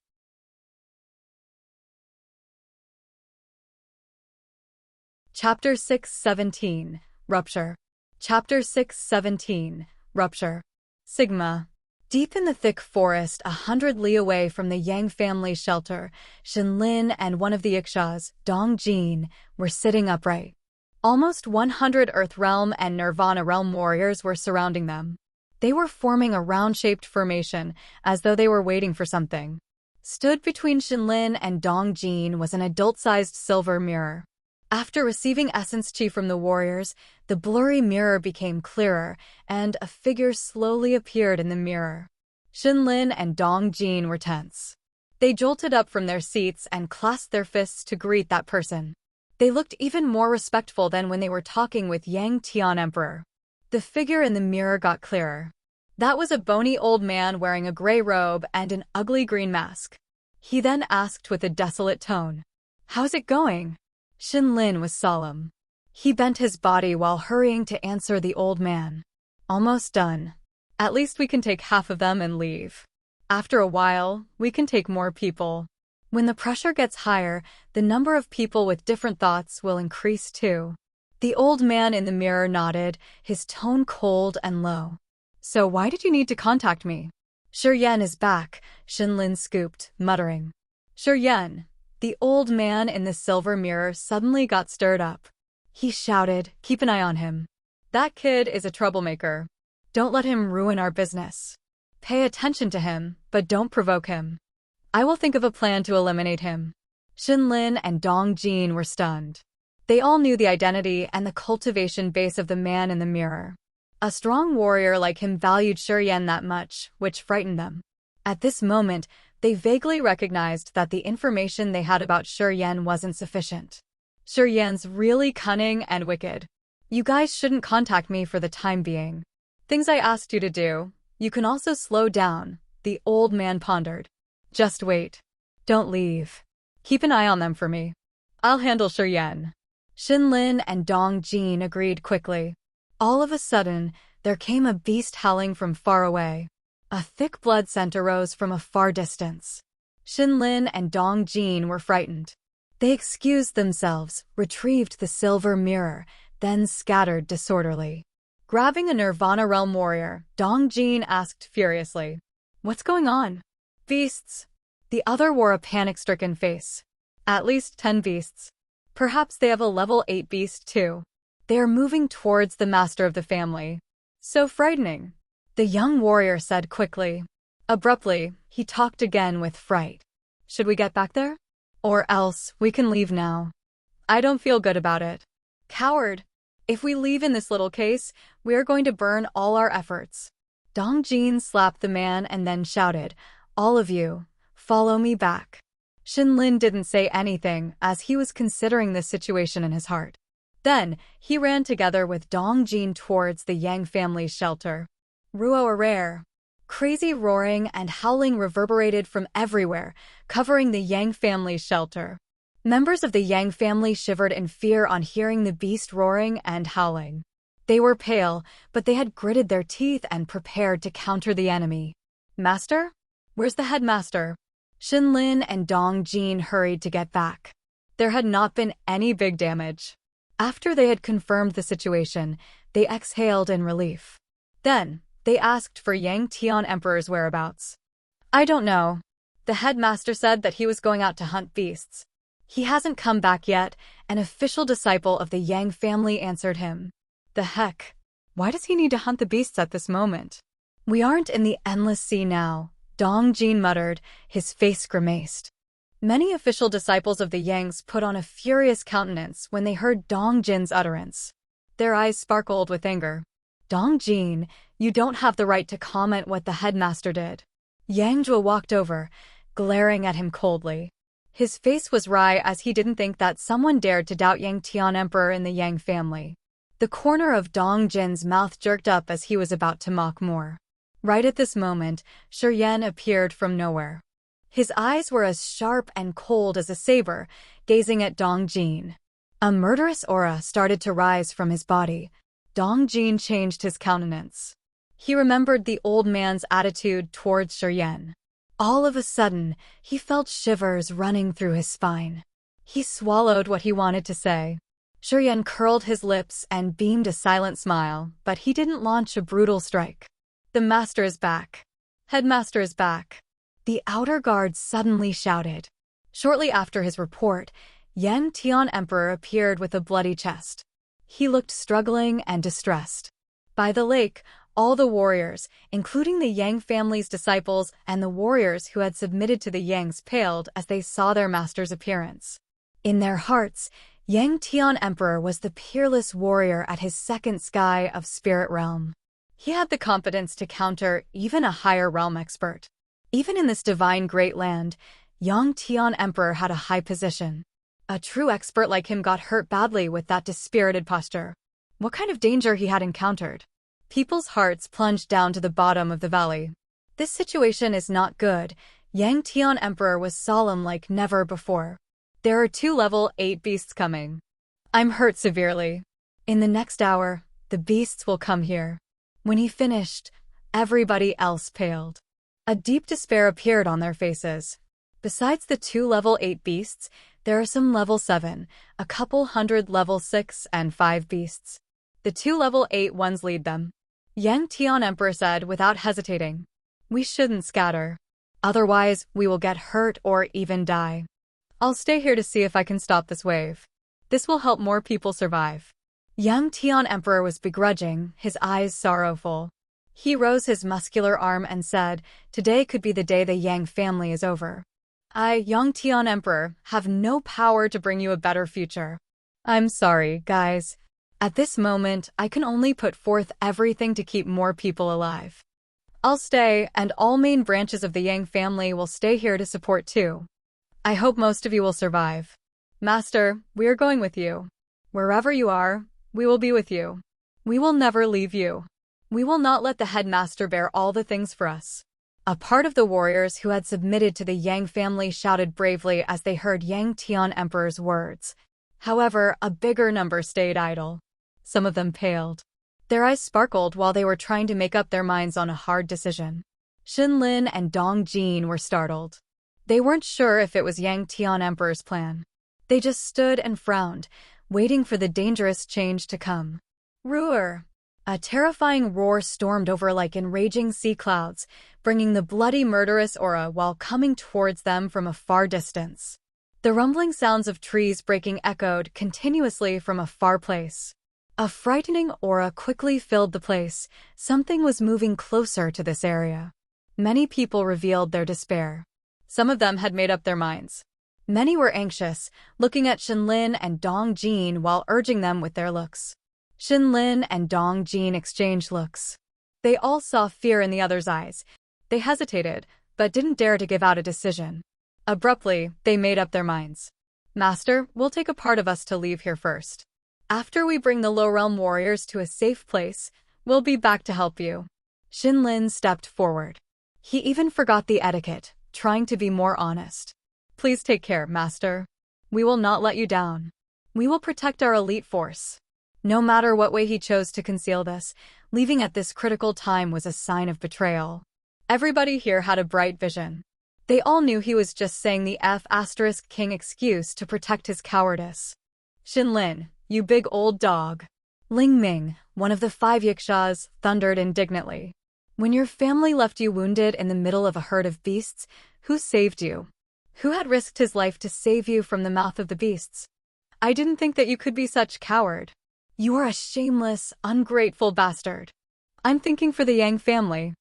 Chapter 6:17, Rupture. Chapter 6:17, Rupture. Sigma. Deep in the thick forest 100 li away from the Yang family shelter, Shenlin and one of the Ikshas, Dong Jin, were sitting upright. Almost 100 Earth Realm and Nirvana Realm warriors were surrounding them. They were forming a round-shaped formation, as though they were waiting for something. Stood between Shenlin and Dong Jin was an adult-sized silver mirror. After receiving essence chi from the warriors, the blurry mirror became clearer, and a figure slowly appeared in the mirror. Shenlin and Dong Jin were tense. They jolted up from their seats and clasped their fists to greet that person. They looked even more respectful than when they were talking with Yang Tian Emperor. The figure in the mirror got clearer. That was a bony old man wearing a gray robe and an ugly green mask. He then asked with a desolate tone, "How's it going?" Shenlin was solemn. He bent his body while hurrying to answer the old man. "Almost done. At least we can take half of them and leave. After a while, we can take more people. When the pressure gets higher, the number of people with different thoughts will increase too." The old man in the mirror nodded, his tone cold and low. "So why did you need to contact me?" "Shi Yan is back," Shenlin scooped, muttering. "Shi Yan." The old man in the silver mirror suddenly got stirred up. He shouted, "Keep an eye on him. That kid is a troublemaker. Don't let him ruin our business. Pay attention to him, but don't provoke him. I will think of a plan to eliminate him." Shenlin and Dong Jin were stunned. They all knew the identity and the cultivation base of the man in the mirror. A strong warrior like him valued Shi Yan that much, which frightened them. At this moment, they vaguely recognized that the information they had about Shi Yan wasn't sufficient. Shi Yan's really cunning and wicked. "You guys shouldn't contact me for the time being. Things I asked you to do, you can also slow down," the old man pondered. "Just wait. Don't leave. Keep an eye on them for me. I'll handle Shi Yan." Shenlin and Dong Jin agreed quickly. All of a sudden, there came a beast howling from far away. A thick blood scent arose from a far distance. Shenlin and Dong Jin were frightened. They excused themselves, retrieved the silver mirror, then scattered disorderly. Grabbing a Nirvana Realm warrior, Dong Jin asked furiously, "What's going on?" "Beasts." The other wore a panic-stricken face. "At least 10 beasts. Perhaps they have a level 8 beast too. They are moving towards the master of the family. So frightening," the young warrior said quickly. Abruptly, he talked again with fright. "Should we get back there? Or else, we can leave now. I don't feel good about it." "Coward! If we leave in this little case, we are going to burn all our efforts." Dong Jin slapped the man and then shouted, "All of you, follow me back." Shenlin didn't say anything as he was considering this situation in his heart. Then, he ran together with Dong Jin towards the Yang family's shelter. Ruo rare. Crazy roaring and howling reverberated from everywhere, covering the Yang family's shelter. Members of the Yang family shivered in fear on hearing the beast roaring and howling. They were pale, but they had gritted their teeth and prepared to counter the enemy. Master? Where's the headmaster? Shinlin and Dong Jin hurried to get back. There had not been any big damage. After they had confirmed the situation, they exhaled in relief. Then, they asked for Yang Tian Emperor's whereabouts. I don't know. The headmaster said that he was going out to hunt beasts. He hasn't come back yet, an official disciple of the Yang family answered him. The heck? Why does he need to hunt the beasts at this moment? We aren't in the endless sea now, Dong Jin muttered, his face grimaced. Many official disciples of the Yangs put on a furious countenance when they heard Dong Jin's utterance. Their eyes sparkled with anger. Dong Jin, you don't have the right to comment what the headmaster did. Yang Zhuo walked over, glaring at him coldly. His face was wry as he didn't think that someone dared to doubt Yang Tian Emperor in the Yang family. The corner of Dong Jin's mouth jerked up as he was about to mock more. Right at this moment, Shi Yan appeared from nowhere. His eyes were as sharp and cold as a saber, gazing at Dong Jin. A murderous aura started to rise from his body. Dong Jin changed his countenance. He remembered the old man's attitude towards Shi Yan. All of a sudden, he felt shivers running through his spine. He swallowed what he wanted to say. Shi Yan curled his lips and beamed a silent smile, but he didn't launch a brutal strike. The master is back. Headmaster is back. The outer guards suddenly shouted. Shortly after his report, Yang Tian Emperor appeared with a bloody chest. He looked struggling and distressed. By the lake, all the warriors, including the Yang family's disciples and the warriors who had submitted to the Yangs, paled as they saw their master's appearance. In their hearts, Yang Tian Emperor was the peerless warrior at his second sky of spirit realm. He had the competence to counter even a higher realm expert. Even in this divine great land, Yang Tian Emperor had a high position. A true expert like him got hurt badly with that dispirited posture. What kind of danger he had encountered? People's hearts plunged down to the bottom of the valley. This situation is not good. Yang Tian Emperor was solemn like never before. There are 2 level 8 beasts coming. I'm hurt severely. In the next hour, the beasts will come here. When he finished, everybody else paled. A deep despair appeared on their faces. Besides the 2 level 8 beasts, there are some level 7, a couple hundred level 6 and 5 beasts. The 2 level 8 ones lead them. Yang Tian Emperor said without hesitating. We shouldn't scatter. Otherwise, we will get hurt or even die. I'll stay here to see if I can stop this wave. This will help more people survive. Yang Tian Emperor was begrudging, his eyes sorrowful. He rose his muscular arm and said, today could be the day the Yang family is over. I, Yang Tian Emperor, have no power to bring you a better future. I'm sorry, guys. At this moment, I can only put forth everything to keep more people alive. I'll stay, and all main branches of the Yang family will stay here to support too. I hope most of you will survive. Master, we are going with you. Wherever you are, we will be with you. We will never leave you. We will not let the headmaster bear all the things for us. A part of the warriors who had submitted to the Yang family shouted bravely as they heard Yang Tian Emperor's words. However, a bigger number stayed idle. Some of them paled. Their eyes sparkled while they were trying to make up their minds on a hard decision. Shinlin and Dong Jin were startled. They weren't sure if it was Yang Tian Emperor's plan. They just stood and frowned, waiting for the dangerous change to come. Rupture! A terrifying roar stormed over like enraging sea clouds, bringing the bloody murderous aura while coming towards them from a far distance. The rumbling sounds of trees breaking echoed continuously from a far place. A frightening aura quickly filled the place. Something was moving closer to this area. Many people revealed their despair. Some of them had made up their minds. Many were anxious, looking at Shinlin and Dong Jin while urging them with their looks. Shinlin and Dong Jin exchanged looks. They all saw fear in the other's eyes. They hesitated, but didn't dare to give out a decision. Abruptly, they made up their minds. Master, we'll take a part of us to leave here first. After we bring the Low Realm warriors to a safe place, we'll be back to help you. Shinlin stepped forward. He even forgot the etiquette, trying to be more honest. Please take care, Master. We will not let you down. We will protect our elite force. No matter what way he chose to conceal this, leaving at this critical time was a sign of betrayal. Everybody here had a bright vision. They all knew he was just saying the F***king excuse to protect his cowardice. Shinlin, you big old dog. Ling Ming, one of the 5 Yikshaws, thundered indignantly. When your family left you wounded in the middle of a herd of beasts, who saved you? Who had risked his life to save you from the mouth of the beasts? I didn't think that you could be such coward. You are a shameless, ungrateful bastard. I'm thinking for the Yang family.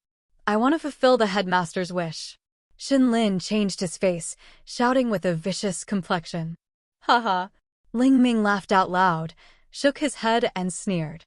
I want to fulfill the headmaster's wish. Shinlin changed his face, shouting with a vicious complexion. Haha. Ling Ming laughed out loud, shook his head and sneered.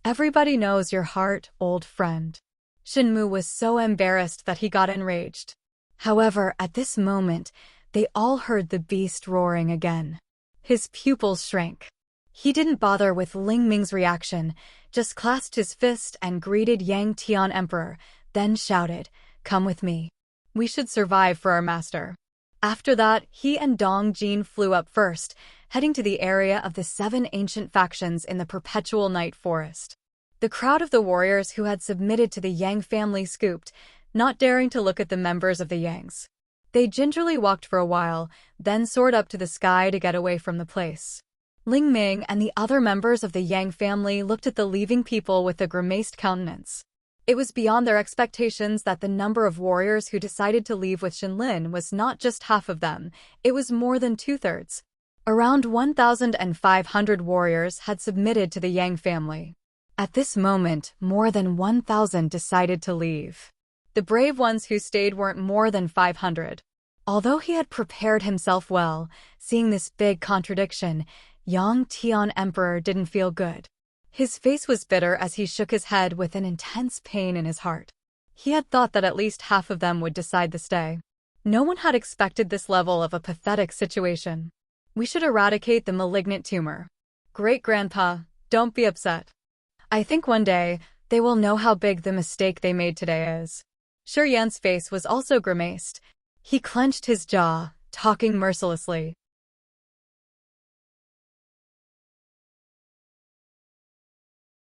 Everybody knows your heart, old friend. Shinmu was so embarrassed that he got enraged. However, at this moment, they all heard the beast roaring again. His pupils shrank. He didn't bother with Ling Ming's reaction, just clasped his fist and greeted Yang Tian Emperor, then shouted, "Come with me. We should survive for our master." After that, he and Dong Jin flew up first, heading to the area of the 7 ancient factions in the perpetual night forest. The crowd of the warriors who had submitted to the Yang family scooped, not daring to look at the members of the Yangs. They gingerly walked for a while, then soared up to the sky to get away from the place. Ling Ming and the other members of the Yang family looked at the leaving people with a grimaced countenance. It was beyond their expectations that the number of warriors who decided to leave with Shinlin was not just half of them, it was more than 2/3. Around 1,500 warriors had submitted to the Yang family. At this moment, more than 1,000 decided to leave. The brave ones who stayed weren't more than 500. Although he had prepared himself well, seeing this big contradiction, Yang Tian Emperor didn't feel good. His face was bitter as he shook his head with an intense pain in his heart. He had thought that at least half of them would decide to stay. No one had expected this level of a pathetic situation. We should eradicate the malignant tumor. Great-grandpa, don't be upset. I think one day, they will know how big the mistake they made today is. Shi Yan's face was also grimaced. He clenched his jaw, talking mercilessly.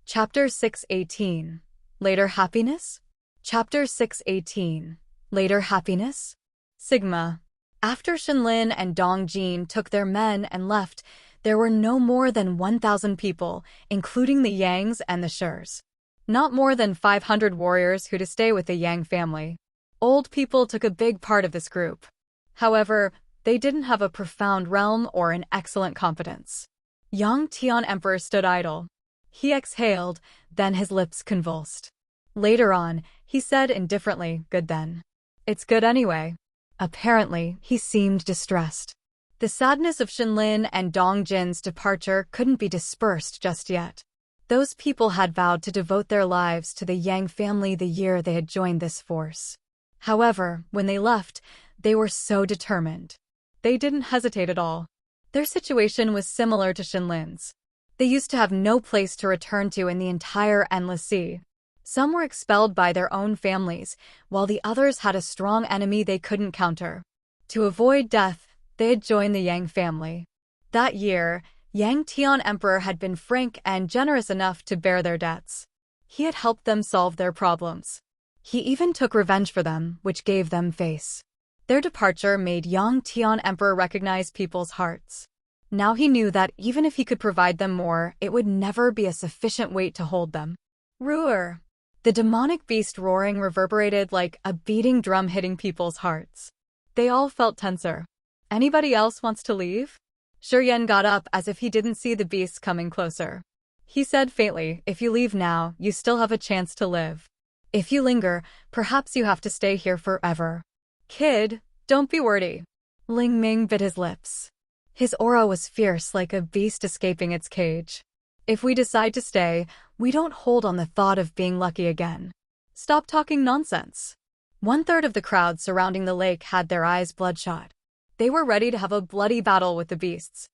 Chapter 618. Later Happiness? Chapter 618. Later Happiness? Sigma. After Shinlin and Dong Jin took their men and left, there were no more than 1,000 people, including the Yangs and the Shurs. Not more than 500 warriors who to stay with the Yang family. Old people took a big part of this group. However, they didn't have a profound realm or an excellent competence. Yang Tian Emperor stood idle. He exhaled, then his lips convulsed. Later on, he said indifferently, "Good then. It's good anyway." Apparently, he seemed distressed. The sadness of Shinlin and Dong Jin's departure couldn't be dispersed just yet. Those people had vowed to devote their lives to the Yang family the year they had joined this force. However, when they left, they were so determined. They didn't hesitate at all. Their situation was similar to Shinlin's. They used to have no place to return to in the entire Endless Sea. Some were expelled by their own families, while the others had a strong enemy they couldn't counter. To avoid death, they had joined the Yang family. That year, Yang Tian Emperor had been frank and generous enough to bear their debts. He had helped them solve their problems. He even took revenge for them, which gave them face. Their departure made Yang Tian Emperor recognize people's hearts. Now he knew that even if he could provide them more, it would never be a sufficient weight to hold them. Rupture. The demonic beast roaring reverberated like a beating drum hitting people's hearts. They all felt tenser. Anybody else wants to leave? Shi Yan got up as if he didn't see the beast coming closer. He said faintly, "If you leave now, you still have a chance to live. If you linger, perhaps you have to stay here forever. Kid, don't be wordy." Ling Ming bit his lips. His aura was fierce like a beast escaping its cage. "If we decide to stay, we don't hold on the thought of being lucky again. Stop talking nonsense." 1/3 of the crowd surrounding the lake had their eyes bloodshot. They were ready to have a bloody battle with the beasts.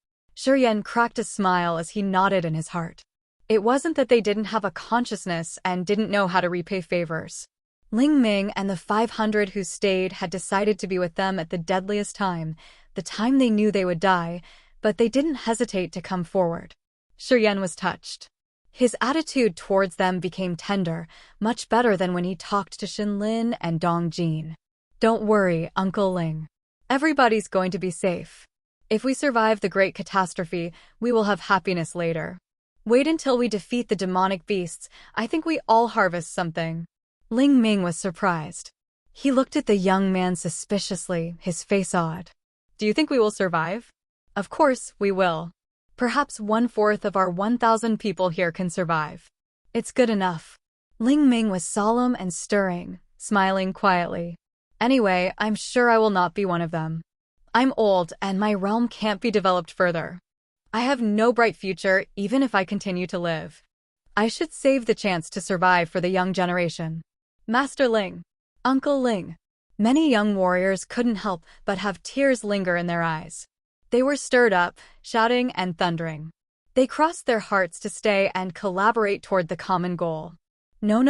Yan cracked a smile as he nodded in his heart. It wasn't that they didn't have a consciousness and didn't know how to repay favors. Ling Ming and the 500 who stayed had decided to be with them at the deadliest time, the time they knew they would die, but they didn't hesitate to come forward. Yan was touched. His attitude towards them became tender, much better than when he talked to Xinlin and Dong Jin. Don't worry, Uncle Ling. Everybody's going to be safe. If we survive the great catastrophe, we will have happiness later. Wait until we defeat the demonic beasts. I think we all harvest something. Ling Ming was surprised. He looked at the young man suspiciously, his face odd. Do you think we will survive? Of course, we will. Perhaps 1/4 of our 1,000 people here can survive. It's good enough. Ling Ming was solemn and stirring, smiling quietly. Anyway, I'm sure I will not be one of them. I'm old and my realm can't be developed further. I have no bright future even if I continue to live. I should save the chance to survive for the young generation. Master Ling. Uncle Ling. Many young warriors couldn't help but have tears linger in their eyes. They were stirred up, shouting and thundering. They crossed their hearts to stay and collaborate toward the common goal. No.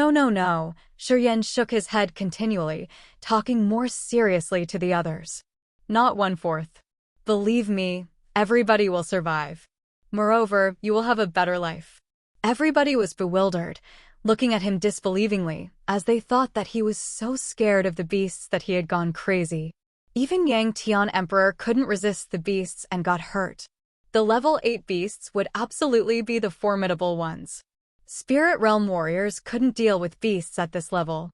Yan shook his head continually, talking more seriously to the others. Not 1/4. Believe me, everybody will survive. Moreover, you will have a better life. Everybody was bewildered, looking at him disbelievingly, as they thought that he was so scared of the beasts that he had gone crazy. Even Yang Tian Emperor couldn't resist the beasts and got hurt. The level 8 beasts would absolutely be the formidable ones. Spirit Realm warriors couldn't deal with beasts at this level.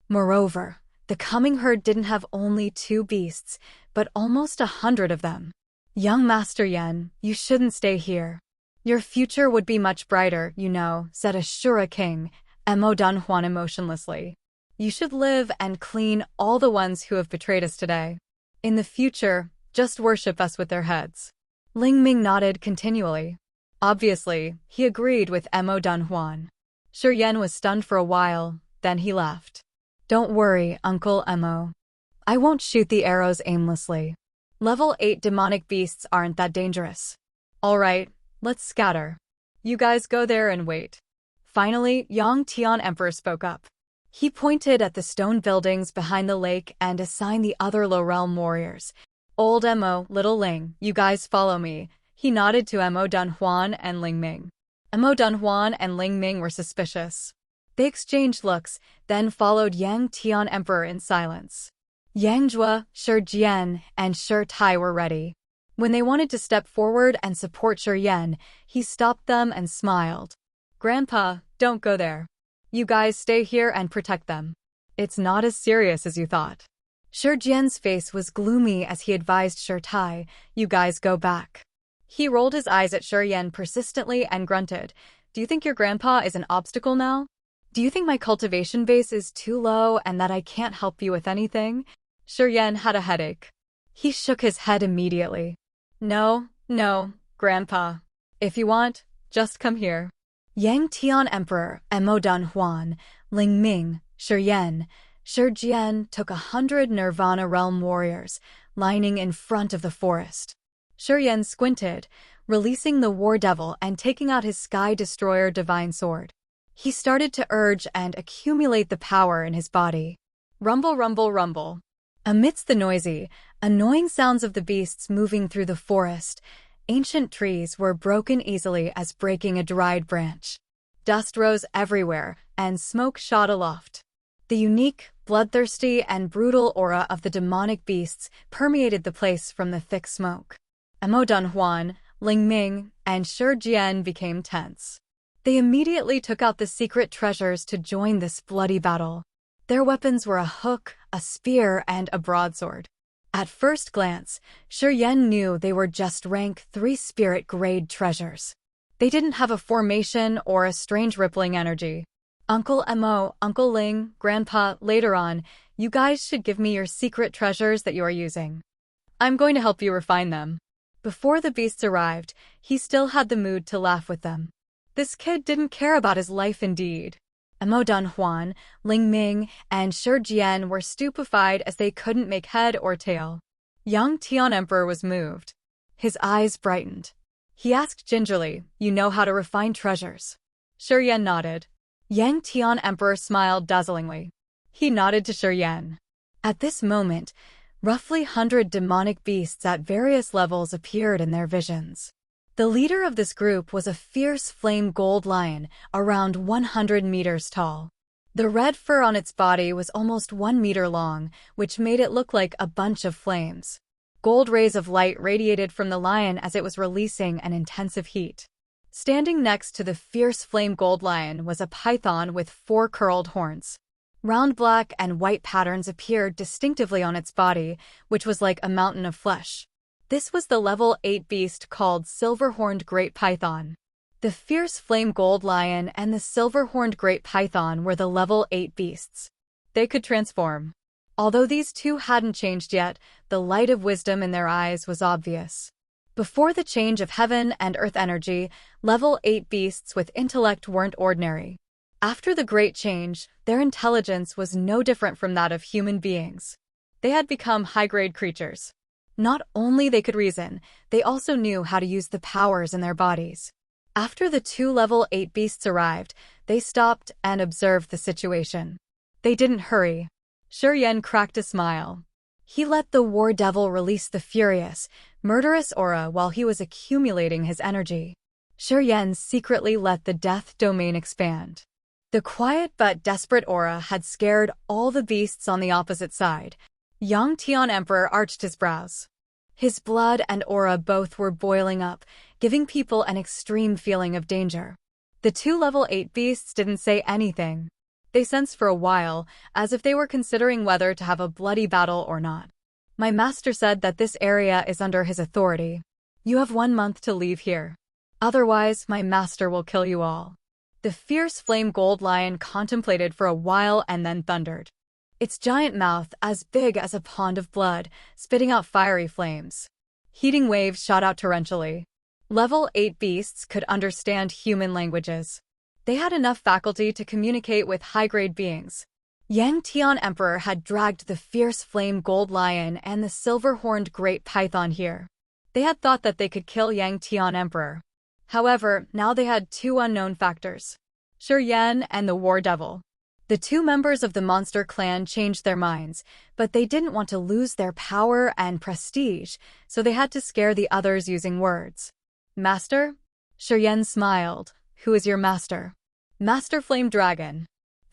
Moreover, the coming herd didn't have only 2 beasts, but almost 100 of them. Young Master Yan, you shouldn't stay here. Your future would be much brighter, you know, said Ashura King, Mo Dunhuan emotionlessly. You should live and clean all the ones who have betrayed us today. In the future, just worship us with their heads. Ling Ming nodded continually. Obviously, he agreed with Mo Dunhuan. Yan was stunned for a while, then he laughed. Don't worry, Uncle Mo. I won't shoot the arrows aimlessly. Level 8 demonic beasts aren't that dangerous. All right, let's scatter. You guys go there and wait. Finally, Yang Tian Emperor spoke up. He pointed at the stone buildings behind the lake and assigned the other low realm warriors. Old Mo, Little Ling, you guys follow me. He nodded to Mo Dunhuan and Ling Ming. Mo Dunhuan and Ling Ming were suspicious. They exchanged looks, then followed Yang Tian Emperor in silence. Yang Jue, Shi Jian, and Shi Tai were ready. When they wanted to step forward and support Yan, he stopped them and smiled. Grandpa, don't go there. You guys stay here and protect them. It's not as serious as you thought. Shi Jian's face was gloomy as he advised Shi Tai, you guys go back. He rolled his eyes at Yan persistently and grunted. Do you think your grandpa is an obstacle now? Do you think my cultivation base is too low and that I can't help you with anything? Yan had a headache. He shook his head immediately. No, Grandpa. If you want, just come here. Yang Tian Emperor, Mo Dunhuan, Ling Ming, Yan, Shi Jian took 100 Nirvana Realm warriors, lining in front of the forest. Yan squinted, releasing the War Devil and taking out his Sky Destroyer Divine Sword. He started to urge and accumulate the power in his body. Rumble, rumble, rumble. Amidst the noisy, annoying sounds of the beasts moving through the forest, ancient trees were broken easily as breaking a dried branch. Dust rose everywhere, and smoke shot aloft. The unique, bloodthirsty, and brutal aura of the demonic beasts permeated the place from the thick smoke. Mo Dunhuan, Ling Ming, and Shi Jian became tense. They immediately took out the secret treasures to join this bloody battle. Their weapons were a hook, a spear, and a broadsword. At first glance, Yan knew they were just rank 3 spirit-grade treasures. They didn't have a formation or a strange rippling energy. Uncle Mo, Uncle Ling, Grandpa, later on, you guys should give me your secret treasures that you are using. I'm going to help you refine them. Before the beasts arrived, he still had the mood to laugh with them. This kid didn't care about his life indeed. Mo Dunhuan, Ling Ming, and Shi Jian were stupefied as they couldn't make head or tail. Yang Tian Emperor was moved. His eyes brightened. He asked gingerly, "You know how to refine treasures?" Shi Yan nodded. Yang Tian Emperor smiled dazzlingly. He nodded to Shi Yan. At this moment, roughly 100 demonic beasts at various levels appeared in their visions. The leader of this group was a fierce flame gold lion, around 100 meters tall. The red fur on its body was almost 1 meter long, which made it look like a bunch of flames. Gold rays of light radiated from the lion as it was releasing an intensive heat. Standing next to the fierce flame gold lion was a python with 4 curled horns. Round black and white patterns appeared distinctively on its body, which was like a mountain of flesh. This was the level 8 beast called Silver-Horned Great Python. The fierce flame gold lion and the silver-horned great python were the level 8 beasts. They could transform. Although these two hadn't changed yet, the light of wisdom in their eyes was obvious. Before the change of heaven and earth energy, level 8 beasts with intellect weren't ordinary. After the great change, their intelligence was no different from that of human beings. They had become high-grade creatures. Not only they could reason, they also knew how to use the powers in their bodies. After the 2 level 8 beasts arrived, they stopped and observed the situation. They didn't hurry. Shi Yan cracked a smile. He let the war devil release the furious, murderous aura while he was accumulating his energy. Shi Yan secretly let the death domain expand. The quiet but desperate aura had scared all the beasts on the opposite side. Yang Tian Emperor arched his brows. His blood and aura both were boiling up, giving people an extreme feeling of danger. The 2 level 8 beasts didn't say anything. They sensed for a while, as if they were considering whether to have a bloody battle or not. My master said that this area is under his authority. You have 1 month to leave here. Otherwise, my master will kill you all. The fierce flame gold lion contemplated for a while and then thundered. Its giant mouth, as big as a pond of blood, spitting out fiery flames. Heating waves shot out torrentially. Level 8 beasts could understand human languages. They had enough faculty to communicate with high-grade beings. Yang Tian Emperor had dragged the fierce flame gold lion and the silver-horned great python here. They had thought that they could kill Yang Tian Emperor. However, now they had 2 unknown factors: Shi Yan and the war devil. The 2 members of the monster clan changed their minds, but they didn't want to lose their power and prestige, so they had to scare the others using words. Master? Shi Yan smiled. Who is your master? Master Flame Dragon.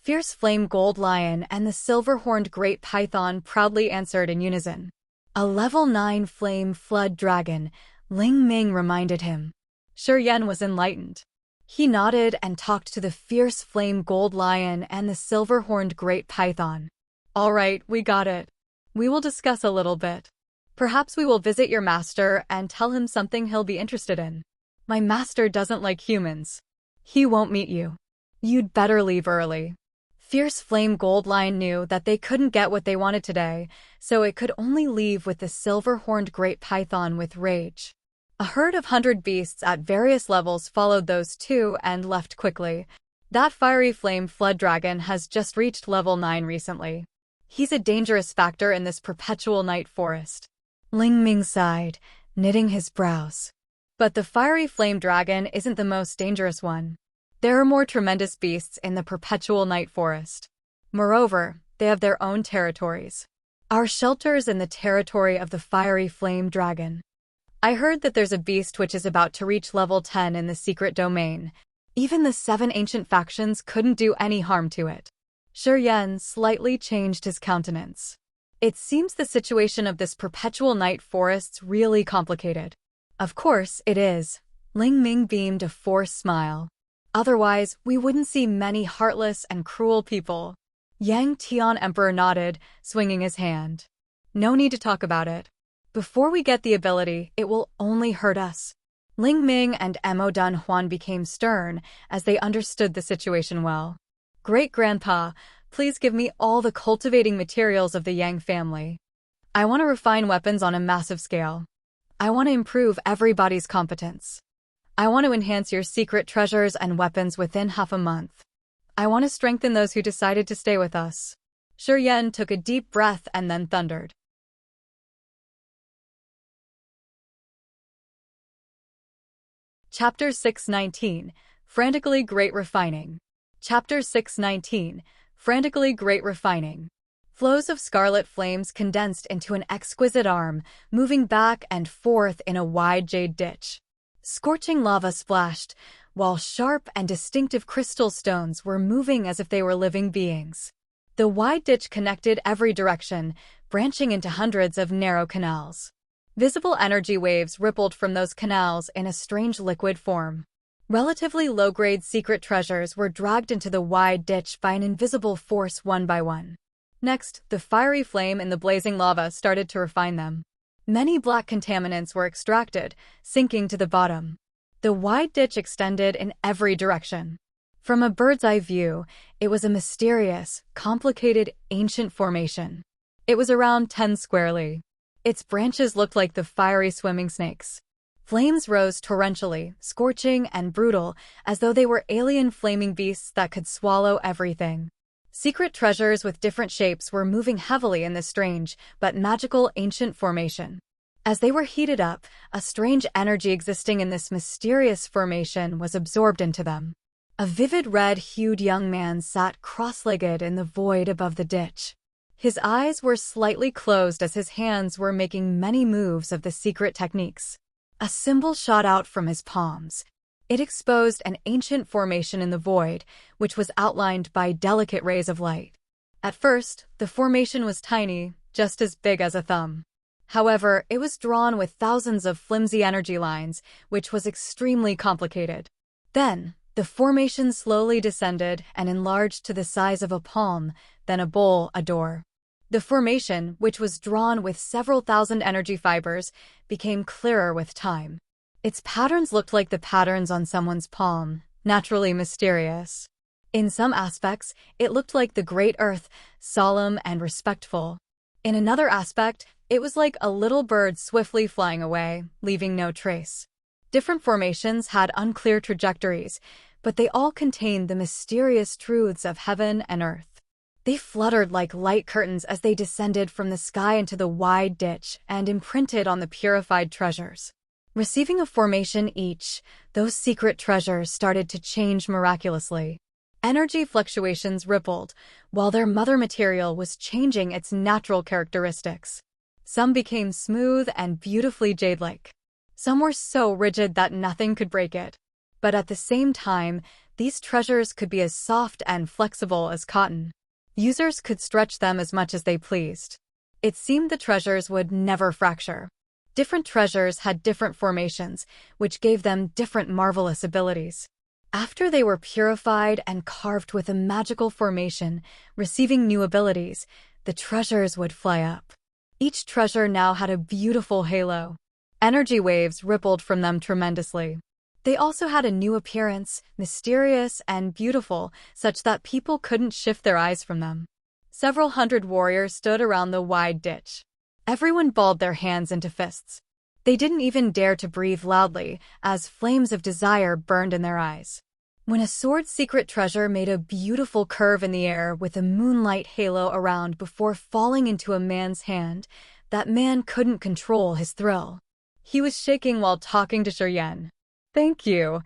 Fierce Flame Gold Lion and the Silver-Horned Great Python proudly answered in unison. A level 9 Flame Flood Dragon, Ling Ming reminded him. Shi Yan was enlightened. He nodded and talked to the fierce flame gold lion and the silver-horned great python. All right, we got it. We will discuss a little bit. Perhaps we will visit your master and tell him something he'll be interested in. My master doesn't like humans. He won't meet you. You'd better leave early. Fierce Flame Gold Lion knew that they couldn't get what they wanted today, so it could only leave with the silver-horned great python with rage. A herd of 100 beasts at various levels followed those 2 and left quickly. That fiery flame flood dragon has just reached level 9 recently. He's a dangerous factor in this perpetual night forest. Ling Ming sighed, knitting his brows. But the fiery flame dragon isn't the most dangerous one. There are more tremendous beasts in the perpetual night forest. Moreover, they have their own territories. Our shelter's in the territory of the fiery flame dragon. I heard that there's a beast which is about to reach level 10 in the secret domain. Even the 7 ancient factions couldn't do any harm to it. Shi Yan slightly changed his countenance. It seems the situation of this perpetual night forest's really complicated. Of course it is. Ling Ming beamed a forced smile. Otherwise, we wouldn't see many heartless and cruel people. Yang Tian Emperor nodded, swinging his hand. No need to talk about it. Before we get the ability, it will only hurt us. Ling Ming and Mo Dun Huan became stern as they understood the situation well. Great-grandpa, please give me all the cultivating materials of the Yang family. I want to refine weapons on a massive scale. I want to improve everybody's competence. I want to enhance your secret treasures and weapons within half a month. I want to strengthen those who decided to stay with us. Shi Yan took a deep breath and then thundered. Chapter 619, Frantically Great Refining. Chapter 619, Frantically Great Refining. Flows of scarlet flames condensed into an exquisite arm, moving back and forth in a wide jade ditch. Scorching lava splashed, while sharp and distinctive crystal stones were moving as if they were living beings. The wide ditch connected every direction, branching into hundreds of narrow canals. Visible energy waves rippled from those canals in a strange liquid form. Relatively low-grade secret treasures were dragged into the wide ditch by an invisible force one by one. Next, the fiery flame in the blazing lava started to refine them. Many black contaminants were extracted, sinking to the bottom. The wide ditch extended in every direction. From a bird's-eye view, it was a mysterious, complicated, ancient formation. It was around 10 squarely. Its branches looked like the fiery swimming snakes. Flames rose torrentially, scorching and brutal, as though they were alien flaming beasts that could swallow everything. Secret treasures with different shapes were moving heavily in this strange, but magical ancient formation. As they were heated up, a strange energy existing in this mysterious formation was absorbed into them. A vivid red-hued young man sat cross-legged in the void above the ditch. His eyes were slightly closed as his hands were making many moves of the secret techniques. A symbol shot out from his palms. It exposed an ancient formation in the void, which was outlined by delicate rays of light. At first, the formation was tiny, just as big as a thumb. However, it was drawn with thousands of flimsy energy lines, which was extremely complicated. Then, the formation slowly descended and enlarged to the size of a palm, then a bowl, a door. The formation, which was drawn with several thousand energy fibers, became clearer with time. Its patterns looked like the patterns on someone's palm, naturally mysterious. In some aspects, it looked like the great earth, solemn and respectful. In another aspect, it was like a little bird swiftly flying away, leaving no trace. Different formations had unclear trajectories, but they all contained the mysterious truths of heaven and earth. They fluttered like light curtains as they descended from the sky into the wide ditch and imprinted on the purified treasures. Receiving a formation each, those secret treasures started to change miraculously. Energy fluctuations rippled, while their mother material was changing its natural characteristics. Some became smooth and beautifully jade-like. Some were so rigid that nothing could break it. But at the same time, these treasures could be as soft and flexible as cotton. Users could stretch them as much as they pleased. It seemed the treasures would never fracture. Different treasures had different formations, which gave them different marvelous abilities. After they were purified and carved with a magical formation, receiving new abilities, the treasures would fly up. Each treasure now had a beautiful halo. Energy waves rippled from them tremendously. They also had a new appearance, mysterious and beautiful, such that people couldn't shift their eyes from them. Several hundred warriors stood around the wide ditch. Everyone balled their hands into fists. They didn't even dare to breathe loudly, as flames of desire burned in their eyes. When a sword secret treasure made a beautiful curve in the air with a moonlight halo around before falling into a man's hand, that man couldn't control his thrill. He was shaking while talking to Sir Yen. Thank you,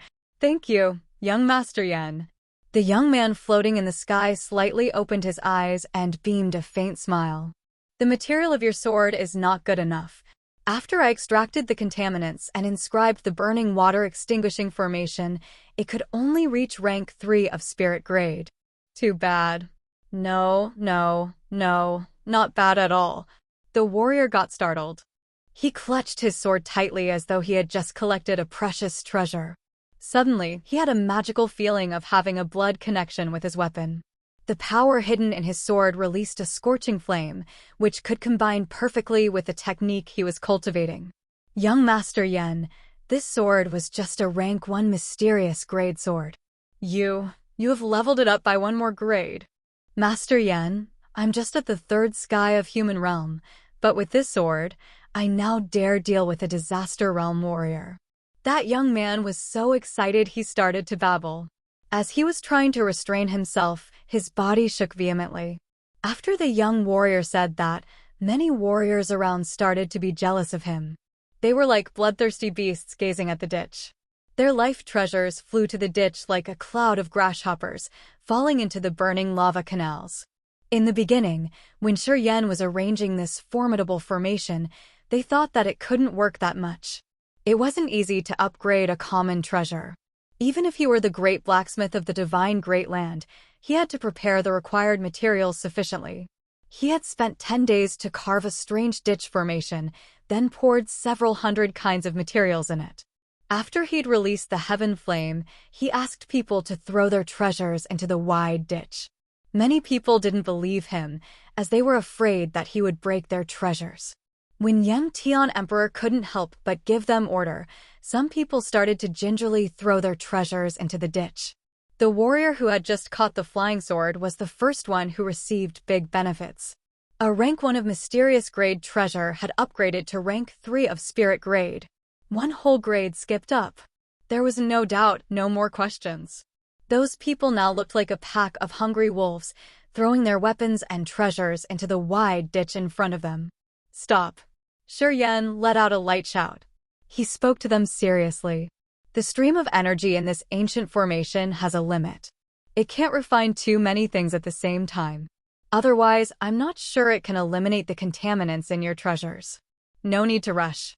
young Master Yen." The young man floating in the sky slightly opened his eyes and beamed a faint smile. "The material of your sword is not good enough. After I extracted the contaminants and inscribed the burning water extinguishing formation, it could only reach rank 3 of spirit grade. Too bad." No, not bad at all." The warrior got startled. He clutched his sword tightly as though he had just collected a precious treasure. Suddenly, he had a magical feeling of having a blood connection with his weapon. The power hidden in his sword released a scorching flame, which could combine perfectly with the technique he was cultivating. "Young Master Yen, this sword was just a rank 1 mysterious grade sword. You have leveled it up by 1 more grade." "Master Yen, I'm just at the 3rd sky of human realm, but with this sword, I now dare deal with a disaster realm warrior." That young man was so excited he started to babble. As he was trying to restrain himself, his body shook vehemently. After the young warrior said that, many warriors around started to be jealous of him. They were like bloodthirsty beasts gazing at the ditch. Their life treasures flew to the ditch like a cloud of grasshoppers, falling into the burning lava canals. In the beginning, when Shi was arranging this formidable formation, they thought that it couldn't work that much. It wasn't easy to upgrade a common treasure. Even if he were the great blacksmith of the divine great land, he had to prepare the required materials sufficiently. He had spent 10 days to carve a strange ditch formation, then poured several hundred kinds of materials in it. After he'd released the heaven flame, he asked people to throw their treasures into the wide ditch. Many people didn't believe him, as they were afraid that he would break their treasures. When Yang Tian Emperor couldn't help but give them order, some people started to gingerly throw their treasures into the ditch. The warrior who had just caught the flying sword was the first one who received big benefits. A rank 1 of mysterious grade treasure had upgraded to rank 3 of spirit grade. One whole grade skipped up. There was no doubt, no more questions. Those people now looked like a pack of hungry wolves, throwing their weapons and treasures into the wide ditch in front of them. Stop. Shi let out a light shout. He spoke to them seriously. The stream of energy in this ancient formation has a limit. It can't refine too many things at the same time. Otherwise, I'm not sure it can eliminate the contaminants in your treasures. No need to rush.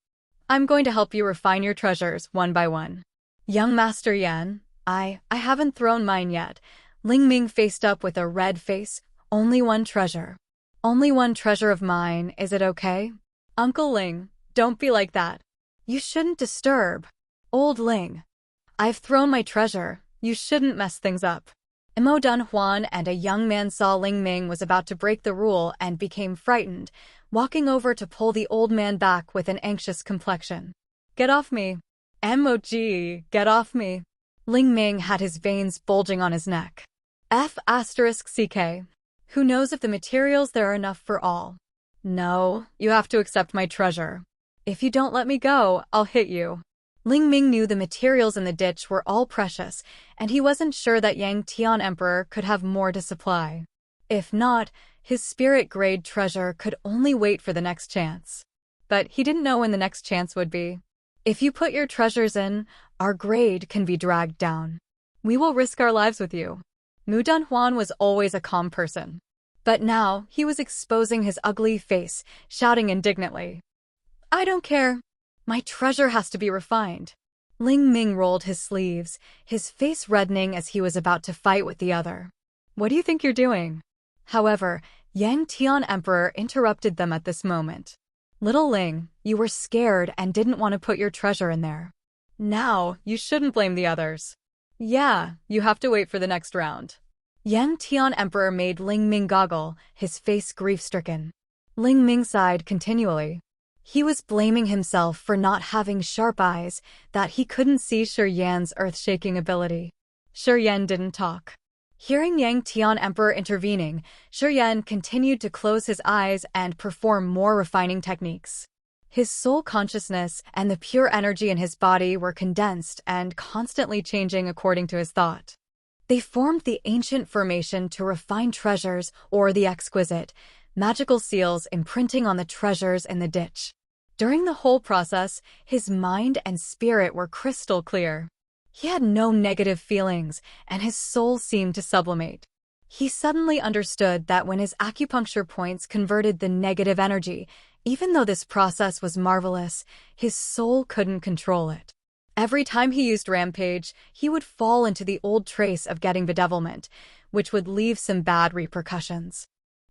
I'm going to help you refine your treasures one by one. Young Master Yan, I haven't thrown mine yet. Ling Ming faced up with a red face. Only one treasure. Only one treasure of mine, is it okay? Uncle Ling, don't be like that. You shouldn't disturb. Old Ling. I've thrown my treasure, you shouldn't mess things up. Imo Dunhuan and a young man saw Ling Ming was about to break the rule and became frightened, walking over to pull the old man back with an anxious complexion. Get off me. MOG, get off me. Ling Ming had his veins bulging on his neck. F***CK. Who knows if the materials there are enough for all? No, you have to accept my treasure. If you don't let me go, I'll hit you. Ling Ming knew the materials in the ditch were all precious, and he wasn't sure that Yang Tian Emperor could have more to supply. If not, his spirit-grade treasure could only wait for the next chance. But he didn't know when the next chance would be. If you put your treasures in, our grade can be dragged down. We will risk our lives with you. Mu Dunhuan was always a calm person. But now, he was exposing his ugly face, shouting indignantly. I don't care. My treasure has to be refined. Ling Ming rolled his sleeves, his face reddening as he was about to fight with the other. What do you think you're doing? However, Yang Tian Emperor interrupted them at this moment. Little Ling, you were scared and didn't want to put your treasure in there. Now, you shouldn't blame the others. Yeah, you have to wait for the next round. Yang Tian Emperor made Ling Ming goggle, his face grief-stricken. Ling Ming sighed continually. He was blaming himself for not having sharp eyes, that he couldn't see Shi Yan's earth-shaking ability. Shi Yan didn't talk. Hearing Yang Tian Emperor intervening, Shi Yan continued to close his eyes and perform more refining techniques. His soul consciousness and the pure energy in his body were condensed and constantly changing according to his thought. They formed the ancient formation to refine treasures or the exquisite, magical seals imprinting on the treasures in the ditch. During the whole process, his mind and spirit were crystal clear. He had no negative feelings, and his soul seemed to sublimate. He suddenly understood that when his acupuncture points converted the negative energy, even though this process was marvelous, his soul couldn't control it. Every time he used Rampage, he would fall into the old trace of getting bedevilment, which would leave some bad repercussions.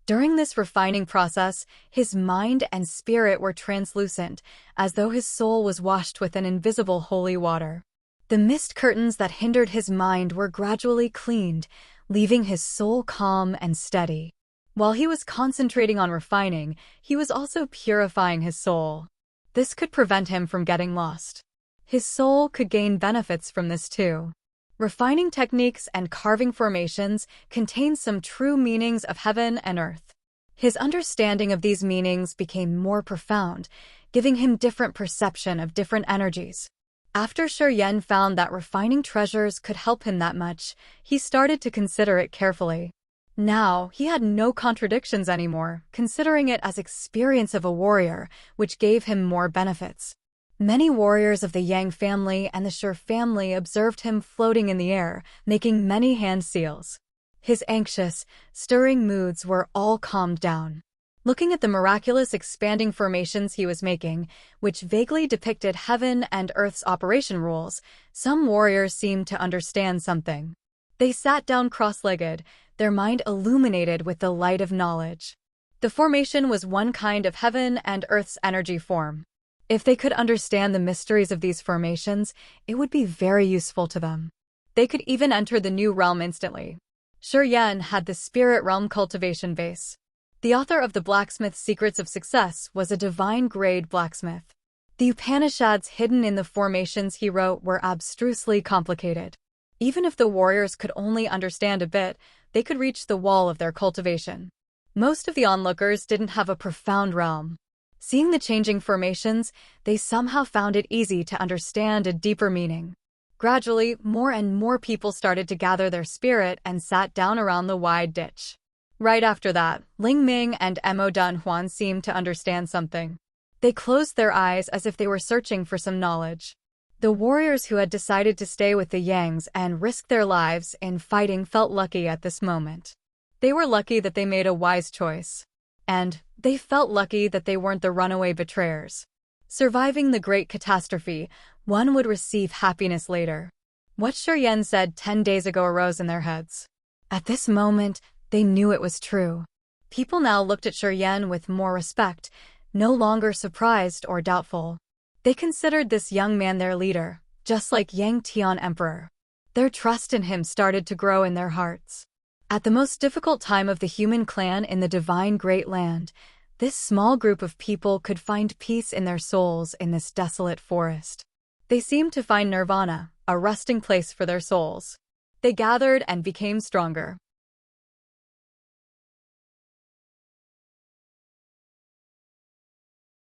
During this refining process, his mind and spirit were translucent, as though his soul was washed with an invisible holy water. The mist curtains that hindered his mind were gradually cleaned, leaving his soul calm and steady. While he was concentrating on refining, he was also purifying his soul. This could prevent him from getting lost. His soul could gain benefits from this too. Refining techniques and carving formations contain some true meanings of heaven and earth. His understanding of these meanings became more profound, giving him different perception of different energies. After Shi found that refining treasures could help him that much, he started to consider it carefully. Now, he had no contradictions anymore, considering it as experience of a warrior, which gave him more benefits. Many warriors of the Yang family and the Shi family observed him floating in the air, making many hand seals. His anxious, stirring moods were all calmed down. Looking at the miraculous expanding formations he was making, which vaguely depicted heaven and earth's operation rules, some warriors seemed to understand something. They sat down cross-legged, their mind illuminated with the light of knowledge. The formation was one kind of heaven and earth's energy form. If they could understand the mysteries of these formations, it would be very useful to them. They could even enter the new realm instantly. Shi Yan had the spirit realm cultivation base. The author of the Blacksmith's Secrets of Success was a divine-grade blacksmith. The Upanishads hidden in the formations he wrote were abstrusely complicated. Even if the warriors could only understand a bit, they could reach the wall of their cultivation. Most of the onlookers didn't have a profound realm. Seeing the changing formations, they somehow found it easy to understand a deeper meaning. Gradually, more and more people started to gather their spirit and sat down around the wide ditch. Right after that, Ling Ming and Mo Dunhuan seemed to understand something. They closed their eyes as if they were searching for some knowledge. The warriors who had decided to stay with the Yangs and risk their lives in fighting felt lucky at this moment. They were lucky that they made a wise choice. And they felt lucky that they weren't the runaway betrayers. Surviving the great catastrophe, one would receive happiness later. What Shi Yan said 10 days ago arose in their heads. At this moment, they knew it was true. People now looked at Shi Yan with more respect, no longer surprised or doubtful. They considered this young man their leader, just like Yang Tian Emperor. Their trust in him started to grow in their hearts. At the most difficult time of the human clan in the divine Great Land, this small group of people could find peace in their souls in this desolate forest. They seemed to find nirvana, a resting place for their souls. They gathered and became stronger.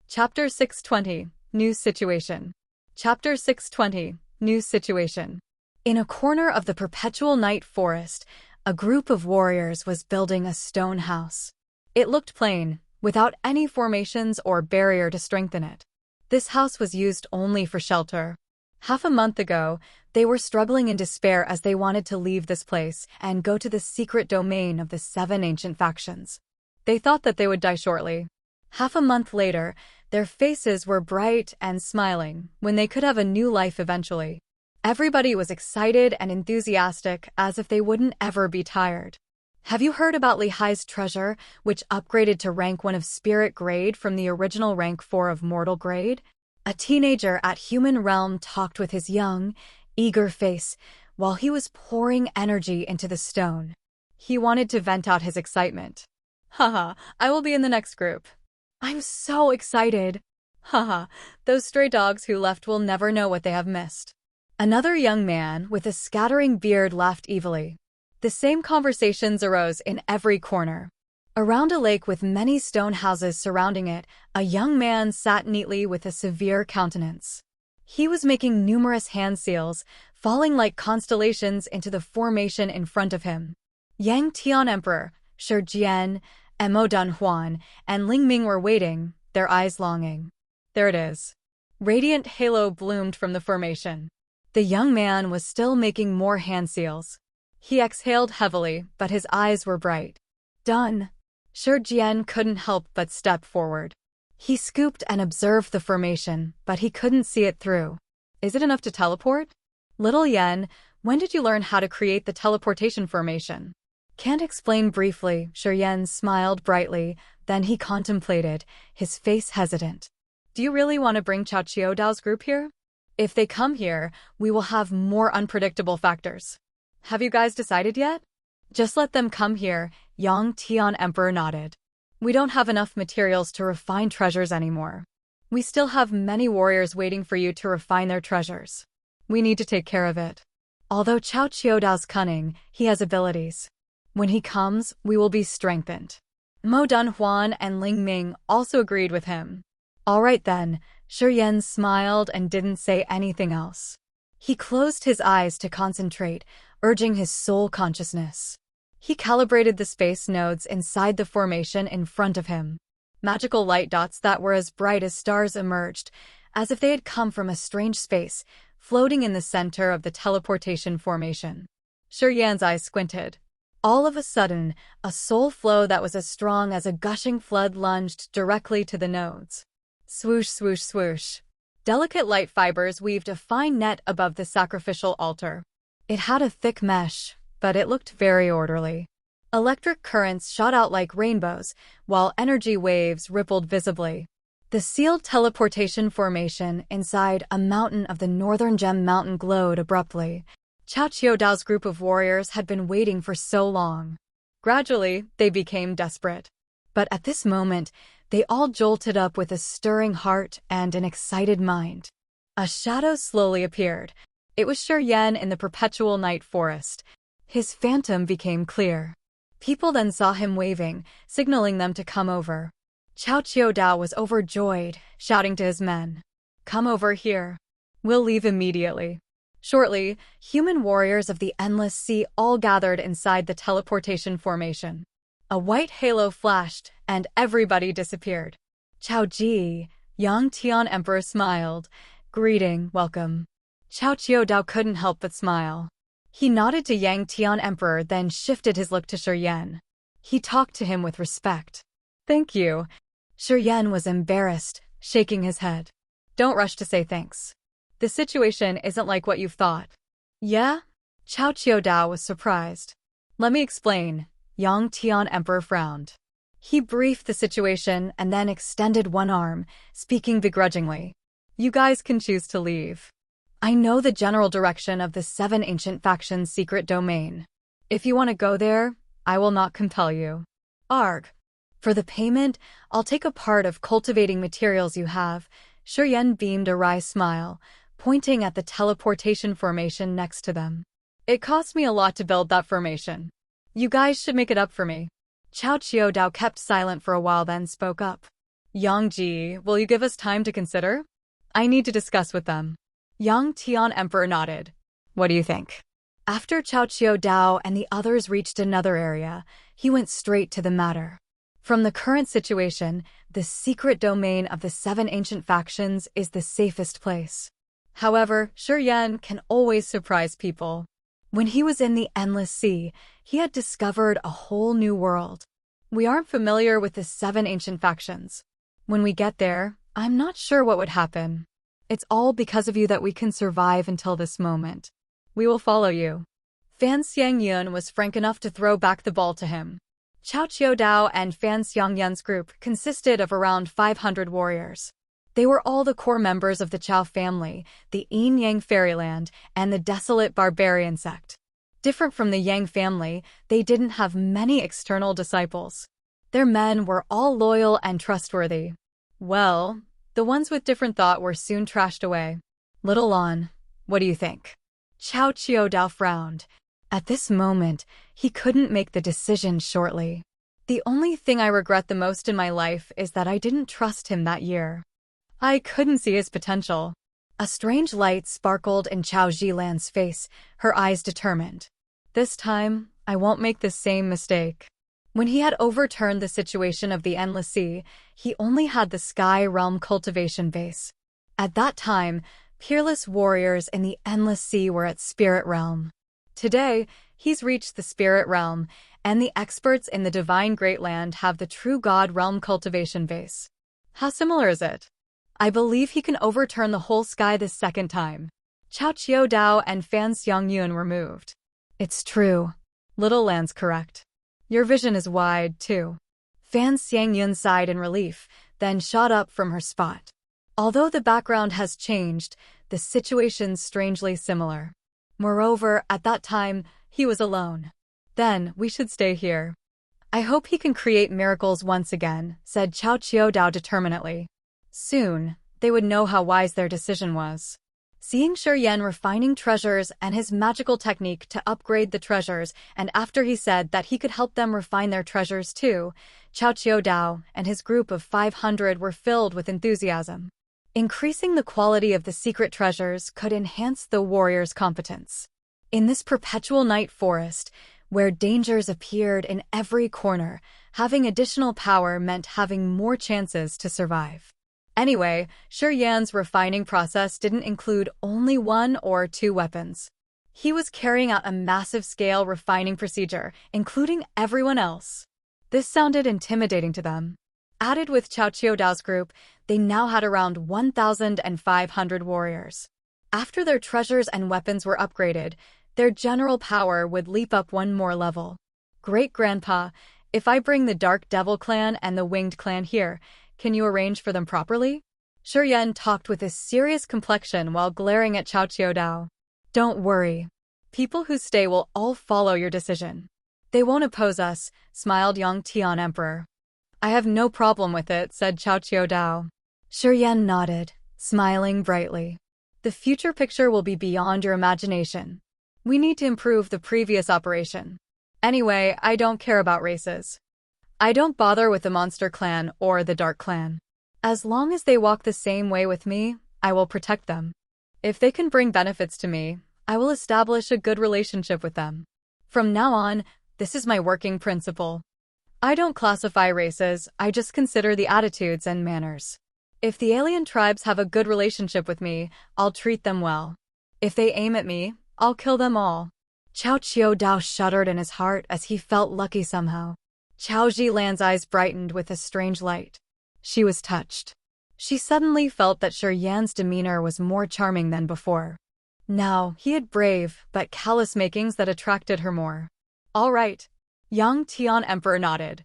Chapter 620, New Situation. Chapter 620, New Situation. In a corner of the perpetual night forest, a group of warriors was building a stone house. It looked plain, without any formations or barrier to strengthen it. This house was used only for shelter. Half a month ago, they were struggling in despair as they wanted to leave this place and go to the secret domain of the 7 ancient factions. They thought that they would die shortly. Half a month later, their faces were bright and smiling when they could have a new life eventually. Everybody was excited and enthusiastic as if they wouldn't ever be tired. Have you heard about Li Hai's treasure, which upgraded to rank 1 of Spirit Grade from the original rank 4 of Mortal Grade? A teenager at Human Realm talked with his young, eager face while he was pouring energy into the stone. He wanted to vent out his excitement. Haha, I will be in the next group. I'm so excited. Haha, those stray dogs who left will never know what they have missed. Another young man with a scattering beard laughed evilly. The same conversations arose in every corner. Around a lake with many stone houses surrounding it, a young man sat neatly with a severe countenance. He was making numerous hand seals, falling like constellations into the formation in front of him. Yang Tian Emperor, Shi Jian, Mo Dunhuan, and Ling Ming were waiting, their eyes longing. There it is. Radiant halo bloomed from the formation. The young man was still making more hand seals. He exhaled heavily, but his eyes were bright. Done. Shi Jian couldn't help but step forward. He scooped and observed the formation, but he couldn't see it through. Is it enough to teleport? Little Yen, when did you learn how to create the teleportation formation? Can't explain briefly, Shi Yen smiled brightly, then he contemplated, his face hesitant. Do you really want to bring Chao Chiodao's group here? If they come here, we will have more unpredictable factors. Have you guys decided yet? Just let them come here, Yang Tian Emperor nodded. We don't have enough materials to refine treasures anymore. We still have many warriors waiting for you to refine their treasures. We need to take care of it. Although Chao Chiodao's cunning, he has abilities. When he comes, we will be strengthened. Mo Dunhuan and Ling Ming also agreed with him. All right then, Shi Yan smiled and didn't say anything else. He closed his eyes to concentrate, urging his soul consciousness. He calibrated the space nodes inside the formation in front of him. Magical light dots that were as bright as stars emerged, as if they had come from a strange space, floating in the center of the teleportation formation. Shiryan's eyes squinted. All of a sudden, a soul flow that was as strong as a gushing flood lunged directly to the nodes. Swoosh, swoosh, swoosh. Delicate light fibers weaved a fine net above the sacrificial altar. It had a thick mesh, but it looked very orderly. Electric currents shot out like rainbows, while energy waves rippled visibly. The sealed teleportation formation inside a mountain of the Northern Gem Mountain glowed abruptly. Cao Qiudao's group of warriors had been waiting for so long. Gradually, they became desperate. But at this moment, they all jolted up with a stirring heart and an excited mind. A shadow slowly appeared. It was Shiryan in the perpetual night forest. His phantom became clear. People then saw him waving, signaling them to come over. Cao Qiudao was overjoyed, shouting to his men, "Come over here. We'll leave immediately." Shortly, human warriors of the Endless Sea all gathered inside the teleportation formation. A white halo flashed, and everybody disappeared. Cao Ji, Yang Tian Emperor smiled. "Greeting, welcome." Cao Qiudao couldn't help but smile. He nodded to Yang Tian Emperor, then shifted his look to Shiryan. He talked to him with respect. "Thank you." Shiryan was embarrassed, shaking his head. "Don't rush to say thanks. The situation isn't like what you've thought." "Yeah?" Cao Qiudao was surprised. "Let me explain." Yang Tian Emperor frowned. He briefed the situation and then extended one arm, speaking begrudgingly. "You guys can choose to leave. I know the general direction of the 7 ancient factions' secret domain. If you want to go there, I will not compel you. Arg. For the payment, I'll take a part of cultivating materials you have." Shiryan beamed a wry smile, pointing at the teleportation formation next to them. "It cost me a lot to build that formation. You guys should make it up for me." Cao Qiudao kept silent for a while, then spoke up. "Yang Ji, will you give us time to consider? I need to discuss with them." Yang Tian Emperor nodded. "What do you think?" After Cao Qiudao and the others reached another area, he went straight to the matter. From the current situation, the secret domain of the 7 ancient factions is the safest place. However, Shiryan can always surprise people. When he was in the Endless Sea, he had discovered a whole new world. We aren't familiar with the 7 ancient factions. When we get there, I'm not sure what would happen. It's all because of you that we can survive until this moment. We will follow you." Fan Xiangyun was frank enough to throw back the ball to him. Cao Qiudao and Fan Xiangyun's group consisted of around 500 warriors. They were all the core members of the Chao family, the Yin Yang Fairyland, and the desolate barbarian sect. Different from the Yang family, they didn't have many external disciples. Their men were all loyal and trustworthy. Well, the ones with different thought were soon trashed away. "Little Lon, what do you think?" Cao Qiudao frowned. At this moment, he couldn't make the decision shortly. "The only thing I regret the most in my life is that I didn't trust him that year. I couldn't see his potential." A strange light sparkled in Cao Zilan's face, her eyes determined. "This time, I won't make the same mistake." When he had overturned the situation of the Endless Sea, he only had the Sky Realm cultivation base. At that time, peerless warriors in the Endless Sea were at Spirit Realm. Today, he's reached the Spirit Realm, and the experts in the Divine Great Land have the True God Realm cultivation base. How similar is it? I believe he can overturn the whole sky this second time. Cao Qiudao and Fan Xiangyun were moved. "It's true. Little Land's correct. Your vision is wide, too." Fan Xiangyun sighed in relief, then shot up from her spot. Although the background has changed, the situation's strangely similar. Moreover, at that time, he was alone. "Then, we should stay here. I hope he can create miracles once again," said Cao Qiudao determinedly. Soon, they would know how wise their decision was. Seeing Shiryan refining treasures and his magical technique to upgrade the treasures, and after he said that he could help them refine their treasures too, Cao Qiudao and his group of 500 were filled with enthusiasm. Increasing the quality of the secret treasures could enhance the warrior's competence. In this perpetual night forest, where dangers appeared in every corner, having additional power meant having more chances to survive. Anyway, Shi Yan's refining process didn't include only 1 or 2 weapons. He was carrying out a massive-scale refining procedure, including everyone else. This sounded intimidating to them. Added with Cao Qiudao's group, they now had around 1,500 warriors. After their treasures and weapons were upgraded, their general power would leap up 1 more level. Great-grandpa, if I bring the Dark Devil clan and the Winged clan here, can you arrange for them properly? Shi Yan talked with a serious complexion while glaring at Cao Qiudao. Don't worry. People who stay will all follow your decision. They won't oppose us, smiled Yang Tian Emperor. I have no problem with it, said Cao Qiudao. Shi Yan nodded, smiling brightly. The future picture will be beyond your imagination. We need to improve the previous operation. Anyway, I don't care about races. I don't bother with the Monster Clan or the Dark Clan. As long as they walk the same way with me, I will protect them. If they can bring benefits to me, I will establish a good relationship with them. From now on, this is my working principle. I don't classify races, I just consider the attitudes and manners. If the alien tribes have a good relationship with me, I'll treat them well. If they aim at me, I'll kill them all. Cao Qiudao shuddered in his heart as he felt lucky somehow. Cao Zilan's eyes brightened with a strange light. She was touched. She suddenly felt that Shi Yan's demeanor was more charming than before. Now, he had brave but callous makings that attracted her more. All right. Yang Tian Emperor nodded.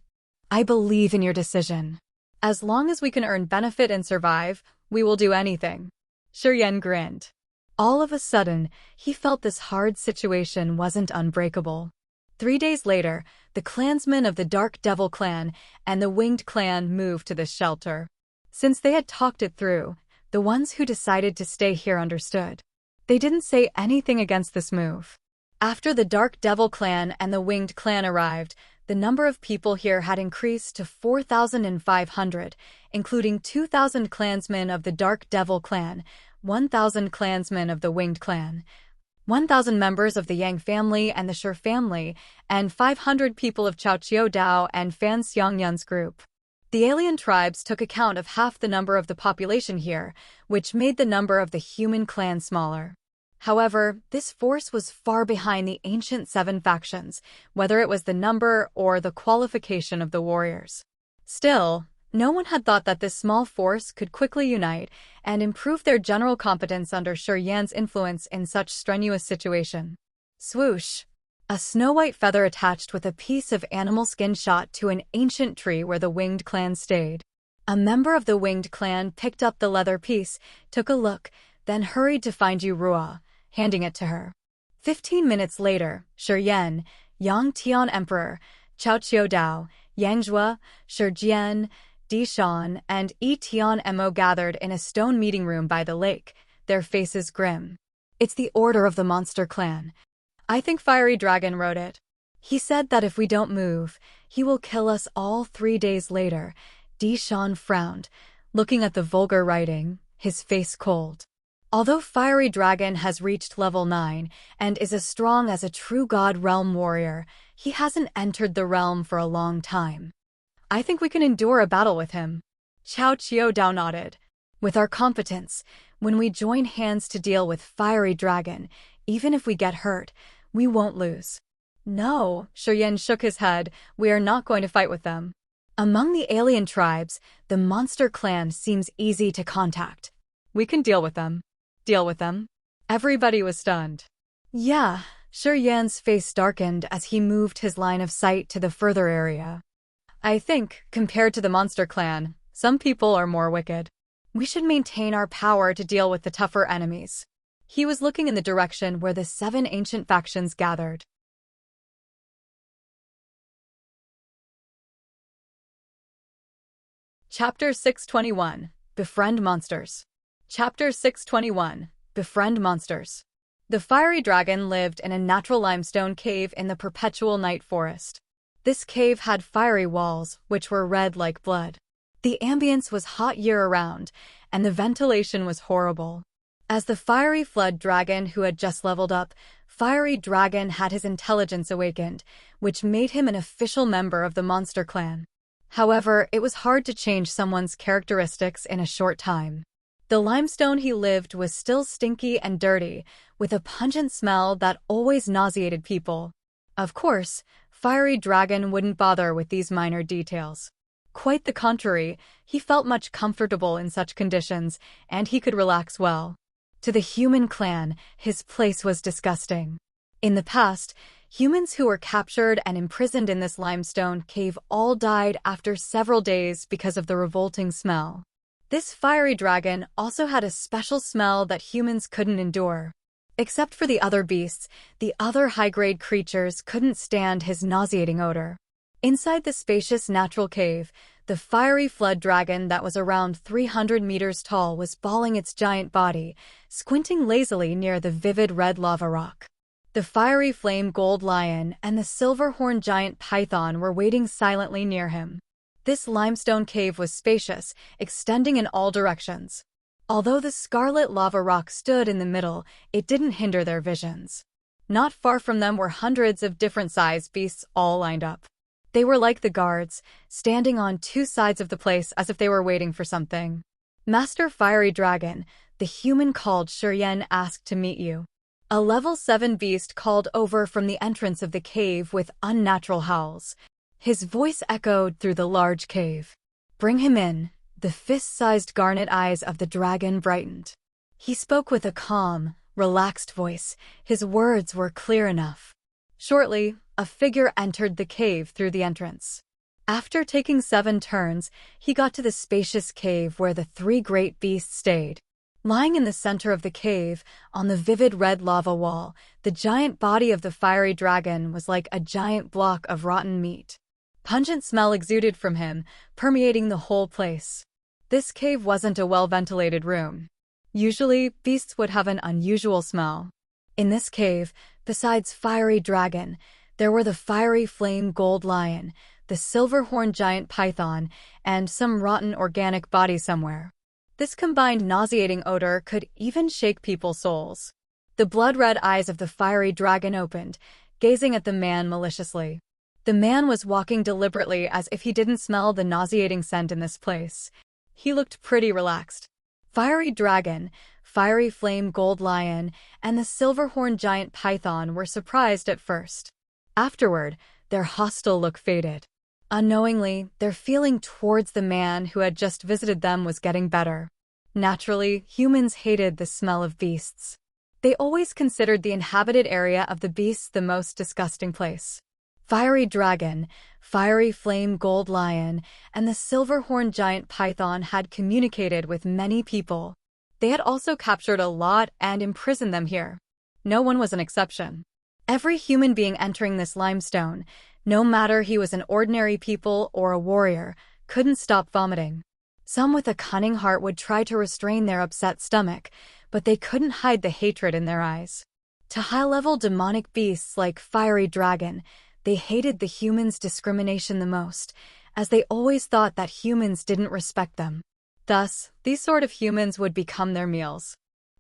I believe in your decision. As long as we can earn benefit and survive, we will do anything. Shi Yan grinned. All of a sudden, he felt this hard situation wasn't unbreakable. 3 days later, the clansmen of the Dark Devil clan and the Winged clan moved to this shelter. Since they had talked it through, the ones who decided to stay here understood. They didn't say anything against this move. After the Dark Devil clan and the Winged clan arrived, the number of people here had increased to 4,500, including 2,000 clansmen of the Dark Devil clan, 1,000 clansmen of the Winged clan, 1,000 members of the Yang family and the Shi family, and 500 people of Cao Qiudao and Fan Xiangyun's group. The alien tribes took account of half the number of the population here, which made the number of the human clan smaller. However, this force was far behind the ancient 7 factions, whether it was the number or the qualification of the warriors. Still, no one had thought that this small force could quickly unite and improve their general competence under Shi Yan's influence in such strenuous situation. Swoosh! A snow-white feather attached with a piece of animal skin shot to an ancient tree where the Winged clan stayed. A member of the Winged clan picked up the leather piece, took a look, then hurried to find Yu Rua, handing it to her. 15 minutes later, Shi Yan, Yang Tian Emperor, Cao Qiudao, Yang Zhua, Shi Jian, Di Shan, and Yi Tian Mo gathered in a stone meeting room by the lake, their faces grim. It's the order of the Monster Clan. I think Fiery Dragon wrote it. He said that if we don't move, he will kill us all 3 days later. Di Shan frowned, looking at the vulgar writing, his face cold. Although Fiery Dragon has reached level 9 and is as strong as a true God Realm warrior, he hasn't entered the realm for a long time. I think we can endure a battle with him. Cao Qiudao nodded. With our competence, when we join hands to deal with Fiery Dragon, even if we get hurt, we won't lose. No, Shi Yan shook his head, we are not going to fight with them. Among the alien tribes, the Monster Clan seems easy to contact. We can deal with them. Deal with them? Everybody was stunned. Yeah, Shi Yan's face darkened as he moved his line of sight to the further area. I think, compared to the Monster Clan, some people are more wicked. We should maintain our power to deal with the tougher enemies. He was looking in the direction where the 7 ancient factions gathered. Chapter 621, Befriend Monsters. Chapter 621, Befriend Monsters. The Fiery Dragon lived in a natural limestone cave in the perpetual night forest. This cave had fiery walls, which were red like blood. The ambience was hot year-round, and the ventilation was horrible. As the fiery flood dragon who had just leveled up, Fiery Dragon had his intelligence awakened, which made him an official member of the Monster Clan. However, it was hard to change someone's characteristics in a short time. The limestone he lived was still stinky and dirty, with a pungent smell that always nauseated people. Of course, Fiery Dragon wouldn't bother with these minor details. Quite the contrary, he felt much comfortable in such conditions, and he could relax well. To the human clan, his place was disgusting. In the past, humans who were captured and imprisoned in this limestone cave all died after several days because of the revolting smell. This fiery dragon also had a special smell that humans couldn't endure. Except for the other beasts, the other high-grade creatures couldn't stand his nauseating odor. Inside the spacious natural cave, the fiery flood dragon that was around 300 meters tall was balling its giant body, squinting lazily near the vivid red lava rock. The fiery flame gold lion and the silver-horned giant python were waiting silently near him. This limestone cave was spacious, extending in all directions. Although the scarlet lava rock stood in the middle, it didn't hinder their visions. Not far from them were hundreds of different-sized beasts all lined up. They were like the guards, standing on two sides of the place as if they were waiting for something. Master Fiery Dragon, the human called Serene, asked to meet you. A level 7 beast called over from the entrance of the cave with unnatural howls. His voice echoed through the large cave. Bring him in. The fist-sized garnet eyes of the dragon brightened. He spoke with a calm, relaxed voice. His words were clear enough. Shortly, a figure entered the cave through the entrance. After taking 7 turns, he got to the spacious cave where the 3 great beasts stayed. Lying in the center of the cave, on the vivid red lava wall, the giant body of the fiery dragon was like a giant block of rotten meat. Pungent smell exuded from him, permeating the whole place. This cave wasn't a well-ventilated room. Usually, beasts would have an unusual smell. In this cave, besides Fiery Dragon, there were the fiery flame gold lion, the silver-horned giant python, and some rotten organic body somewhere. This combined nauseating odor could even shake people's souls. The blood-red eyes of the fiery dragon opened, gazing at the man maliciously. The man was walking deliberately as if he didn't smell the nauseating scent in this place. He looked pretty relaxed. Fiery Dragon, Fiery Flame Gold Lion, and the silver-horned giant python were surprised at first. Afterward, their hostile look faded. Unknowingly, their feeling towards the man who had just visited them was getting better. Naturally, humans hated the smell of beasts. They always considered the inhabited area of the beasts the most disgusting place. Fiery Dragon, Fiery Flame Gold Lion, and the silver-horned giant python had communicated with many people. They had also captured a lot and imprisoned them here. No one was an exception. Every human being entering this limestone, no matter he was an ordinary people or a warrior, couldn't stop vomiting. Some with a cunning heart would try to restrain their upset stomach, but they couldn't hide the hatred in their eyes. To high-level demonic beasts like Fiery Dragon, they hated the humans' discrimination the most, as they always thought that humans didn't respect them. Thus, these sort of humans would become their meals.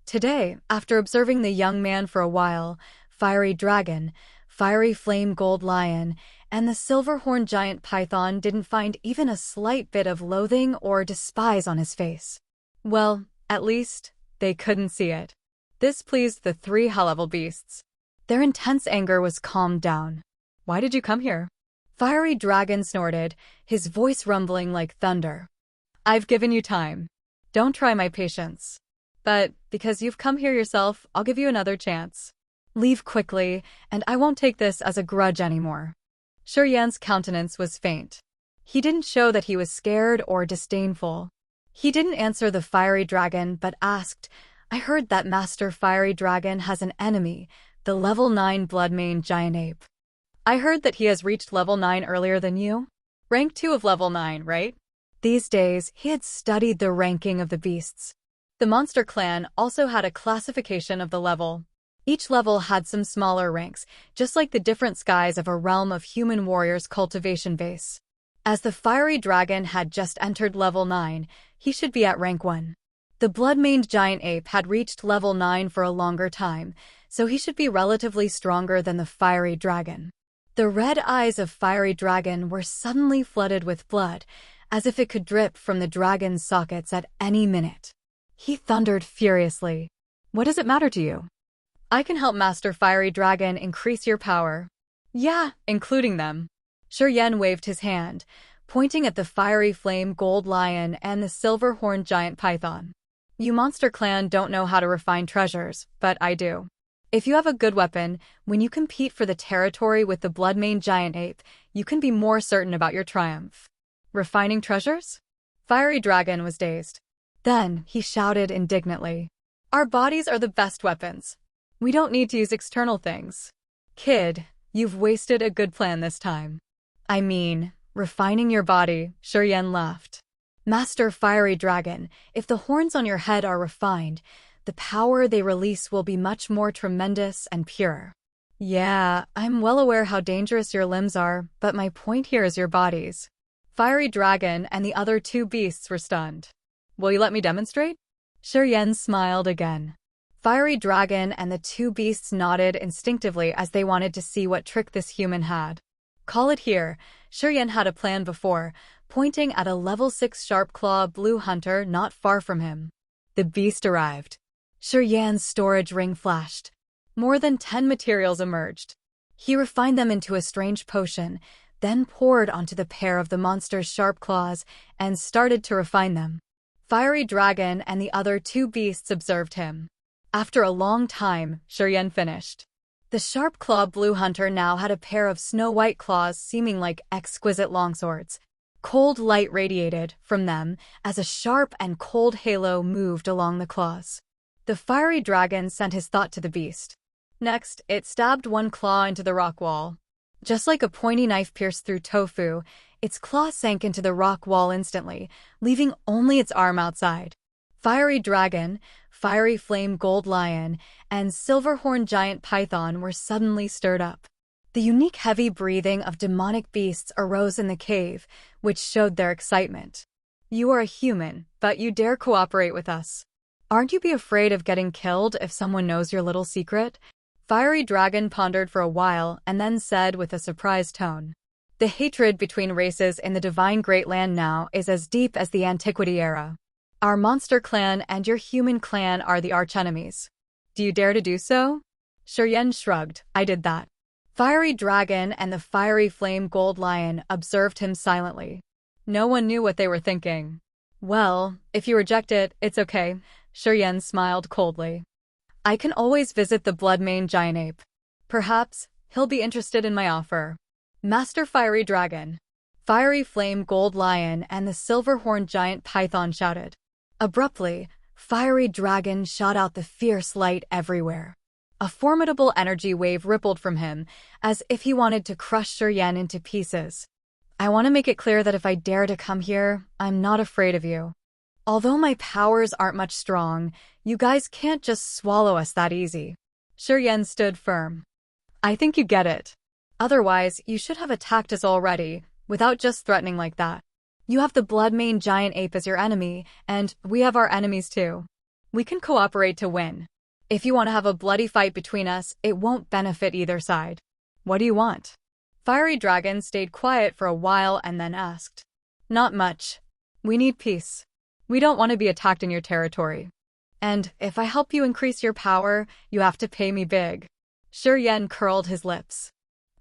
Today, after observing the young man for a while, Fiery Dragon, Fiery Flame Gold Lion, and the silver-horned giant python didn't find even a slight bit of loathing or despise on his face. Well, at least, they couldn't see it. This pleased the 3 high-level beasts. Their intense anger was calmed down. Why did you come here? Fiery Dragon snorted, his voice rumbling like thunder. I've given you time. Don't try my patience. But, because you've come here yourself, I'll give you another chance. Leave quickly, and I won't take this as a grudge anymore. Shurian's countenance was faint. He didn't show that he was scared or disdainful. He didn't answer the Fiery Dragon, but asked, I heard that Master Fiery Dragon has an enemy, the level 9 blood-maned giant ape. I heard that he has reached level 9 earlier than you? Rank 2 of level 9, right? These days, he had studied the ranking of the beasts. The monster clan also had a classification of the level. Each level had some smaller ranks, just like the different skies of a realm of human warriors' cultivation base. As the Fiery Dragon had just entered level 9, he should be at rank 1. The blood-maned giant ape had reached level 9 for a longer time, so he should be relatively stronger than the Fiery Dragon. The red eyes of Fiery Dragon were suddenly flooded with blood, as if it could drip from the dragon's sockets at any minute. He thundered furiously. What does it matter to you? I can help Master Fiery Dragon increase your power. Yeah, including them. Yen waved his hand, pointing at the fiery flame gold lion and the silver-horned giant python. You Monster Clan don't know how to refine treasures, but I do. If you have a good weapon, when you compete for the territory with the Bloodmane giant ape, you can be more certain about your triumph. Refining treasures? Fiery Dragon was dazed. Then he shouted indignantly. Our bodies are the best weapons. We don't need to use external things. Kid, you've wasted a good plan this time. I mean, refining your body, Yen laughed. Master Fiery Dragon, if the horns on your head are refined, the power they release will be much more tremendous and pure. Yeah, I'm well aware how dangerous your limbs are, but my point here is your bodies. Fiery Dragon and the other two beasts were stunned. Will you let me demonstrate? Yen smiled again. Fiery Dragon and the two beasts nodded instinctively as they wanted to see what trick this human had. Call it here. Yen had a plan before, pointing at a level 6 sharp claw blue hunter not far from him. The beast arrived. Yen's storage ring flashed. More than 10 materials emerged. He refined them into a strange potion, then poured onto the pair of the monster's sharp claws and started to refine them. Fiery Dragon and the other two beasts observed him. After a long time, Yen finished. The sharp claw blue hunter now had a pair of snow-white claws seeming like exquisite longswords. Cold light radiated from them as a sharp and cold halo moved along the claws. The Fiery Dragon sent his thought to the beast. Next, it stabbed one claw into the rock wall. Just like a pointy knife pierced through tofu, its claw sank into the rock wall instantly, leaving only its arm outside. Fiery Dragon, Fiery Flame Gold Lion, and Silverhorn Giant Python were suddenly stirred up. The unique heavy breathing of demonic beasts arose in the cave, which showed their excitement. You are a human, but you dare cooperate with us. Aren't you be afraid of getting killed if someone knows your little secret? Fiery Dragon pondered for a while and then said with a surprised tone. The hatred between races in the Divine Great Land now is as deep as the Antiquity era. Our Monster Clan and your Human Clan are the archenemies. Do you dare to do so? Yen shrugged. I did that. Fiery Dragon and the Fiery Flame Gold Lion observed him silently. No one knew what they were thinking. Well, if you reject it, it's okay. Yen smiled coldly. I can always visit the Bloodmane giant ape. Perhaps he'll be interested in my offer. Master Fiery Dragon, Fiery Flame Gold Lion, and the Silverhorn Giant Python shouted. Abruptly, Fiery Dragon shot out the fierce light everywhere. A formidable energy wave rippled from him, as if he wanted to crush Yen into pieces. I want to make it clear that if I dare to come here, I'm not afraid of you. Although my powers aren't much strong, you guys can't just swallow us that easy. Yen stood firm. I think you get it. Otherwise, you should have attacked us already, without just threatening like that. You have the Bloodmane giant ape as your enemy, and we have our enemies too. We can cooperate to win. If you want to have a bloody fight between us, it won't benefit either side. What do you want? Fiery Dragon stayed quiet for a while and then asked. Not much. We need peace. We don't want to be attacked in your territory. And if I help you increase your power, you have to pay me big. Yen curled his lips.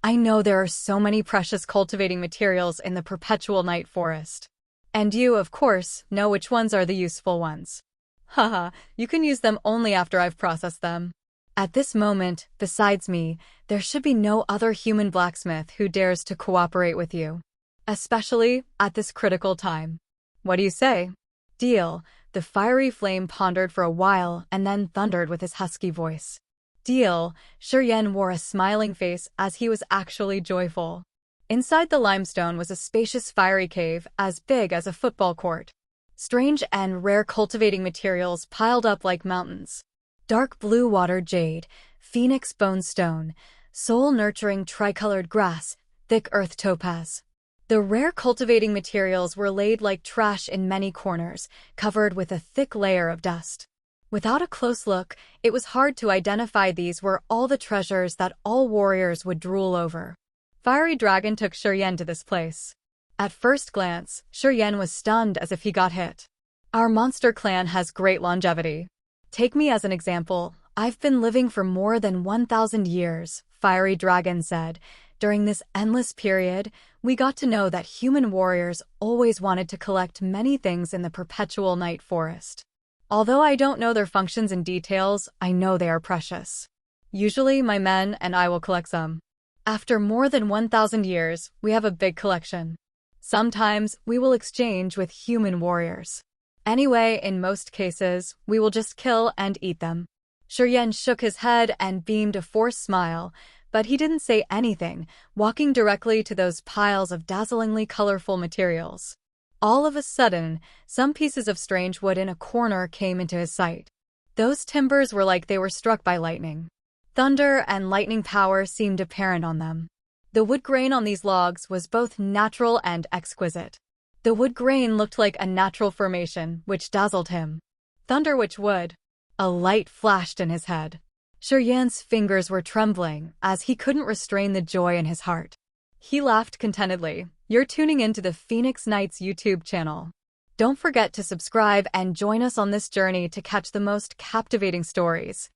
I know there are so many precious cultivating materials in the perpetual night forest. And you, of course, know which ones are the useful ones. Haha, you can use them only after I've processed them. At this moment, besides me, there should be no other human blacksmith who dares to cooperate with you. Especially at this critical time. What do you say? Deal. The Fiery Flame pondered for a while and then thundered with his husky voice. Deal. Yen wore a smiling face as he was actually joyful. Inside the limestone was a spacious fiery cave as big as a football court. Strange and rare cultivating materials piled up like mountains. Dark blue water jade, phoenix bone stone, soul-nurturing tricolored grass, thick earth topaz. The rare cultivating materials were laid like trash in many corners, covered with a thick layer of dust. Without a close look, it was hard to identify these were all the treasures that all warriors would drool over. Fiery Dragon took Shiryen to this place. At first glance, Shiryen was stunned as if he got hit. Our monster clan has great longevity. Take me as an example. I've been living for more than 1,000 years, Fiery Dragon said. During this endless period, we got to know that human warriors always wanted to collect many things in the perpetual night forest. Although I don't know their functions and details, I know they are precious. Usually, my men and I will collect some. After more than 1,000 years, we have a big collection. Sometimes, we will exchange with human warriors. Anyway, in most cases, we will just kill and eat them. Shiryen shook his head and beamed a forced smile, but he didn't say anything, walking directly to those piles of dazzlingly colorful materials. All of a sudden, some pieces of strange wood in a corner came into his sight. Those timbers were like they were struck by lightning. Thunder and lightning power seemed apparent on them. The wood grain on these logs was both natural and exquisite. The wood grain looked like a natural formation, which dazzled him. Thunder which wood? A light flashed in his head. Shiryen's fingers were trembling, as he couldn't restrain the joy in his heart. He laughed contentedly. You're tuning into the Phoenix Knights YouTube channel. Don't forget to subscribe and join us on this journey to catch the most captivating stories.